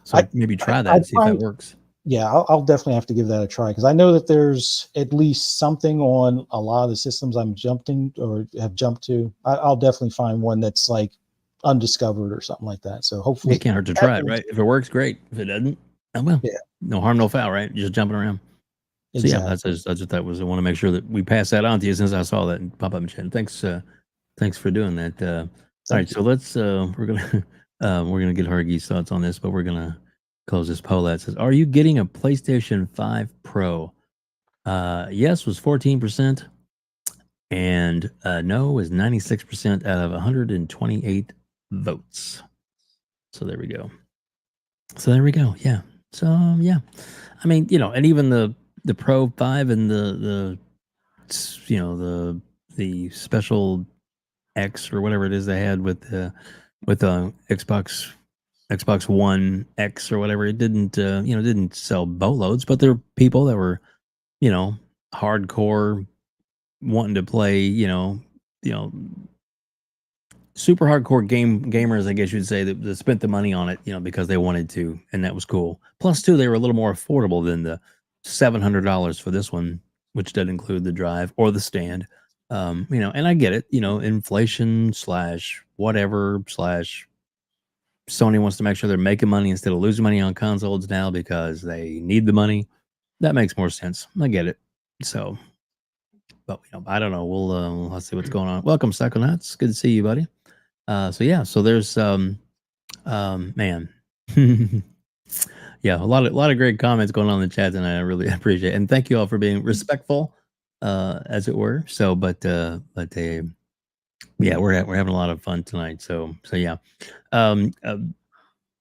So maybe try that and see if that works. Yeah, I'll definitely have to give that a try, because I know that there's at least something on a lot of the systems I'm jumping or have jumped to. I'll definitely find one that's like undiscovered or something like that. So hopefully it can't hurt to try it, right? If it works, great. If it doesn't, oh well. Yeah. No harm, no foul, right? Just jumping around. Exactly. So yeah, that's what that was. I want to make sure that we pass that on to you since I saw that and pop up in chat. Thanks for doing that. All right, so let's we're gonna get Hargeet's thoughts on this, but we're gonna close this poll that says, are you getting a PlayStation 5 Pro? Yes was 14%, and no was 96% out of 128 votes. So there we go. Yeah. So yeah, I mean, and even the Pro 5 and the the special X or whatever it is they had with Xbox One X or whatever, it didn't sell boatloads, but there are people that were hardcore wanting to play, super hardcore gamers, I guess you'd say, that spent the money on it, because they wanted to, and that was cool. Plus, too, they were a little more affordable than the $700 for this one, which doesn't include the drive or the stand. And I get it, inflation / whatever / Sony wants to make sure they're making money instead of losing money on consoles now because they need the money. That makes more sense. I get it. So, but I don't know. We'll see what's going on. Welcome, Psychonauts. Good to see you, buddy. So there's man. Yeah, a lot of great comments going on in the chat tonight. I really appreciate it. And thank you all for being respectful, as it were. So yeah, we're having a lot of fun tonight. So yeah.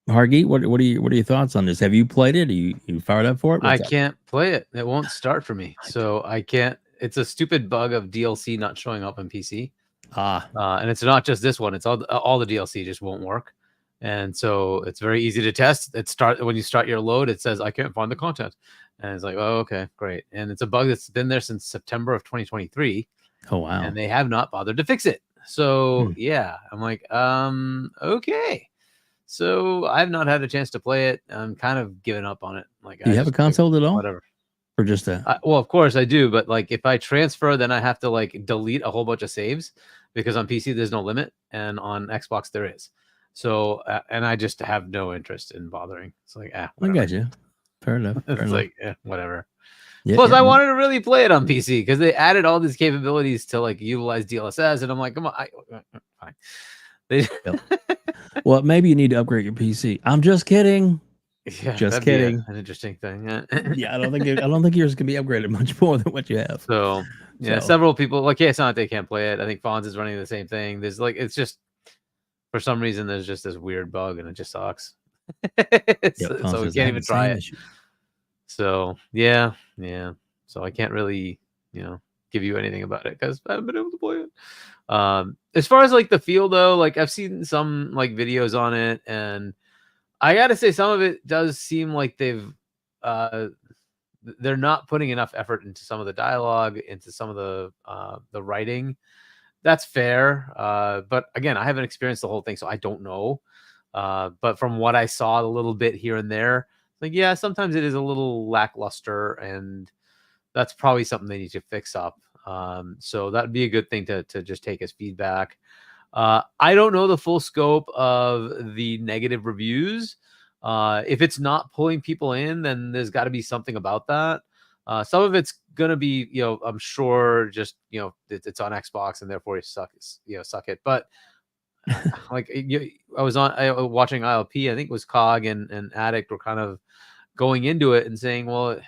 Hargeet, what are your thoughts on this? Have you played it? Are you fired up for it? I can't play it. It won't start for me. So I can't. It's a stupid bug of DLC not showing up on PC. And it's not just this one. It's all the DLC just won't work. And so it's very easy to test. When you start your load, it says I can't find the content. And it's like, oh, okay, great. And it's a bug that's been there since September of 2023. Oh, wow. And they have not bothered to fix it. So yeah, I'm like, okay. So I've not had a chance to play it. I'm kind of giving up on it. Like, do you have a console at all? Whatever. Or just a? Well, of course I do, but like if I transfer, then I have to like delete a whole bunch of saves because on PC there's no limit and on Xbox there is. So and I just have no interest in bothering. It's like I got you. Fair enough. It's like whatever. Yeah, Plus, I wanted to really play it on PC because they added all these capabilities to like utilize DLSS, and I'm like, come on, fine. Well, maybe you need to upgrade your PC. I'm just kidding. Yeah, just that'd be kidding. an interesting thing. Yeah, I don't think yours can be upgraded much more than what you have. So yeah, several people like it's not that they can't play it. I think Fonz is running the same thing. There's like it's just for some reason there's just this weird bug and it just sucks. So we can't even try it. So yeah. So I can't really give you anything about it because I haven't been able to play it. As far as like the feel though, like I've seen some like videos on it, and I gotta say some of it does seem like they're not putting enough effort into some of the dialogue, into some of the writing. That's fair. But again, I haven't experienced the whole thing, so I don't know. But from what I saw a little bit here and there, like, yeah, sometimes it is a little lackluster, and that's probably something they need to fix up. So that'd be a good thing to just take as feedback. I don't know the full scope of the negative reviews. If it's not pulling people in, then there's got to be something about that. Some of it's gonna be, I'm sure just it's on Xbox and therefore you suck it. But like I was watching ILP. I think it was Cog and Addict were kind of going into it and saying, well,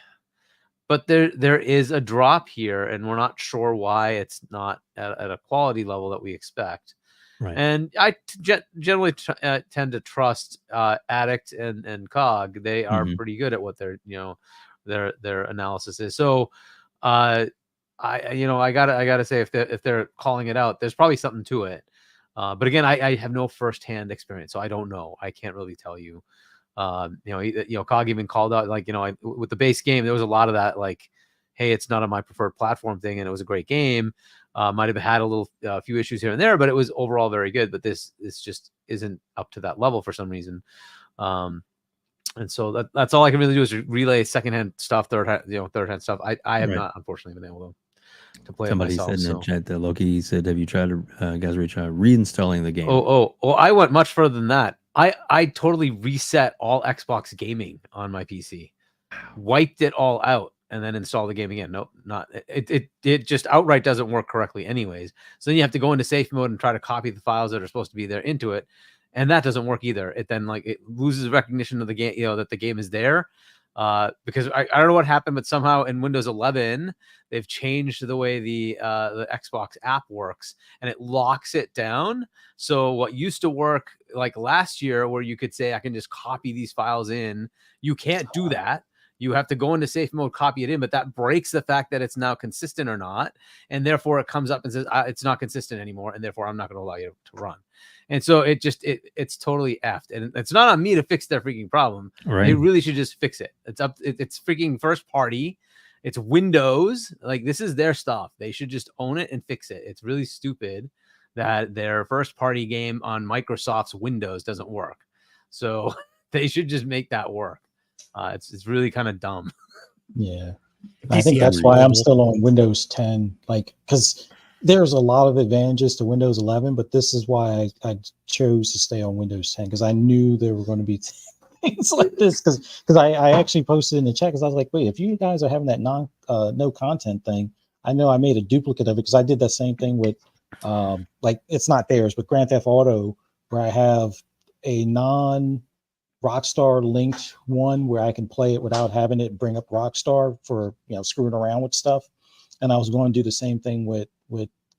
but there is a drop here, and we're not sure why it's not at a quality level that we expect. Right. And I generally tend to trust Addict and Cog. They are pretty good at what their analysis is. So I gotta say if they're calling it out, there's probably something to it. But again, I have no firsthand experience, so I don't know. I can't really tell you. Cog even called out with the base game, there was a lot of that like, hey, it's not on my preferred platform thing, and it was a great game. Might have had a few issues here and there, but it was overall very good. But this just isn't up to that level for some reason. And so that's all I can really do is relay secondhand stuff, third-hand stuff. I have not, unfortunately, been able to play Somebody it myself. said in the chat that Loki said, have you tried to guys retry reinstalling the game? Oh, I went much further than that. I totally reset all Xbox gaming on my PC, wiped it all out, and then install the game again. Nope, not it just outright doesn't work correctly anyways. So then you have to go into safe mode and try to copy the files that are supposed to be there into it, and that doesn't work either. It then it loses recognition of the game, that the game is there. because I don't know what happened, but somehow in Windows 11 they've changed the way the Xbox app works, and it locks it down. So what used to work like last year, where you could say I can just copy these files in, you can't do that. You have to go into safe mode, copy it in, but that breaks the fact that it's now consistent or not, and therefore it comes up and says it's not consistent anymore, and therefore I'm not going to allow you to run. And so it's totally effed, and it's not on me to fix their freaking problem. Right. They really should just fix it. It's freaking first party. It's Windows. Like, this is their stuff. They should just own it and fix it. It's really stupid that their first party game on Microsoft's Windows doesn't work. So they should just make that work. It's really kind of dumb. Yeah. I think that's why I'm still on Windows 10, like, because there's a lot of advantages to Windows 11, but this is why I chose to stay on Windows 10, because I knew there were going to be things like this. Because I actually posted in the chat, because I was like, wait, if you guys are having that no content thing, I know I made a duplicate of it, because I did that same thing with like, it's not theirs, but Grand Theft Auto, where I have a non-Rockstar linked one where I can play it without having it bring up Rockstar for, you know, screwing around with stuff. And I was going to do the same thing with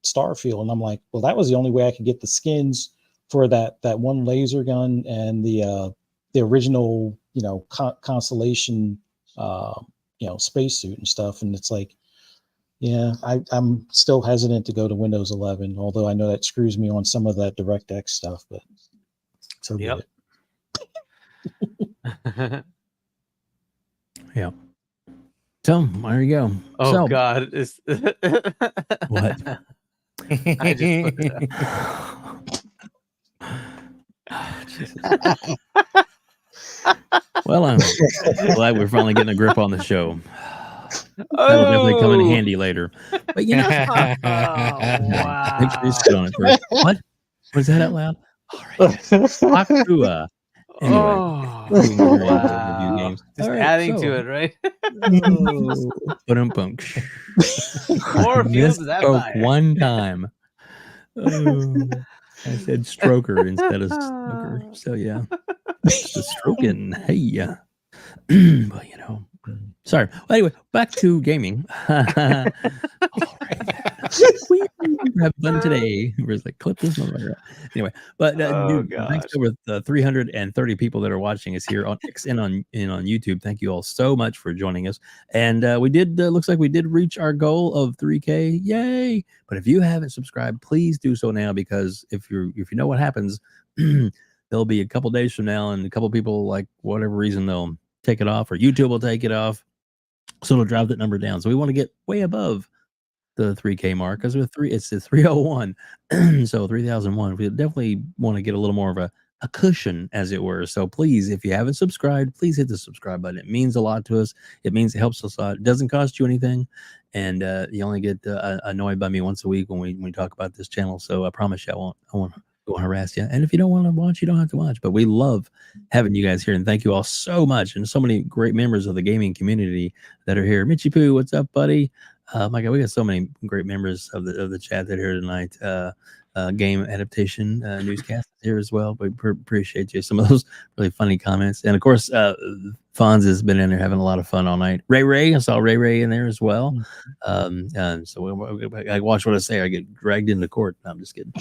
Starfield, and I'm like, well, that was the only way I could get the skins for that one laser gun and the original, you know, Constellation, you know, spacesuit and stuff. And it's like, yeah, I'm still hesitant to go to Windows 11, although I know that screws me on some of that DirectX stuff. But so yep. Yeah. So there you go. Oh so, God! What? I just put it Well, I'm glad we're finally getting a grip on the show. That'll definitely come in handy later. But you know, wow. make sure you sit on it first. What? Was that out loud? All right. Aqua. Anyway, wow. Games. Just Right, adding so. to it, right? More fumes that fire. One time. Oh, I said stroker instead of smoker. So yeah, the stroking. Hey, well, you know. Sorry. Well, anyway, back to gaming. All right. We have fun today. We're just like, clip this motherfucker. Anyway, but dude, thanks to the 330 people that are watching us here on X and on YouTube. Thank you all so much for joining us. And we did looks like we did reach our goal of 3K. Yay! But if you haven't subscribed, please do so now, because if you know what happens, there'll be a couple days from now, and a couple people, like, whatever reason, they'll take it off, or YouTube will take it off, so it'll drive that number down. So we want to get way above the 3K mark, because it's the 301. So 3001, we definitely want to get a little more of a cushion, as it were. So please, if you haven't subscribed, please hit the subscribe button. It means a lot to us. It means it helps us a lot. It doesn't cost you anything, and you only get annoyed by me once a week when we talk about this channel. So I promise you, I won't harass you. And if you don't want to watch, you don't have to watch. But we love having you guys here, and thank you all so much. And so many great members of the gaming community that are here. Mitchy Poo, what's up, buddy? My God, we got so many great members of the chat that are here tonight. Game adaptation newscast here as well. We appreciate you. Some of those really funny comments, and of course, Fonz has been in there having a lot of fun all night. Ray, I saw Ray in there as well. So I watch what I say. I get dragged into court. No, I'm just kidding.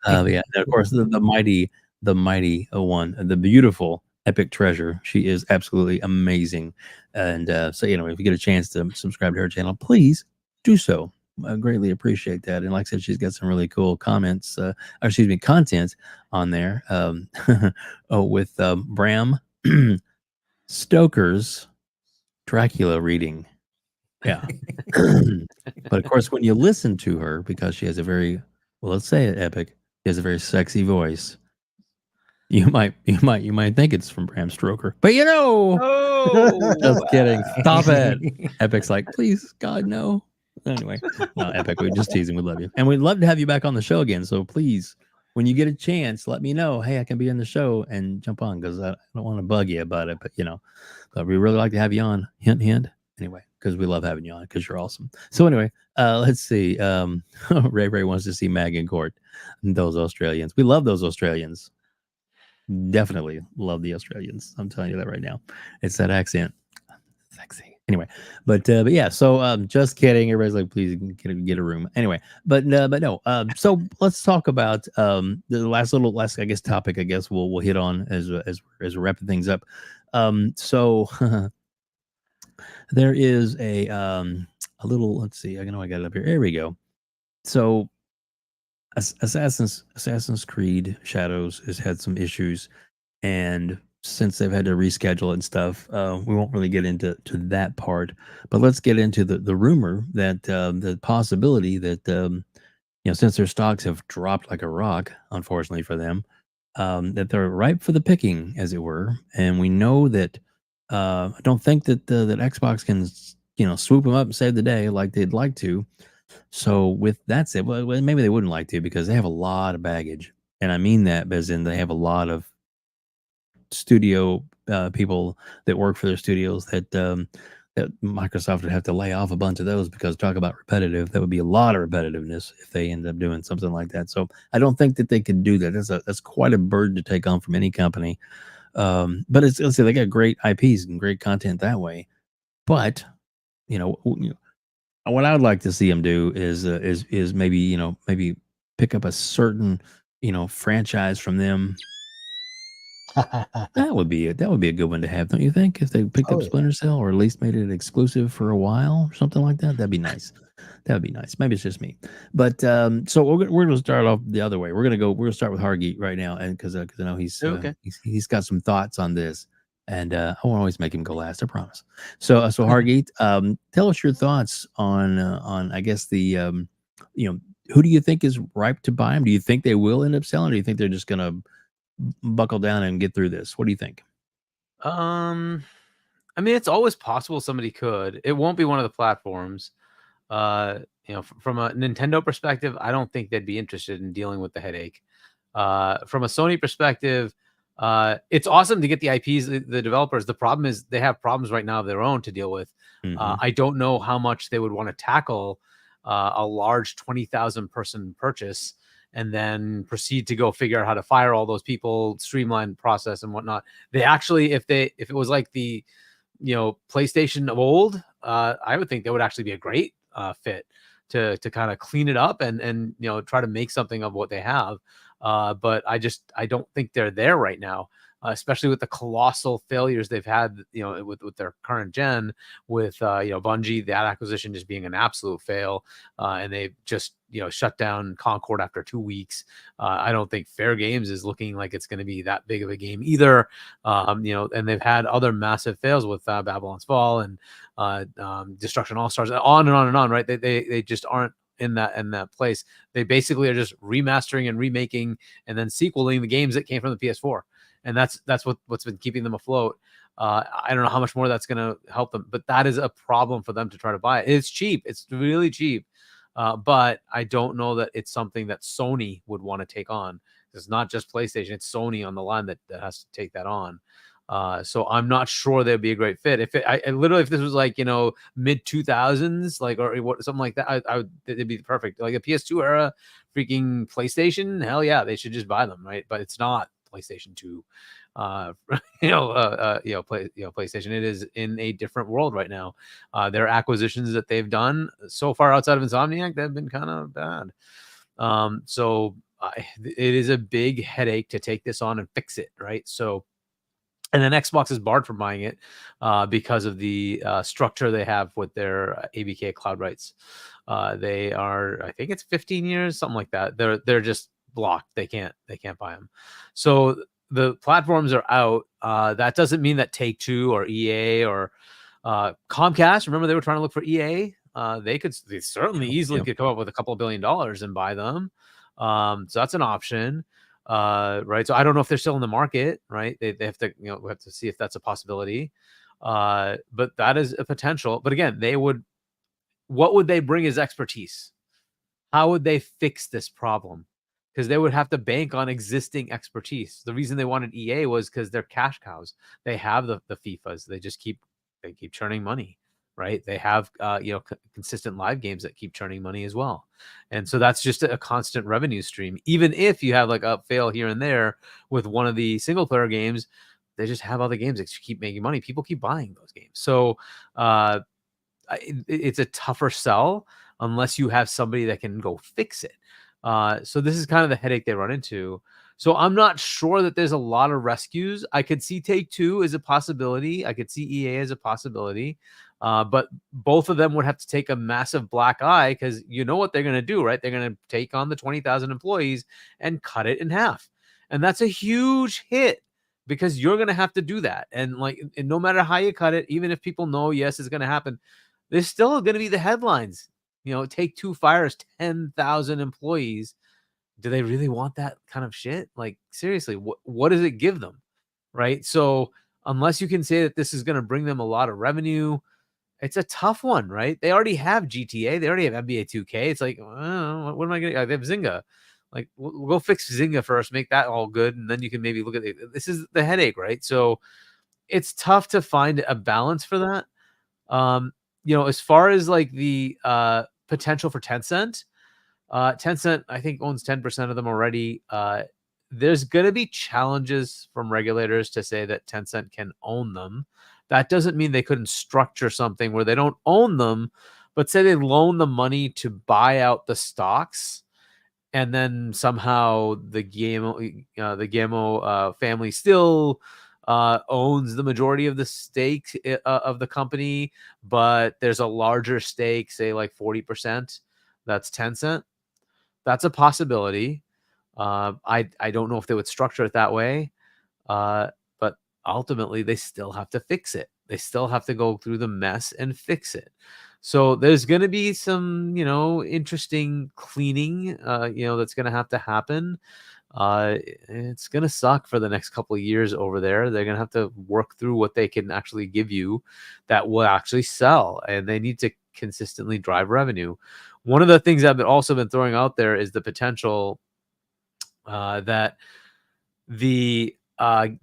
Yeah, and of course, the mighty one, the beautiful Epic Treasure. She is absolutely amazing. And so, you know, if you get a chance to subscribe to her channel, please do so. I greatly appreciate that. And like I said, she's got some really cool content on there. With Bram Stoker's Dracula reading. Yeah. But of course, when you listen to her, because she has a very, well, let's say it, Epic, she has a very sexy voice. You might think it's from Bram Stoker, but you know, just kidding. Stop it. Epic's like, please, God, no. Anyway, no, Epic, we're just teasing. We love you, and we'd love to have you back on the show again. So please, when you get a chance, let me know. Hey, I can be in the show, and jump on, because I don't want to bug you about it, but you know, but we really like to have you on. Hint, hint. Anyway, because we love having you on, because you're awesome. So anyway, let's see. Ray wants to see Mag in court. Those Australians, we love those Australians. Definitely love the Australians. I'm telling you that right now. It's that accent. sexy. Anyway, but yeah. So just kidding. Everybody's like, please get a room. Anyway, but no. So let's talk about the last I guess topic. I guess we'll hit on as we're wrapping things up. So there is a little. Let's see. I know I got it up here. There we go. So Assassin's Creed Shadows has had some issues, and since they've had to reschedule it and stuff, we won't really get into that part. But let's get into the rumor that the possibility that since their stocks have dropped like a rock, unfortunately for them, that they're ripe for the picking, as it were. And we know that I don't think that that Xbox can swoop them up and save the day like they'd like to. So with that said, well, maybe they wouldn't like to because they have a lot of baggage, and I mean that as in they have a lot of studio people that work for their studios that that Microsoft would have to lay off a bunch of those, because talk about repetitive, that would be a lot of repetitiveness if they end up doing something like that. So I don't think that they could do that. That's quite a burden to take on from any company. But let's say they got great IPs and great content that way. But what I would like to see them do is maybe pick up a certain franchise from them. That would be a good one to have, don't you think? If they picked up Splinter Cell, or at least made it exclusive for a while or something like that, that'd be nice. That'd be nice. Maybe it's just me, but so we're going to start off the other way. We're going to start with Hargeet right now, and because I know he's got some thoughts on this, and I won't always make him go last, I promise. So Hargeet, tell us your thoughts on I guess the who do you think is ripe to buy them? Do you think they will end up selling, or do you think they're just going to buckle down and get through this? What do you think? I mean, it's always possible somebody could. It won't be one of the platforms. From a Nintendo perspective, I don't think they'd be interested in dealing with the headache. From a Sony perspective, it's awesome to get the IPs, the developers. The problem is they have problems right now of their own to deal with. I don't know how much they would want to tackle a large 20,000 person purchase and then proceed to go figure out how to fire all those people, streamline process and whatnot. They actually, if it was like the, PlayStation of old, I would think that would actually be a great fit to kind of clean it up and try to make something of what they have. But I don't think they're there right now, especially with the colossal failures they've had, with their current gen, with Bungie, that acquisition just being an absolute fail, and they just shut down Concord after 2 weeks. I don't think Fair Games is looking like it's going to be that big of a game either. And they've had other massive fails with Babylon's Fall and Destruction All Stars, on and on and on. Right? They just aren't in that place. They basically are just remastering and remaking and then sequeling the games that came from the PS4. And that's what's been keeping them afloat. I don't know how much more that's going to help them, but that is a problem for them to try to buy it. It's cheap. It's really cheap. But I don't know that it's something that Sony would want to take on. It's not just PlayStation. It's Sony on the line that has to take that on. So I'm not sure they'd be a great fit. If this was like, mid 2000s, like, or what, something like that, it'd be perfect. Like a PS2 era freaking PlayStation. Hell yeah. They should just buy them. Right. But it's not PlayStation 2, PlayStation. It is in a different world right now. Their acquisitions that they've done so far outside of Insomniac, they've been kind of bad. So it is a big headache to take this on and fix it, right? So, and then Xbox is barred from buying it because of the structure they have with their ABK cloud rights. They are, I think it's 15 years, something like that. They're just blocked. They can't buy them. So the platforms are out. That doesn't mean that Take-Two or EA or Comcast, remember they were trying to look for EA. They certainly easily could come up with a couple of $1 billion and buy them. So that's an option. Right. So I don't know if they're still in the market, right? They have to, we have to see if that's a possibility. But that is a potential. But again, what would they bring as expertise? How would they fix this problem? Because they would have to bank on existing expertise. The reason they wanted EA was because they're cash cows. They have the FIFAs. They just keep churning money, right? They have consistent live games that keep churning money as well. And so that's just a constant revenue stream. Even if you have like a fail here and there with one of the single player games, They just have other games that keep making money. People keep buying those games. So it's a tougher sell unless you have somebody that can go fix it. So this is kind of the headache they run into. So I'm not sure that there's a lot of rescues. I could see Take-Two as a possibility. I could see EA as a possibility. But both of them would have to take a massive black eye, because you know what they're going to do, right? They're going to take on the 20,000 employees and cut it in half. And that's a huge hit, because you're going to have to do that. And no matter how you cut it, even if people know, yes, it's going to happen, there's still going to be the headlines. Take-Two fires 10,000 employees. Do they really want that kind of shit? Like, seriously, what does it give them? Right? So unless you can say that this is going to bring them a lot of revenue, it's a tough one, right? They already have GTA. They already have NBA 2K. It's like, what am I going to... They have Zynga. Like, we'll go fix Zynga first, make that all good, and then you can maybe look at it. This is the headache, right? So it's tough to find a balance for that. As far as like the potential for Tencent, Tencent, I think, owns 10% of them already. There's going to be challenges from regulators to say that Tencent can own them. That doesn't mean they couldn't structure something where they don't own them, but say they loan the money to buy out the stocks, and then somehow the Gamo family still owns the majority of the stake of the company, but there's a larger stake, say like 40%. That's Tencent. That's a possibility. I don't know if they would structure it that way, but ultimately they still have to fix it. They still have to go through the mess and fix it. So there's going to be some, interesting cleaning, that's going to have to happen. It's going to suck for the next couple of years over there. They're going to have to work through what they can actually give you that will actually sell, and they need to consistently drive revenue. One of the things I've also been throwing out there is the potential that the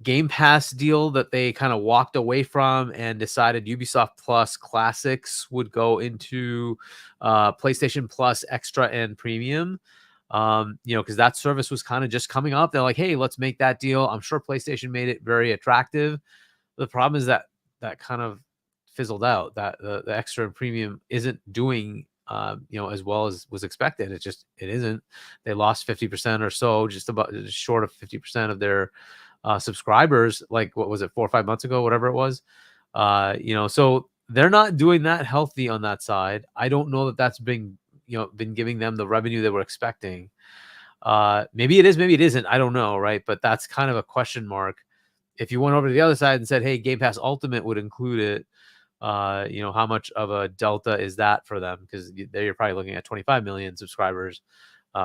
Game Pass deal that they kind of walked away from and decided Ubisoft Plus Classics would go into PlayStation Plus Extra and Premium. Because that service was kind of just coming up. They're like, hey, let's make that deal. I'm sure PlayStation made it very attractive. The problem is that kind of fizzled out. That the Extra and Premium isn't doing as well as was expected. It isn't. They lost 50% or so, just short of 50% of their subscribers. Like, what was it, 4 or 5 months ago, whatever it was. So they're not doing that healthy on that side. I don't know that that's been giving them the revenue they were expecting. Maybe it is, maybe it isn't. I don't know, right? But that's kind of a question mark. If you went over to the other side and said, hey, Game Pass Ultimate would include it, how much of a delta is that for them? Because there you're probably looking at 25 million subscribers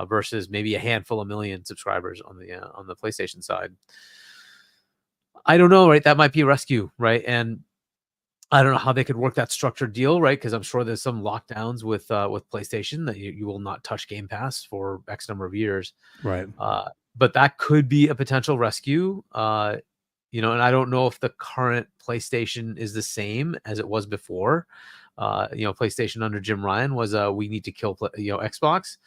versus maybe a handful of million subscribers on the PlayStation side. I don't know, right? That might be a rescue, right? And I don't know how they could work that structured deal, right? Because I'm sure there's some lockdowns with PlayStation that you will not touch Game Pass for X number of years, right? But that could be a potential rescue, and I don't know if the current PlayStation is the same as it was before. PlayStation under Jim Ryan was we need to kill Xbox.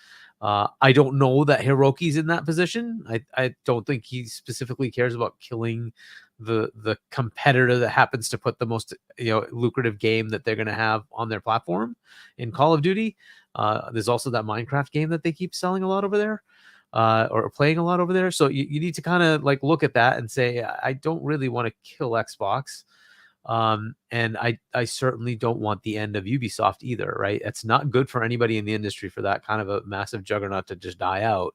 I don't know that Hiroki's in that position. I don't think he specifically cares about killing the competitor that happens to put the most lucrative game that they're going to have on their platform in Call of Duty. There's also that Minecraft game that they keep selling a lot over there, or playing a lot over there. So you need to kind of like look at that and say, I don't really want to kill Xbox. And I certainly don't want the end of Ubisoft either, right? It's not good for anybody in the industry for that kind of a massive juggernaut to just die out.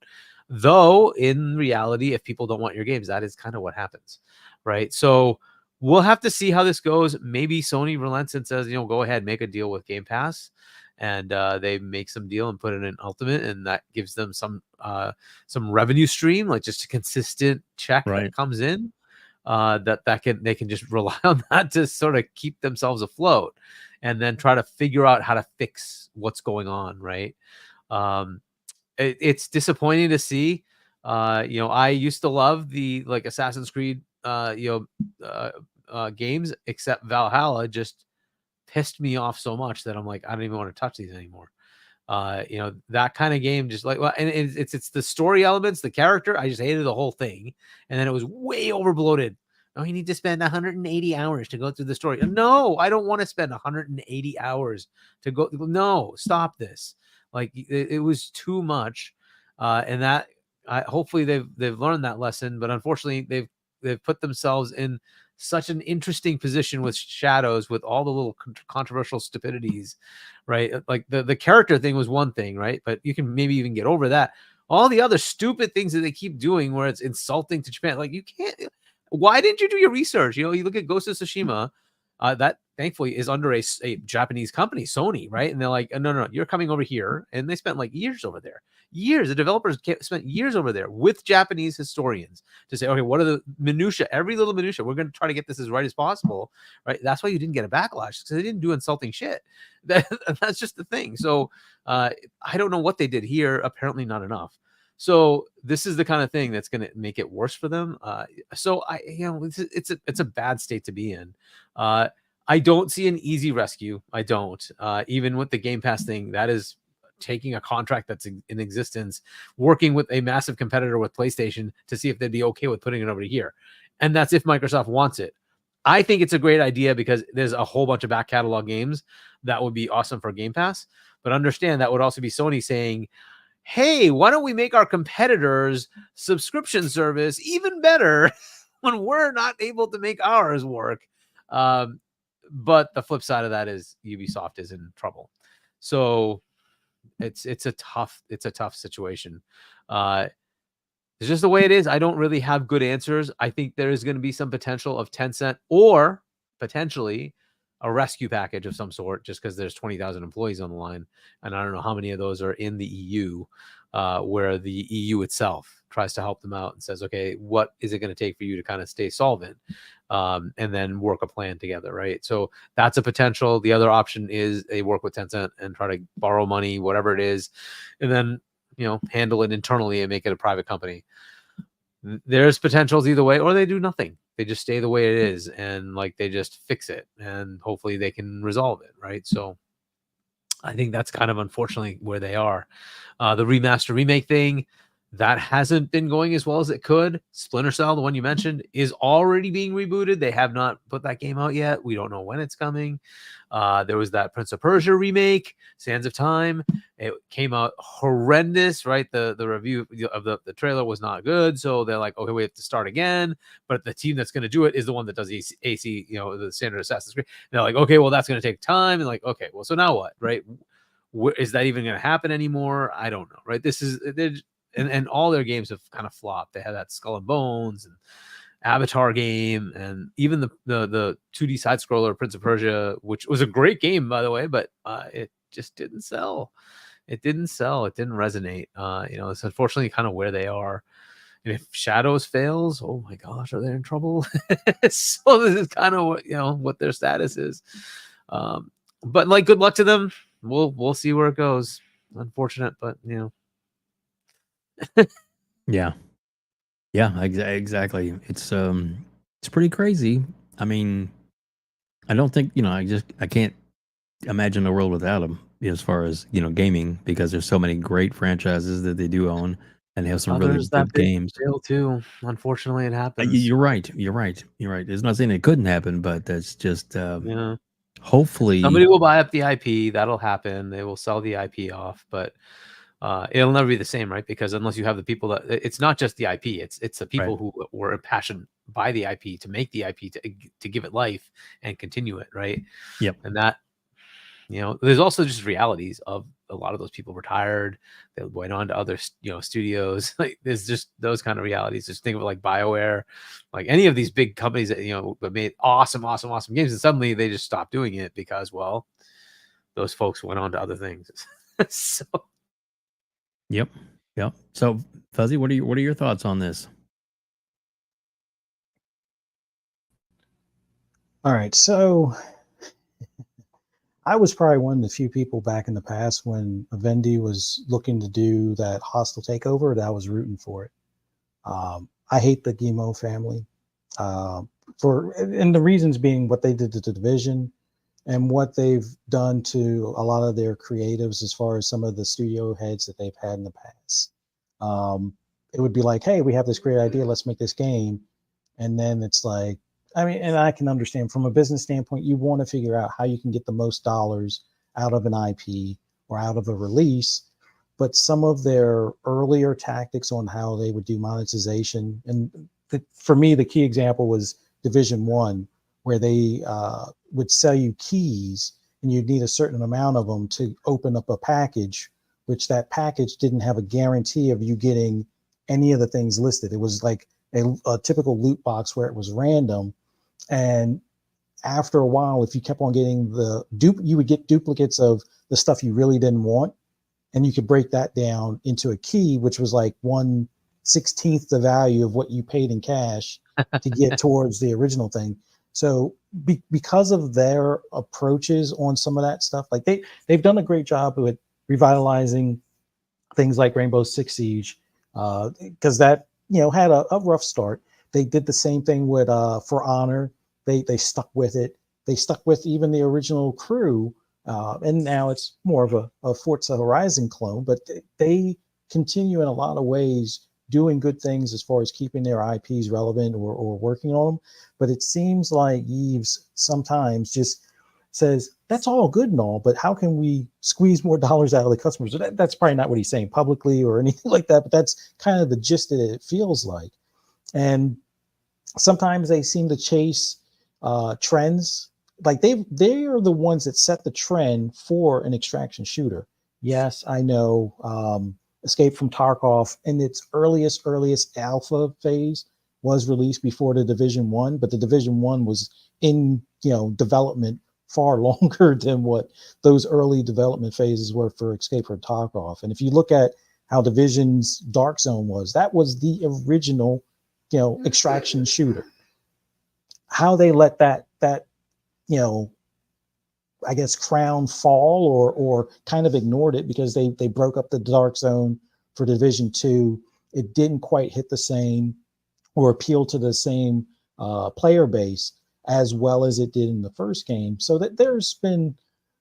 Though in reality, if people don't want your games, that is kind of what happens, right? So we'll have to see how this goes. Maybe Sony relents and says, go ahead, make a deal with Game Pass, and they make some deal and put it in Ultimate, and that gives them some revenue stream, like just a consistent check that comes in. They can just rely on that to sort of keep themselves afloat, and then try to figure out how to fix what's going on, right? It's disappointing to see. I used to love the Assassin's Creed games, except Valhalla just pissed me off so much that I'm like, I don't even want to touch these anymore. That kind of game, just and it's the story elements, the character. I just hated the whole thing, and then it was way over bloated, Oh, you need to spend 180 hours to go through the story. No, I don't want to spend 180 hours to go. No, stop this. Like it was too much, and that hopefully they've learned that lesson. But unfortunately, they've put themselves in such an interesting position with Shadows, with all the little controversial stupidities, right? Like the character thing was one thing, right? But you can maybe even get over that. All the other stupid things that they keep doing, where it's insulting to Japan, like you can't. Why didn't you do your research? You know, you look at Ghost of Tsushima, that thankfully is under a Japanese company, Sony, right? And they're like, no, you're coming over here. And they spent like years over there. Years. The developers spent years over there with Japanese historians to say, okay, what are the minutia? Every little minutia. We're going to try to get this as right as possible, right? That's why you didn't get a backlash, because they didn't do insulting shit. That's just the thing. So I don't know what they did here. Apparently not enough. So this is the kind of thing that's going to make it worse for them. So it's a bad state to be in. I don't see an easy rescue. I don't. Even with the Game Pass thing, that is taking a contract that's in existence, working with a massive competitor with PlayStation to see if they'd be okay with putting it over to here. And that's if Microsoft wants it. I think it's a great idea because there's a whole bunch of back catalog games that would be awesome for Game Pass. But understand that would also be Sony saying, hey, why don't we make our competitors' subscription service even better when we're not able to make ours work? But the flip side of that is Ubisoft is in trouble. So it's a tough situation. It's just the way it is. I don't really have good answers. I think there is going to be some potential of Tencent or potentially a rescue package of some sort, just because there's 20,000 employees on the line. And I don't know how many of those are in the EU, where the EU itself tries to help them out and says, okay, what is it going to take for you to kind of stay solvent? And then work a plan together, right? So that's a potential. The other option is they work with Tencent and try to borrow money, whatever it is, and then, handle it internally and make it a private company. There's potentials either way, or they do nothing. They just stay the way it is, and like they just fix it, and hopefully they can resolve it, right? So I think that's kind of unfortunately where they are. The remaster remake thing, that hasn't been going as well as it could. Splinter Cell, the one you mentioned, is already being rebooted. They have not put that game out yet. We don't know when it's coming. There was that Prince of Persia remake, Sands of Time. It came out horrendous, right? The review of the trailer was not good. So they're like, okay, we have to start again. But the team that's going to do it is the one that does AC, the standard Assassin's Creed. And they're like, okay, well, that's going to take time. And like, okay, well, so now what, right? Is that even going to happen anymore? I don't know, right? This is... And all their games have kind of flopped. They had that Skull and Bones and Avatar game, and even the 2D side scroller Prince of Persia, which was a great game, by the way, but it just didn't sell. It didn't sell. It didn't resonate. It's unfortunately kind of where they are. And if Shadows fails, oh my gosh, are they in trouble? So this is kind of what their status is. But like, good luck to them. We'll see where it goes. Unfortunate, but Yeah, exactly. It's pretty crazy. I mean, I don't think I can't imagine a world without them as far as gaming, because there's so many great franchises that they do own, and they have some really good games too. Unfortunately, it happens. You're right. It's not saying it couldn't happen, but that's just hopefully somebody will buy up the IP. That'll happen. They will sell the IP off, but it'll never be the same, right? Because unless you have the people that, it's not just the IP, it's the people who were impassioned by the IP to make the IP to give it life and continue it, right? Yep. And that, there's also just realities of a lot of those people retired. They went on to other, studios. Like there's just those kind of realities. Just think of it like BioWare, like any of these big companies that made awesome games, and suddenly they just stopped doing it because, well, those folks went on to other things. So. Yep. So, Fuzzy, what are your thoughts on this? All right, so I was probably one of the few people back in the past when Vivendi was looking to do that hostile takeover that I was rooting for it. I hate the Guillemot family, and the reasons being what they did to the Division and what they've done to a lot of their creatives as far as some of the studio heads that they've had in the past. It would be like, hey, we have this great idea, let's make this game. And then it's like, I mean, and I can understand from a business standpoint, you want to figure out how you can get the most dollars out of an IP or out of a release. But some of their earlier tactics on how they would do monetization, and for me, the key example was Division 1, where they would sell you keys and you'd need a certain amount of them to open up a package, which that package didn't have a guarantee of you getting any of the things listed. It was like a typical loot box where it was random. And after a while, if you kept on getting you would get duplicates of the stuff you really didn't want. And you could break that down into a key, which was like 1/16 the value of what you paid in cash to get towards the original thing. So because of their approaches on some of that stuff, like they've done a great job with revitalizing things like Rainbow Six Siege, because that, you know, had a rough start. They did the same thing with For Honor. They stuck with it. They stuck with even the original crew. And now it's more of a Forza Horizon clone, but they continue in a lot of ways doing good things as far as keeping their IPs relevant or working on them. But it seems like Yves sometimes just says, that's all good and all, but how can we squeeze more dollars out of the customers? That's probably not what he's saying publicly or anything like that, but that's kind of the gist that it feels like. And sometimes they seem to chase trends. Like they are the ones that set the trend for an extraction shooter. Yes, I know Escape from Tarkov in its earliest alpha phase was released before the Division 1, but the Division 1 was in, you know, development far longer than what those early development phases were for Escape from Tarkov. And if you look at how Division's Dark Zone was, that was the original, you know, extraction shooter. How they let that you know, I guess crown fall or kind of ignored it because they broke up the Dark Zone for Division 2. It didn't quite hit the same or appeal to the same player base as well as it did in the first game. So that there's been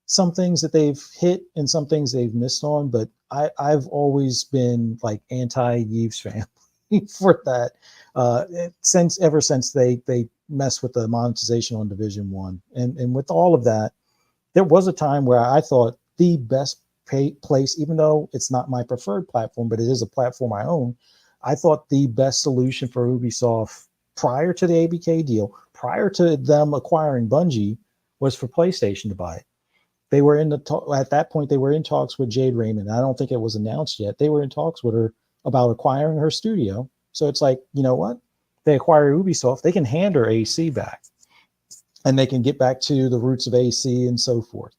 some things that they've hit and some things they've missed on, but I've always been like anti-Yves family for that ever since they messed with the monetization on Division 1. And with all of that, there was a time where I thought the best place, even though it's not my preferred platform, but it is a platform I own, I thought the best solution for Ubisoft prior to the ABK deal, prior to them acquiring Bungie, was for PlayStation to buy it. They were at that point, they were in talks with Jade Raymond. I don't think it was announced yet. They were in talks with her about acquiring her studio. So it's like, you know what? They acquire Ubisoft, they can hand her AC back and they can get back to the roots of AC and so forth.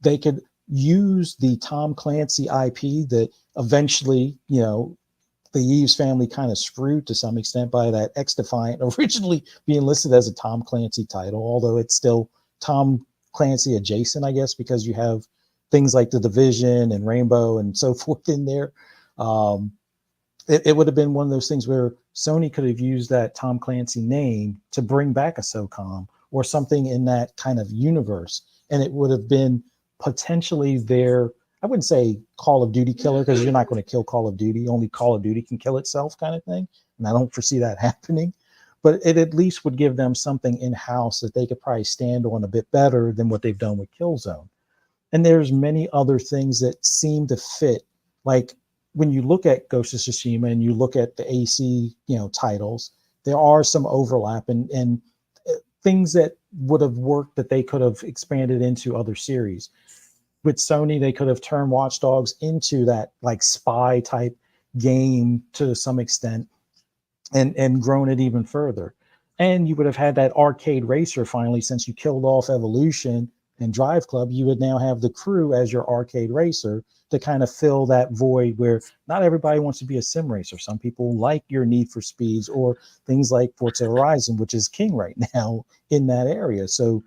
They could use the Tom Clancy IP that eventually, you know, the Yves family kind of screwed to some extent by that X-Defiant originally being listed as a Tom Clancy title, although it's still Tom Clancy adjacent, I guess, because you have things like The Division and Rainbow and so forth in there. It would have been one of those things where Sony could have used that Tom Clancy name to bring back a SOCOM or something in that kind of universe. And it would have been potentially their, I wouldn't say Call of Duty killer, because you're not going to kill Call of Duty. Only Call of Duty can kill itself kind of thing. And I don't foresee that happening. But it at least would give them something in-house that they could probably stand on a bit better than what they've done with Killzone. And there's many other things that seem to fit. Like when you look at Ghost of Tsushima and you look at the AC, you know, titles, there are some overlap and things that would have worked that they could have expanded into other series. With Sony, they could have turned Watch Dogs into that like spy type game to some extent and grown it even further. And you would have had that arcade racer finally, since you killed off Evolution and Drive Club, you would now have the Crew as your arcade racer to kind of fill that void where not everybody wants to be a sim racer. Some people like your Need for Speeds or things like Forza Horizon, which is king right now in that area. So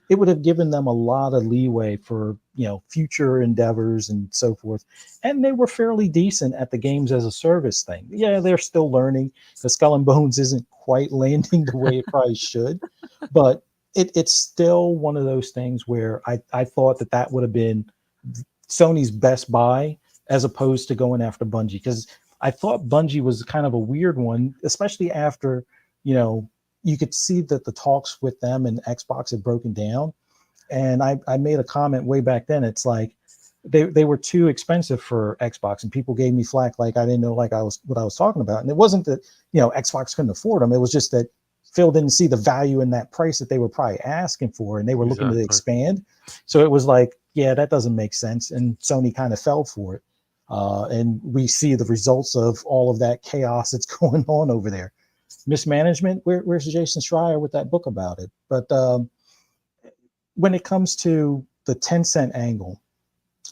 it would have given them a lot of leeway for, you know, future endeavors and so forth. And they were fairly decent at the games as a service thing. Yeah, they're still learning. The Skull and Bones isn't quite landing the way it probably should, but it's still one of those things where I thought that would have been Sony's best buy as opposed to going after Bungie, because I thought Bungie was kind of a weird one, especially after, you know, you could see that the talks with them and Xbox had broken down. And I made a comment way back then. It's like they were too expensive for Xbox, and people gave me flack like I didn't know what I was talking about. And it wasn't that Xbox couldn't afford them. It was just that Phil didn't see the value in that price that they were probably asking for, and they were looking to expand. So it was like, yeah, that doesn't make sense. And Sony kind of fell for it. And we see the results of all of that chaos that's going on over there. Mismanagement. Where's Jason Schreier with that book about it? But when it comes to the Tencent angle,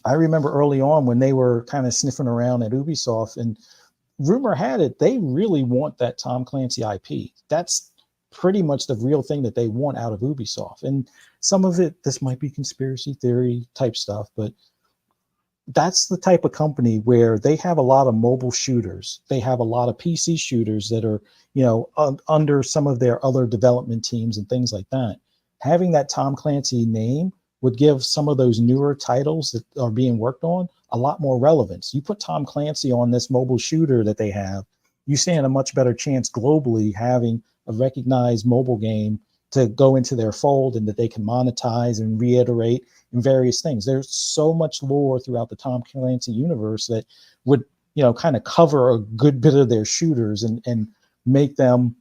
I remember early on when they were kind of sniffing around at Ubisoft, and rumor had it they really want that Tom Clancy IP. That's pretty much the real thing that they want out of Ubisoft. And some of it, this might be conspiracy theory type stuff, but that's the type of company where they have a lot of mobile shooters. They have a lot of PC shooters that are, under some of their other development teams and things like that. Having that Tom Clancy name would give some of those newer titles that are being worked on a lot more relevance. You put Tom Clancy on this mobile shooter that they have, you stand a much better chance globally having a recognized mobile game to go into their fold and that they can monetize and reiterate in various things. There's so much lore throughout the Tom Clancy universe that would, kind of cover a good bit of their shooters and make them,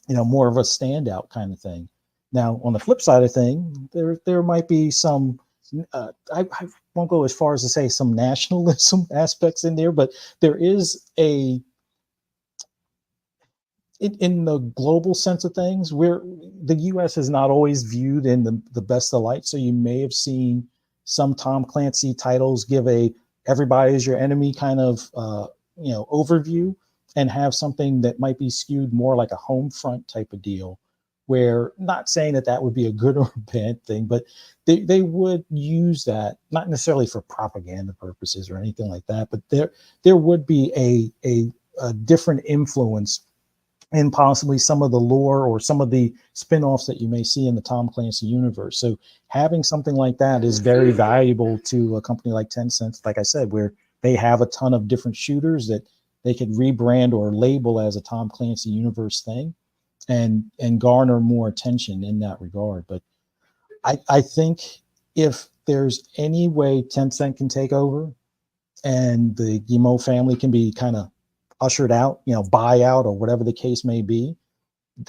more of a standout kind of thing. Now, on the flip side of thing, there might be some, I won't go as far as to say some nationalism aspects in there, but there is in the global sense of things, where the U.S. is not always viewed in the best of light. So you may have seen some Tom Clancy titles give a everybody is your enemy kind of, overview, and have something that might be skewed more like a home front type of deal, where, not saying that would be a good or a bad thing, but they would use that, not necessarily for propaganda purposes or anything like that, but there would be a different influence in possibly some of the lore or some of the spin-offs that you may see in the Tom Clancy universe. So having something like that is very valuable to a company like Tencent, like I said, where they have a ton of different shooters that they could rebrand or label as a Tom Clancy universe thing and garner more attention in that regard. But I think if there's any way Tencent can take over and the Guillemot family can be kind of ushered out, buyout or whatever the case may be,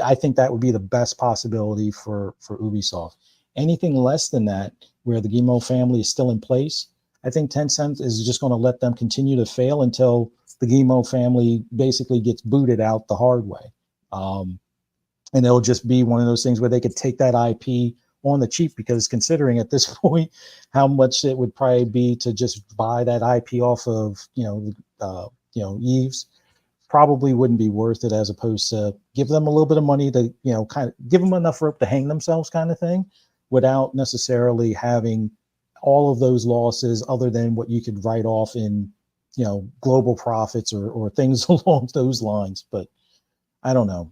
I think that would be the best possibility for Ubisoft. Anything less than that, where the Guillemot family is still in place, I think Tencent is just going to let them continue to fail until the Guillemot family basically gets booted out the hard way. And it'll just be one of those things where they could take that IP on the cheap, because considering at this point how much it would probably be to just buy that IP off of Eves, probably wouldn't be worth it, as opposed to give them a little bit of money to kind of give them enough rope to hang themselves kind of thing, without necessarily having all of those losses other than what you could write off in global profits or things along those lines. But I don't know.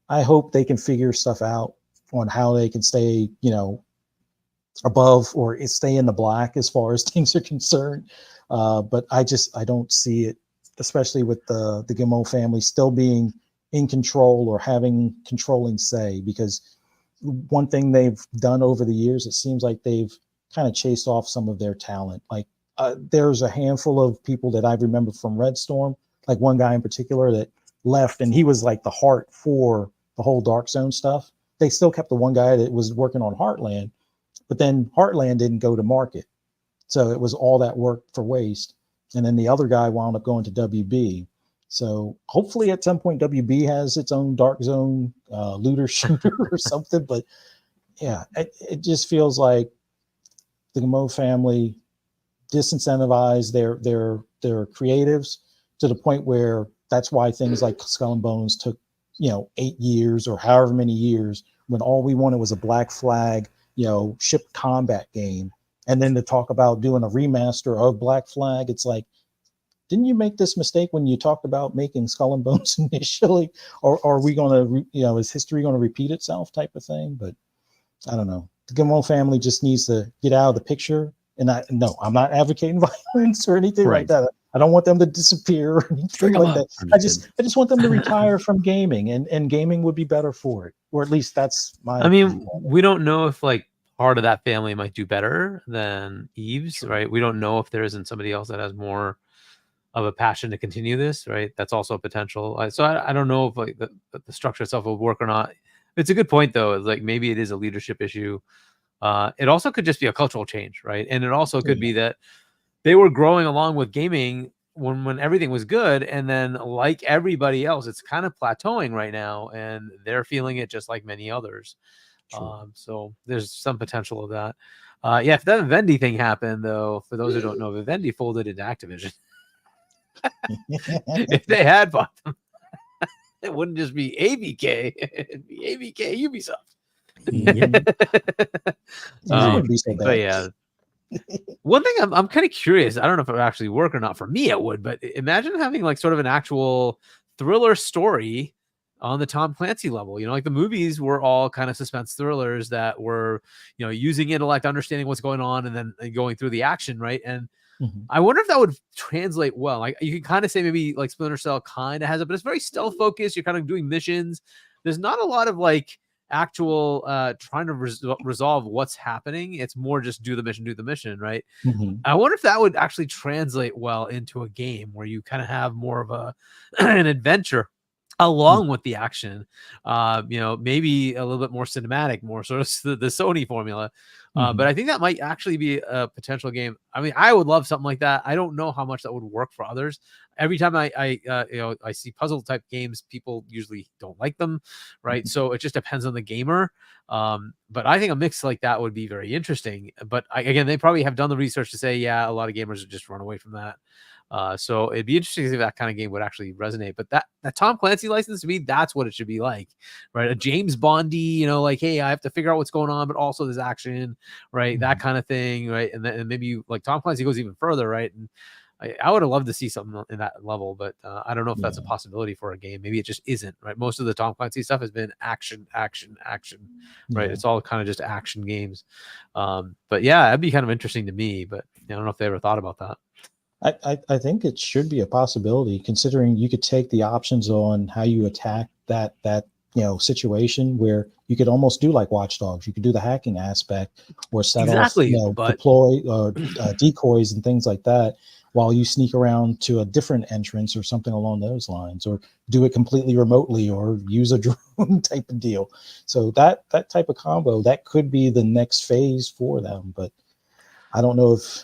I hope they can figure stuff out on how they can stay, above or stay in the black as far as things are concerned. But I don't see it, especially with the Guillemot family still being in control or having controlling say, because one thing they've done over the years, it seems like they've kind of chased off some of their talent. Like there's a handful of people that I remember from Red Storm, like one guy in particular that left, and he was like the heart for the whole Dark Zone stuff. They still kept the one guy that was working on Heartland, but then Heartland didn't go to market. So it was all that work for waste. And then the other guy wound up going to WB. So hopefully at some point WB has its own Dark Zone looter shooter or something. But yeah, it just feels like the Guillemot family disincentivized their creatives to the point where that's why things like Skull and Bones took 8 years or however many years, when all we wanted was a Black Flag ship combat game. And then to talk about doing a remaster of Black Flag, it's like, didn't you make this mistake when you talked about making Skull and Bones initially? Or are we going to, is history going to repeat itself type of thing? But I don't know. The Guillemot family just needs to get out of the picture. And I'm not advocating violence or anything like that. I don't want them to disappear or anything like that. I just want them to retire from gaming, and gaming would be better for it, or at least that's my. I mean, we don't know if like part of that family might do better than Eve's, right? We don't know if there isn't somebody else that has more of a passion to continue this, right? That's also a potential. So I don't know if like the structure itself will work or not. It's a good point though. It's like maybe it is a leadership issue. It also could just be a cultural change, right? And it also could be that they were growing along with gaming when everything was good, and then like everybody else, it's kind of plateauing right now, and they're feeling it just like many others. So there's some potential of that. Yeah, if that Vivendi thing happened, though, for those who don't know, Vivendi folded into Activision. If they had bought them, it wouldn't just be ABK, it'd be ABK Ubisoft. But yeah, one thing I'm kind of curious. I don't know if it would actually work or not. For me, it would. But imagine having like sort of an actual thriller story on the Tom Clancy level. You know, like the movies were all kind of suspense thrillers that were, you know, using intellect, understanding what's going on, and then going through the action, right? And I wonder if that would translate well. Like you can kind of say maybe like Splinter Cell kind of has it, but it's very stealth focused. You're kind of doing missions. There's not a lot of like actual trying to resolve what's happening. It's more just do the mission, right? I wonder if that would actually translate well into a game where you kind of have more of a an adventure along with the action. You know, maybe a little bit more cinematic, more sort of the Sony formula. But I think that might actually be a potential game. I mean, I would love something like that. I don't know how much that would work for others. Every time I see puzzle type games, people usually don't like them, right? So it just depends on the gamer. But I think a mix like that would be very interesting. But again, they probably have done the research to say, yeah, a lot of gamers would just run away from that. So it'd be interesting to see if that kind of game would actually resonate. But that Tom Clancy license, to me, that's what it should be like, right? A James Bondy, you know, like, hey, I have to figure out what's going on, but also there's action, right? That kind of thing, right? And then maybe you, like Tom Clancy goes even further, right? And I would have loved to see something in that level, but I don't know if that's a possibility for a game. Maybe it just isn't, right? Most of the Tom Clancy stuff has been action, right? It's all kind of just action games. But yeah, that'd be kind of interesting to me, but I don't know if they ever thought about that. I think it should be a possibility, considering you could take the options on how you attack that situation, where you could almost do like Watch Dogs. You could do the hacking aspect, or set off deploy decoys and things like that, while you sneak around to a different entrance or something along those lines, or do it completely remotely, or use a drone type of deal. So that type of combo, that could be the next phase for them. But I don't know if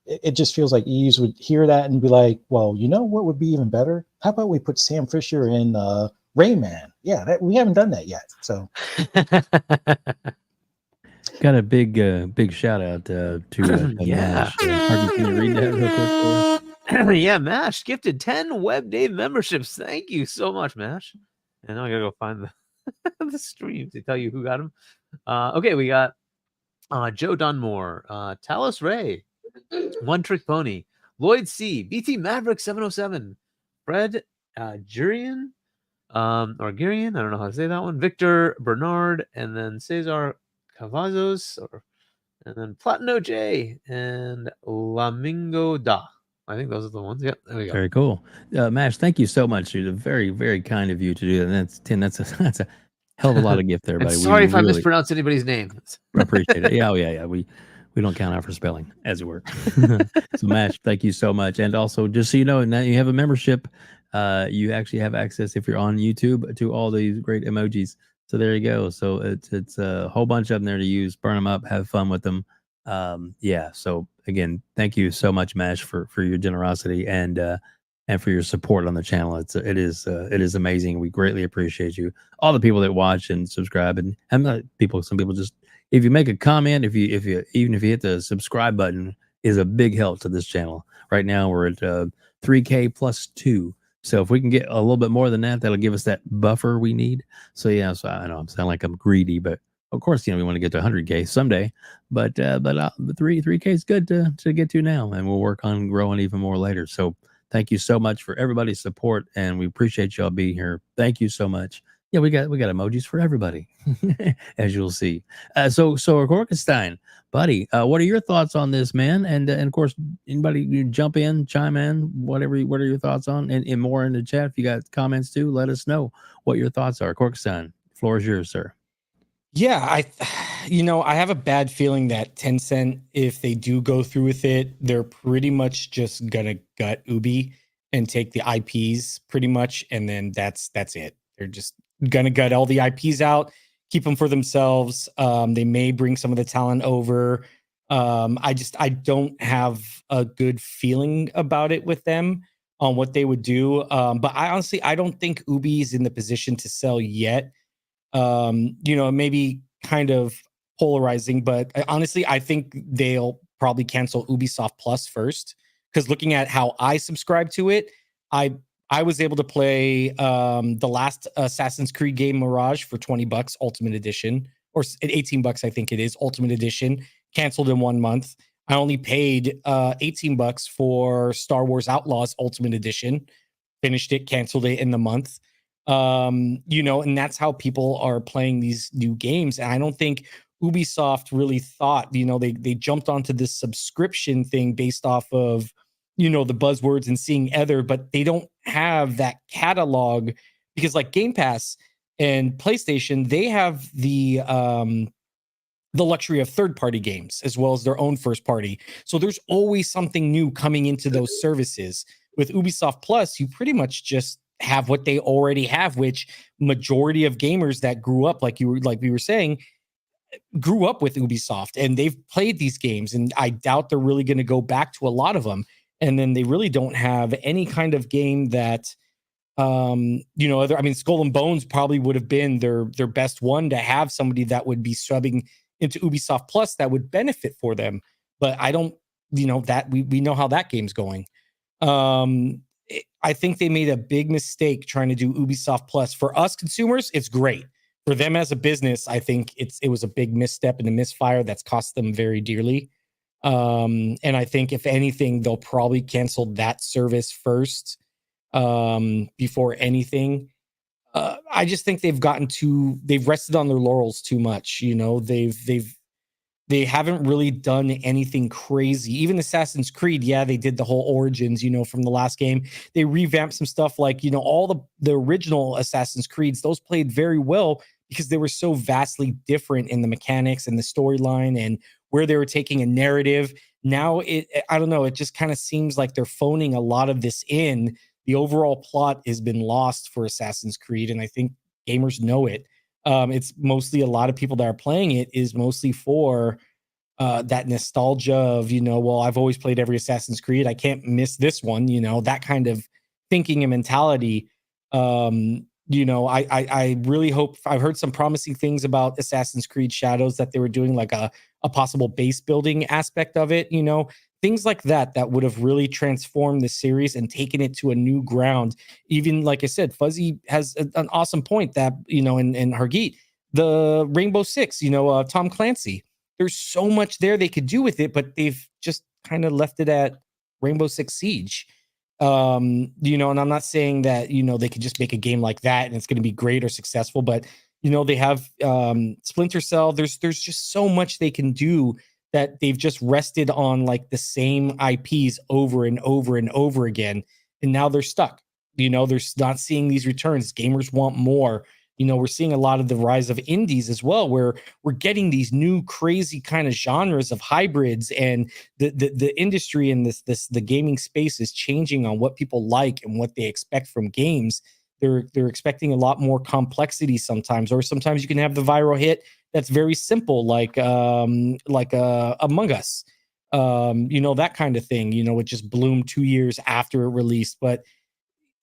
it just feels like Eves would hear that and be like, well, you know what would be even better? How about we put Sam Fisher in Rayman? Yeah, we haven't done that yet. So got a big shout out to Mash. Harvey, can you read that real quick for us? Yeah, Mash gifted 10 WebDave memberships. Thank you so much, Mash. And now I gotta go find the stream to tell you who got them. Okay, we got Joe Dunmore, Talos Ray, One Trick Pony, Lloyd C, BT Maverick 707, Fred Gurian, or Gurian, I don't know how to say that one, Victor Bernard, and then Cesar Cavazos, and then Platino J, and Lamingo Da. I think those are the ones. Yep, there we go. Very cool. Mash, thank you so much. It's very, very kind of you to do that. And that's 10. That's a hell of a lot of gift there, buddy. Sorry if I mispronounced anybody's name. Appreciate it. Yeah. We don't count out for spelling, as it were. So, Mash, thank you so much. And also, just so you know, now you have a membership. You actually have access, if you're on YouTube, to all these great emojis. So there you go. So it's a whole bunch of them there to use. Burn them up. Have fun with them. Yeah. So again, thank you so much, Mash, for your generosity and for your support on the channel. It is amazing. We greatly appreciate you. All the people that watch and subscribe, and some people just, if you make a comment, if you even if you hit the subscribe button, is a big help to this channel. Right now we're at 3K plus 2. So if we can get a little bit more than that, that'll give us that buffer we need. So yeah, so I know I sound like I'm greedy, but of course, we want to get to 100K someday. But 3K is good to get to now, and we'll work on growing even more later. So thank you so much for everybody's support, and we appreciate y'all being here. Thank you so much. Yeah, we got emojis for everybody, as you'll see. So Corkenstein, buddy, what are your thoughts on this, man? And of course, anybody you jump in, chime in, whatever. What are your thoughts on? And more in the chat. If you got comments too, let us know what your thoughts are. Corkenstein, floor is yours, sir. Yeah, I have a bad feeling that Tencent, if they do go through with it, they're pretty much just gonna gut Ubi and take the IPs pretty much, and then that's it. They're just gonna gut all the IPs out, keep them for themselves. They may bring some of the talent over. I don't have a good feeling about it with them on what they would do. But I don't think Ubi is in the position to sell yet. Maybe kind of polarizing, but honestly, I think they'll probably cancel Ubisoft Plus first, because looking at how I subscribe to it, I was able to play the last Assassin's Creed game, Mirage, for $20 Ultimate Edition, or $18, I think it is, Ultimate Edition, canceled in 1 month. I only paid $18 for Star Wars Outlaws Ultimate Edition, finished it, canceled it in the month. And that's how people are playing these new games. And I don't think Ubisoft really thought, they jumped onto this subscription thing based off of, the buzzwords and seeing other, but they don't have that catalog, because like Game Pass and PlayStation, they have the luxury of third-party games as well as their own first-party. So there's always something new coming into those services. With Ubisoft Plus, you pretty much just have what they already have, which majority of gamers that grew up, like we were saying, grew up with Ubisoft, and they've played these games, and I doubt they're really going to go back to a lot of them. And then they really don't have any kind of game that, Skull and Bones probably would have been their best one to have somebody that would be subbing into Ubisoft Plus that would benefit for them. But I don't, that we know how that game's going. I think they made a big mistake trying to do Ubisoft Plus. For us consumers, it's great. For them as a business, I think it was a big misstep and a misfire that's cost them very dearly. And I think if anything, they'll probably cancel that service first before anything. I just think they've rested on their laurels too much. They haven't really done anything crazy. Even Assassin's Creed, yeah, they did the whole Origins, from the last game. They revamped some stuff like, all the original Assassin's Creeds. Those played very well because they were so vastly different in the mechanics and the storyline and where they were taking a narrative. Now, I don't know, it just kind of seems like they're phoning a lot of this in. The overall plot has been lost for Assassin's Creed, and I think gamers know it. It's mostly a lot of people that are playing it is mostly for that nostalgia of, I've always played every Assassin's Creed, I can't miss this one, that kind of thinking and mentality. I really hope. I've heard some promising things about Assassin's Creed Shadows, that they were doing like a possible base building aspect of it, things like that would have really transformed the series and taken it to a new ground. Even like I said, Fuzzy has an awesome point that, in Hargeet, the Rainbow Six, Tom Clancy, there's so much there they could do with it, but they've just kind of left it at Rainbow Six Siege. And I'm not saying that, they could just make a game like that and it's going to be great or successful, but they have Splinter Cell. There's just so much they can do that they've just rested on like the same IPs over and over and over again. And now they're stuck. They're not seeing these returns. Gamers want more. We're seeing a lot of the rise of indies as well, where we're getting these new crazy kind of genres of hybrids, and the industry and the gaming space is changing on what people like and what they expect from games. They're expecting a lot more complexity sometimes, or sometimes you can have the viral hit that's very simple, like Among Us, that kind of thing. It just bloomed 2 years after it released, but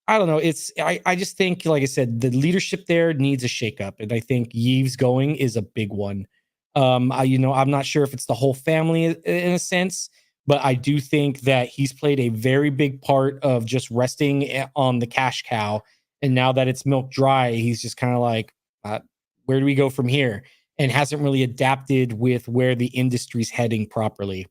I don't know. I just think, like I said, the leadership there needs a shakeup, and I think Yves going is a big one. I'm not sure if it's the whole family in a sense, but I do think that he's played a very big part of just resting on the cash cow. And now that it's milked dry, he's just kind of like, where do we go from here? And hasn't really adapted with where the industry's heading properly.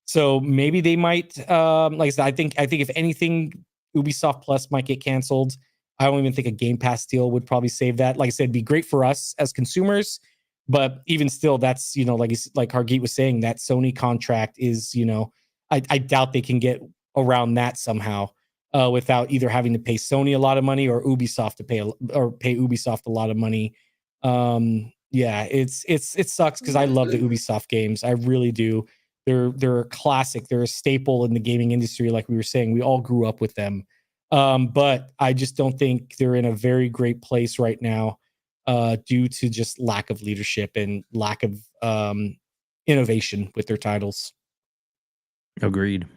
So maybe they might, like I said, I think if anything, Ubisoft Plus might get canceled. I don't even think a Game Pass deal would probably save that. Like I said, it'd be great for us as consumers, but even still, that's, you know, like Hargeet was saying, that Sony contract is, you know, I doubt they can get around that somehow without either having to pay Sony a lot of money or Ubisoft to pay Ubisoft a lot of money. Yeah, it sucks because I love the Ubisoft games. I really do. They're a classic. They're a staple in the gaming industry. Like we were saying, we all grew up with them. But I just don't think they're in a very great place right now due to just lack of leadership and lack of innovation with their titles. Agreed.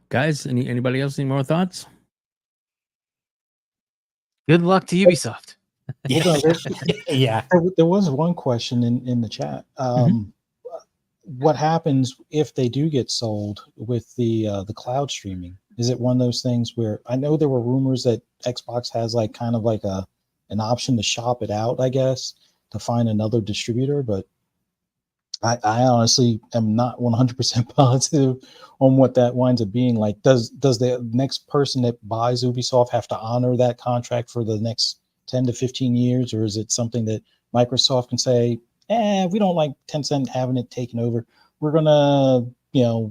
Guys, anybody else any more thoughts? Good luck to Ubisoft. Yeah. There was one question in the chat. What happens if they do get sold with the cloud streaming? Is it one of those things where I know there were rumors that Xbox has like kind of like an option to shop it out, I guess, to find another distributor, but I honestly am not 100% positive on what that winds up being. Like, does the next person that buys Ubisoft have to honor that contract for the next 10 to 15 years, or is it something that Microsoft can say, we don't like Tencent having it taken over. We're gonna,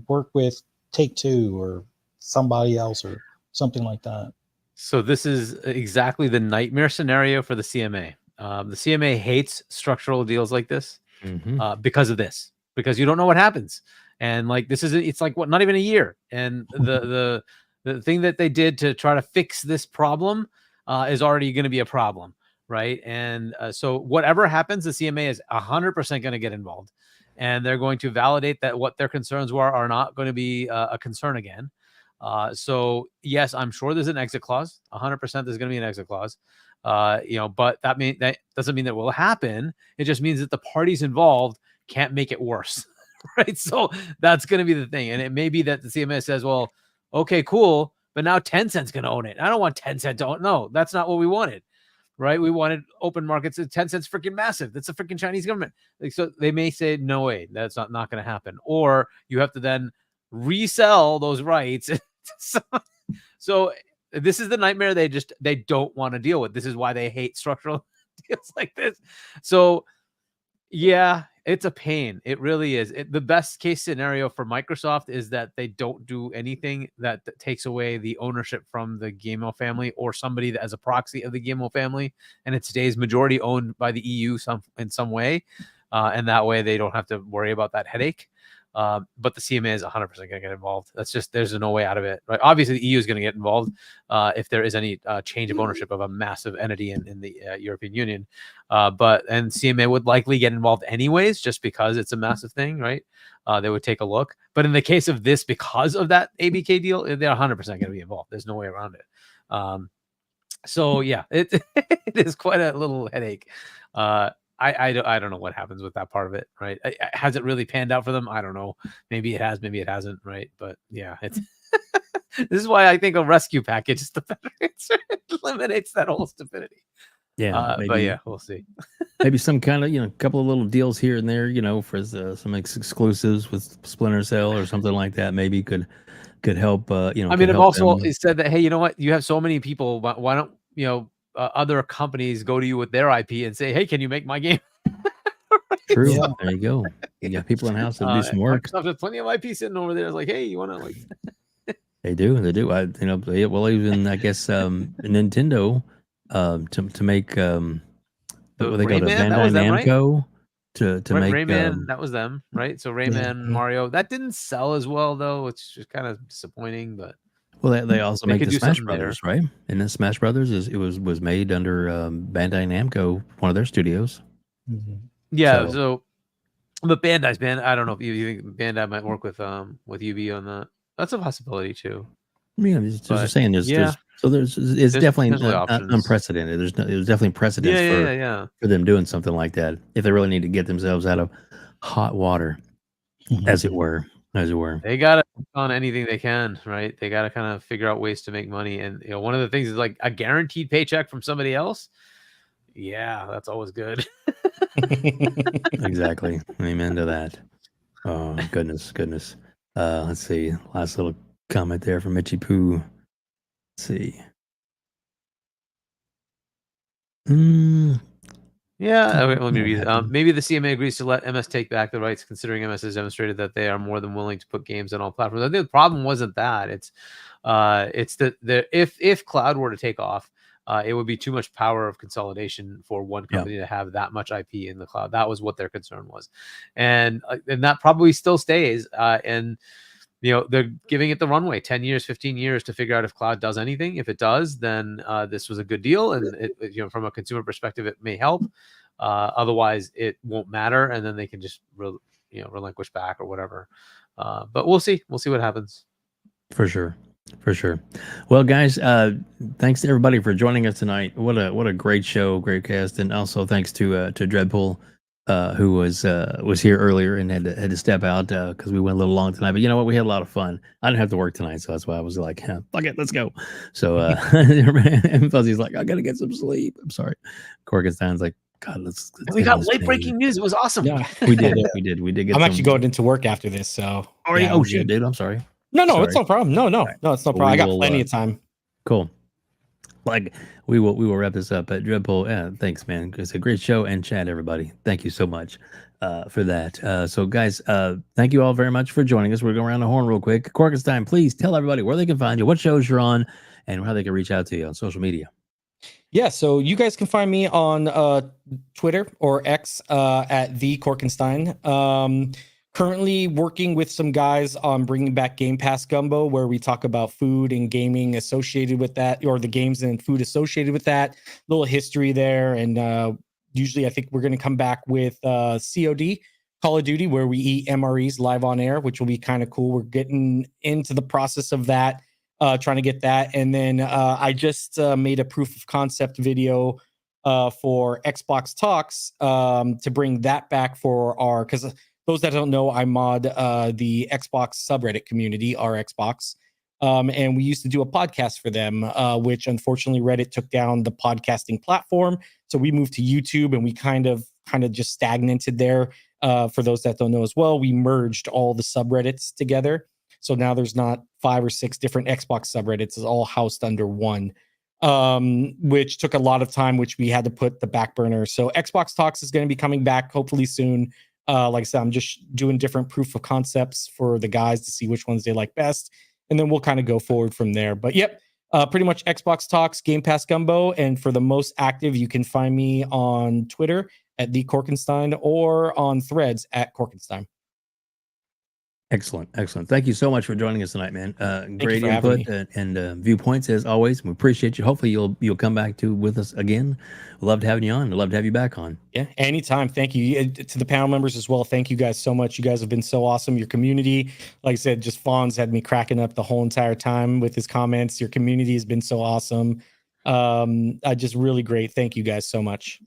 work with Take-Two or somebody else or something like that. So this is exactly the nightmare scenario for the CMA. The CMA hates structural deals like this because of this, because you don't know what happens. And like, it's like what, not even a year. And the thing that they did to try to fix this problem is already going to be a problem. Right. And so whatever happens, the CMA is 100% going to get involved, and they're going to validate that what their concerns were are not going to be a concern again. So yes, I'm sure there's an exit clause. 100% there's going to be an exit clause. But that doesn't mean that will happen. It just means that the parties involved can't make it worse. Right. So that's going to be the thing. And it may be that the CMA says, well, okay, cool, but now Tencent's going to own it. I don't want Tencent to own. No, that's not what we wanted. Right. We wanted open markets. 10 cents freaking massive. That's the freaking Chinese government. Like, so they may say, no way, that's not going to happen. Or you have to then resell those rights. So this is the nightmare they don't want to deal with. This is why they hate structural deals like this. So yeah, it's a pain. It really is. The best case scenario for Microsoft is that they don't do anything that takes away the ownership from the Gameo family or somebody that as a proxy of the Gameo family, and it stays majority owned by the EU in some way. And that way they don't have to worry about that headache. But the CMA is 100% going to get involved. there's no way out of it. Right? Obviously, the EU is going to get involved if there is any change of ownership of a massive entity in the European Union. And CMA would likely get involved anyways, just because it's a massive thing, right? They would take a look. But in the case of this, because of that ABK deal, they're 100% going to be involved. There's no way around it. So yeah, it is quite a little headache. I don't know what happens with that part of it, right? Has it really panned out for them? I don't know. Maybe it has, maybe it hasn't, right? But yeah, it's this is why I think a rescue package is the better answer. It eliminates that whole stupidity. Yeah, but yeah, we'll see. Maybe some kind of couple of little deals here and there, for some exclusives with Splinter Cell or something like that. Maybe could help. I mean, I've also said that, hey, you know what? You have so many people. Why don't other companies go to you with their IP and say, hey, can you make my game? True. Yeah. There you go. You got people in house that do some work. Microsoft has plenty of IP sitting over there. It's like, hey, you want to like? They do. Even I guess Nintendo to make what they call the Bandai Namco to make Rayman. That was them, right? So Rayman, Mario. That didn't sell as well though, which is kind of disappointing, but. Well, they also make the Smash Brothers, right? And then Smash Brothers was made under Bandai Namco, one of their studios. Yeah. So, but Bandai's I don't know if you think Bandai might work with UB on that. That's a possibility too. I mean, I'm just saying. It's definitely unprecedented. There's definitely precedence for them doing something like that if they really need to get themselves out of hot water, as it were. They got to on anything they can, right? They got to kind of figure out ways to make money. And one of the things is like a guaranteed paycheck from somebody else. Yeah, that's always good. Exactly. Amen to that. Oh, goodness. Let's see. Last little comment there from Itchy Poo. Let's see. Yeah, let me read. Maybe the CMA agrees to let MS take back the rights, considering MS has demonstrated that they are more than willing to put games on all platforms. I think the problem wasn't that. It's that if cloud were to take off, it would be too much power of consolidation for one company to have that much IP in the cloud. That was what their concern was, and that probably still stays. And they're giving it the runway, 10 years, 15 years to figure out if cloud does anything. If it does, then this was a good deal. And from a consumer perspective, it may help. Otherwise it won't matter. And then they can just, relinquish back or whatever. But we'll see. We'll see what happens. For sure. Well, guys, thanks to everybody for joining us tonight. What a great show, great cast. And also thanks to Dreadpool, who was here earlier and had to step out because we went a little long tonight. But you know what? We had a lot of fun. I didn't have to work tonight, so that's why I was like, fuck it, let's go. So and Fuzzy's like, I gotta get some sleep. I'm sorry. Corkenstein's like, God, let's we got late breaking news. It was awesome. Yeah. We did get I'm actually going into work after this, so oh shit, dude. I'm sorry. No, Sorry. it's no problem. No, it's no problem. I got plenty of time. Cool. Like we will wrap this up. At Dreadpool, yeah, thanks, man. It's a great show. And chat, everybody, thank you so much for that. So, guys, thank you all very much for joining us. We're going around the horn real quick. Corkenstein, please tell everybody where they can find you, what shows you're on, and how they can reach out to you on social media. Yeah, so you guys can find me on Twitter or X at the Corkenstein. Currently working with some guys on bringing back Game Pass Gumbo, where we talk about food and gaming associated with that, or the games and food associated with that. Little history there, and usually I think we're going to come back with COD, Call of Duty, where we eat MREs live on air, which will be kind of cool. We're getting into the process of that, trying to get that. And then I just made a proof of concept video for Xbox Talks to bring that back for our, because those that don't know, I mod the Xbox subreddit community, our Xbox, and we used to do a podcast for them, which unfortunately Reddit took down the podcasting platform. So we moved to YouTube, and we kind of just stagnated there. For those that don't know as well, we merged all the subreddits together. So now there's not 5 or 6 different Xbox subreddits. It's all housed under one, which took a lot of time, which we had to put the back burner. So Xbox Talks is going to be coming back hopefully soon. Like I said, I'm just doing different proof of concepts for the guys to see which ones they like best. And then we'll kind of go forward from there. But yep, pretty much Xbox Talks, Game Pass Gumbo. And for the most active, you can find me on Twitter at the Corkenstein or on Threads at Corkenstein. Excellent. Thank you so much for joining us tonight, man. Great input and viewpoints as always. We appreciate you. Hopefully you'll come back with us again. Love to have you on. Love to have you back on. Yeah, anytime. Thank you to the panel members as well. Thank you guys so much. You guys have been so awesome. Your community, like I said, just Fonz had me cracking up the whole entire time with his comments. Your community has been so awesome. Just really great. Thank you guys so much.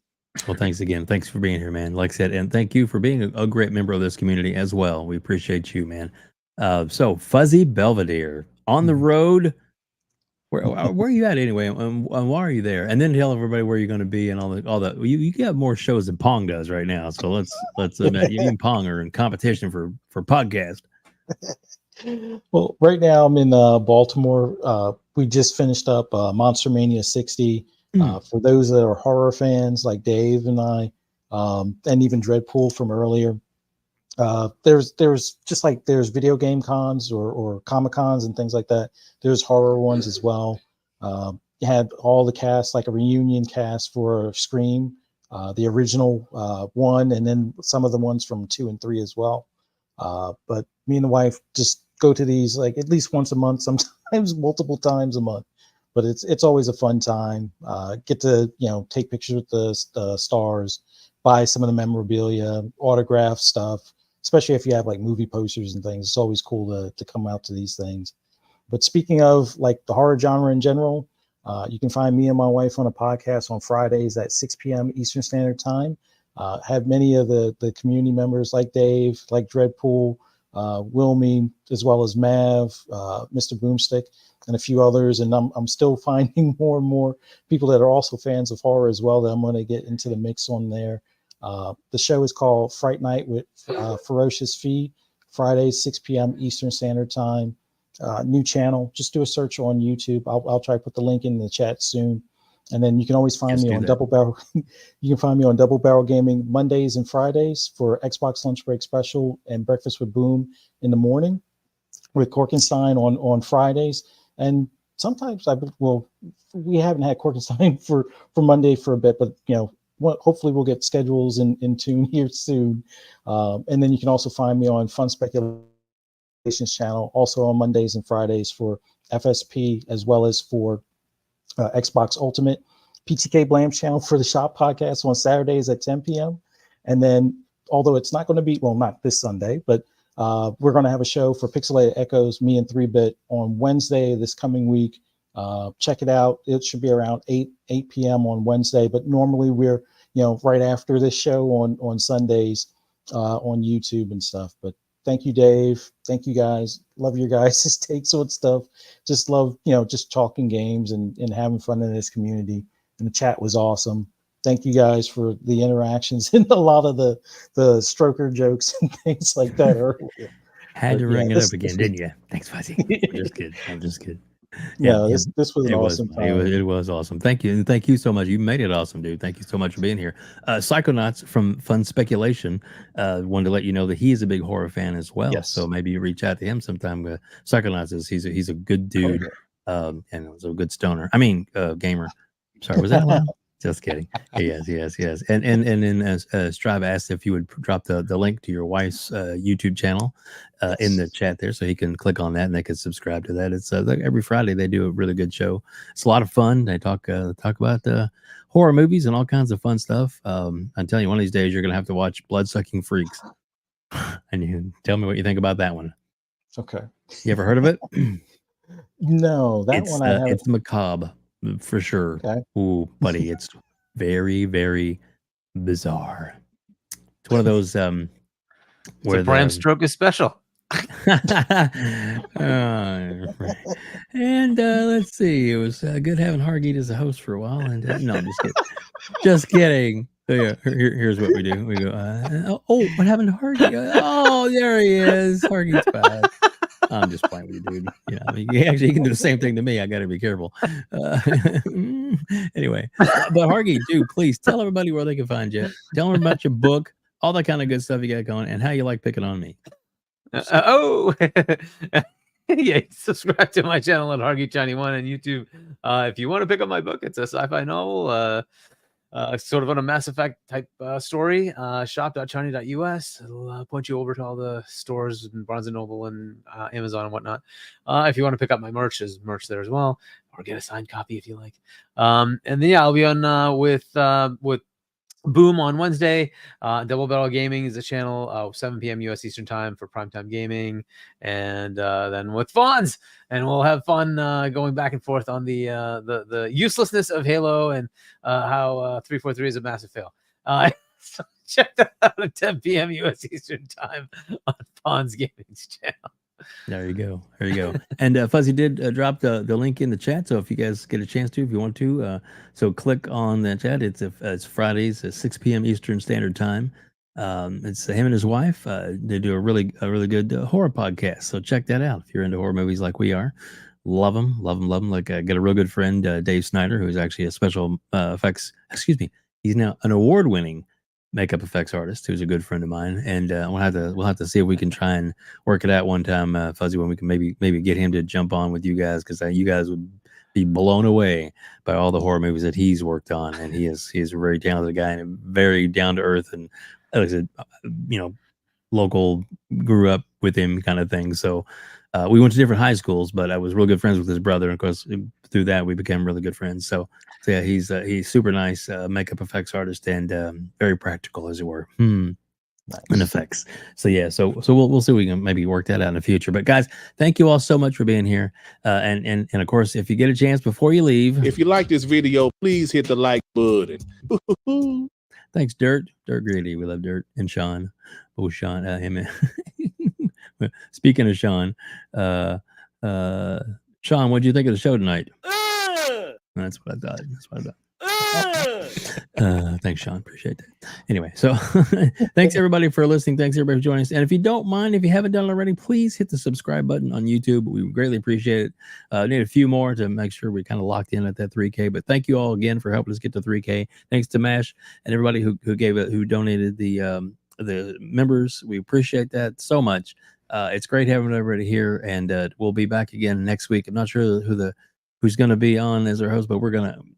Well, thanks again. Thanks for being here, man. Like I said, and thank you for being a great member of this community as well. We appreciate you, man. So Fuzzy Belvedere on the road. Where are you at anyway? And why are you there? And then tell everybody where you're going to be and all that. You have more shows than Pong does right now. So let's admit you and Pong are in competition for podcast. Well, right now I'm in Baltimore. We just finished up Monster Mania 60. For those that are horror fans like Dave and I, and even Dreadpool from earlier, there's just like there's video game cons or Comic Cons and things like that. There's horror ones as well. You had all the cast, like a reunion cast for Scream, the original one, and then some of the ones from 2 and 3 as well. But me and the wife just go to these like at least once a month, sometimes multiple times a month. But it's always a fun time. Get to take pictures with the stars, buy some of the memorabilia, autograph stuff, especially if you have like movie posters and things. It's always cool to come out to these things. But speaking of like the horror genre in general, you can find me and my wife on a podcast on Fridays at 6 p.m. Eastern Standard Time. Have many of the community members like Dave, like Dreadpool, Wilmy, as well as Mav, Mr. Boomstick, and a few others. And I'm still finding more and more people that are also fans of horror as well that I'm going to get into the mix on there. The show is called Fright Night with Ferocious Fee, Fridays, 6 p.m. Eastern Standard Time. New channel. Just do a search on YouTube. I'll try to put the link in the chat soon. And then you can always find me on Double Barrel. You can find me on Double Barrel Gaming Mondays and Fridays for Xbox Lunch Break Special and Breakfast with Boom in the morning, with Corkenstein on Fridays. And sometimes we haven't had Corkenstein for Monday for a bit, but hopefully we'll get schedules in tune here soon. And then you can also find me on Fun Speculations channel, also on Mondays and Fridays for FSP, as well as for Xbox Ultimate. PTK Blam's channel for the Shop podcast on Saturdays at 10 p.m. And then, although it's not going to be, well, not this Sunday, but we're going to have a show for Pixelated Echoes, me and 3-Bit, on Wednesday this coming week. Check it out. It should be around 8 p.m. on Wednesday, but normally we're, right after this show on Sundays on YouTube and stuff. But thank you, Dave. Thank you, guys. Love your guys' takes on stuff. Just love, just talking games and having fun in this community. And the chat was awesome. Thank you guys for the interactions and a lot of the stroker jokes and things like that earlier. Had to ring it up again, didn't you? Thanks, Fuzzy. I'm just kidding. This was an awesome time. It was awesome. Thank you. And thank you so much. You made it awesome, dude. Thank you so much for being here. Psychonauts from Fun Speculation wanted to let you know that he is a big horror fan as well. Yes. So maybe you reach out to him sometime. Psychonauts he's a good dude and a good stoner. I mean, gamer. Sorry, was that loud? Just kidding. Yes. And then Strive asked if you would drop the link to your wife's YouTube channel in the chat there, so he can click on that and they can subscribe to that. It's like every Friday they do a really good show. It's a lot of fun. They talk about horror movies and all kinds of fun stuff. I'm telling you, one of these days you're gonna have to watch Bloodsucking Freaks, and you tell me what you think about that one. Okay. You ever heard of it? No, one I haven't. It's macabre. For sure. Okay. Ooh, buddy, it's very, very bizarre. It's one of those where the Bram Stoker is special. And let's see, it was good having Hargeet as a host for a while. And no, I'm just kidding. Just kidding. So yeah, here's what we do. We go, what happened to Hargeet? Oh, there he is. Hargeet's back. I'm just playing with you, dude. You can do the same thing to me. I got to be careful. Anyway, but Hargeet, dude, please tell everybody where they can find you. Tell them about your book, all that kind of good stuff you got going, and how you like picking on me. Yeah, subscribe to my channel at Hargeet Chani 1 on YouTube. If you want to pick up my book, it's a sci-fi novel. Sort of on a Mass Effect type story. Shop.chani.us. It'll point you over to all the stores and Barnes & Noble and Amazon and whatnot. If you want to pick up my merch, there's merch there as well, or get a signed copy if you like. And then I'll be on with Boom on Wednesday. Double Barrel Gaming is the channel, 7 p.m. U.S. Eastern Time for primetime gaming, and then with Fonz, and we'll have fun going back and forth on the uselessness of Halo and how 343 is a massive fail. So check that out at 10 p.m. U.S. Eastern Time on Fonz Gaming's channel. There you go. And Fuzzy did drop the link in the chat, so if you guys get a chance to, if you want to, so click on that chat. It's Fridays at 6 p.m. Eastern Standard Time. It's him and his wife. They do a really good horror podcast, so check that out if you're into horror movies like we are. Love them. Like I got a real good friend, Dave Snyder, who's actually a special effects. Excuse me, he's now an award-winning makeup effects artist who's a good friend of mine, and we'll have to see if we can try and work it out one time, Fuzzy, when we can maybe get him to jump on with you guys, because you guys would be blown away by all the horror movies that he's worked on, and he's a very talented guy and very down to earth, and like I said, local, grew up with him kind of thing. So we went to different high schools, but I was real good friends with his brother, and of course through that we became really good friends. So yeah, he's super nice makeup effects artist, and very practical, as it were. Nice. And effects. So yeah, so we'll see if we can maybe work that out in the future. But guys, thank you all so much for being here. And of course, if you get a chance before you leave, if you like this video, please hit the like button. Thanks, Dirt Greedy. We love Dirt and Sean. Oh, Sean, him. Speaking of Sean, Sean, what do you think of the show tonight? That's what I thought. Thanks, Sean. Appreciate that. Anyway, so thanks everybody for listening. Thanks everybody for joining us. And if you don't mind, if you haven't done it already, please hit the subscribe button on YouTube. We would greatly appreciate it. Need a few more to make sure we kind of locked in at that 3K. But thank you all again for helping us get to 3K. Thanks to Mash and everybody who donated the members. We appreciate that so much. It's great having everybody here, and we'll be back again next week. I'm not sure who's going to be on as our host, but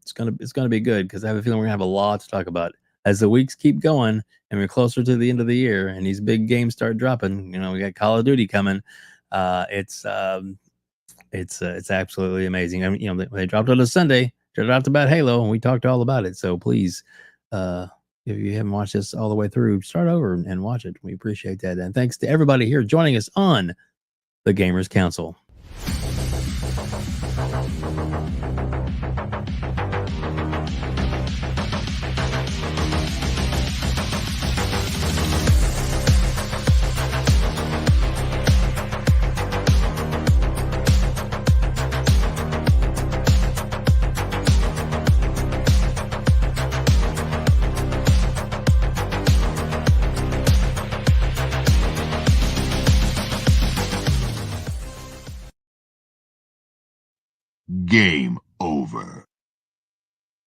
it's gonna be good because I have a feeling we're gonna have a lot to talk about as the weeks keep going and we're closer to the end of the year and these big games start dropping. We got Call of Duty coming. It's absolutely amazing. I mean, they dropped on a Sunday. They dropped about Halo, and we talked all about it. So please, if you haven't watched this all the way through, start over and watch it. We appreciate that. And thanks to everybody here joining us on the Gamers Council. Game over.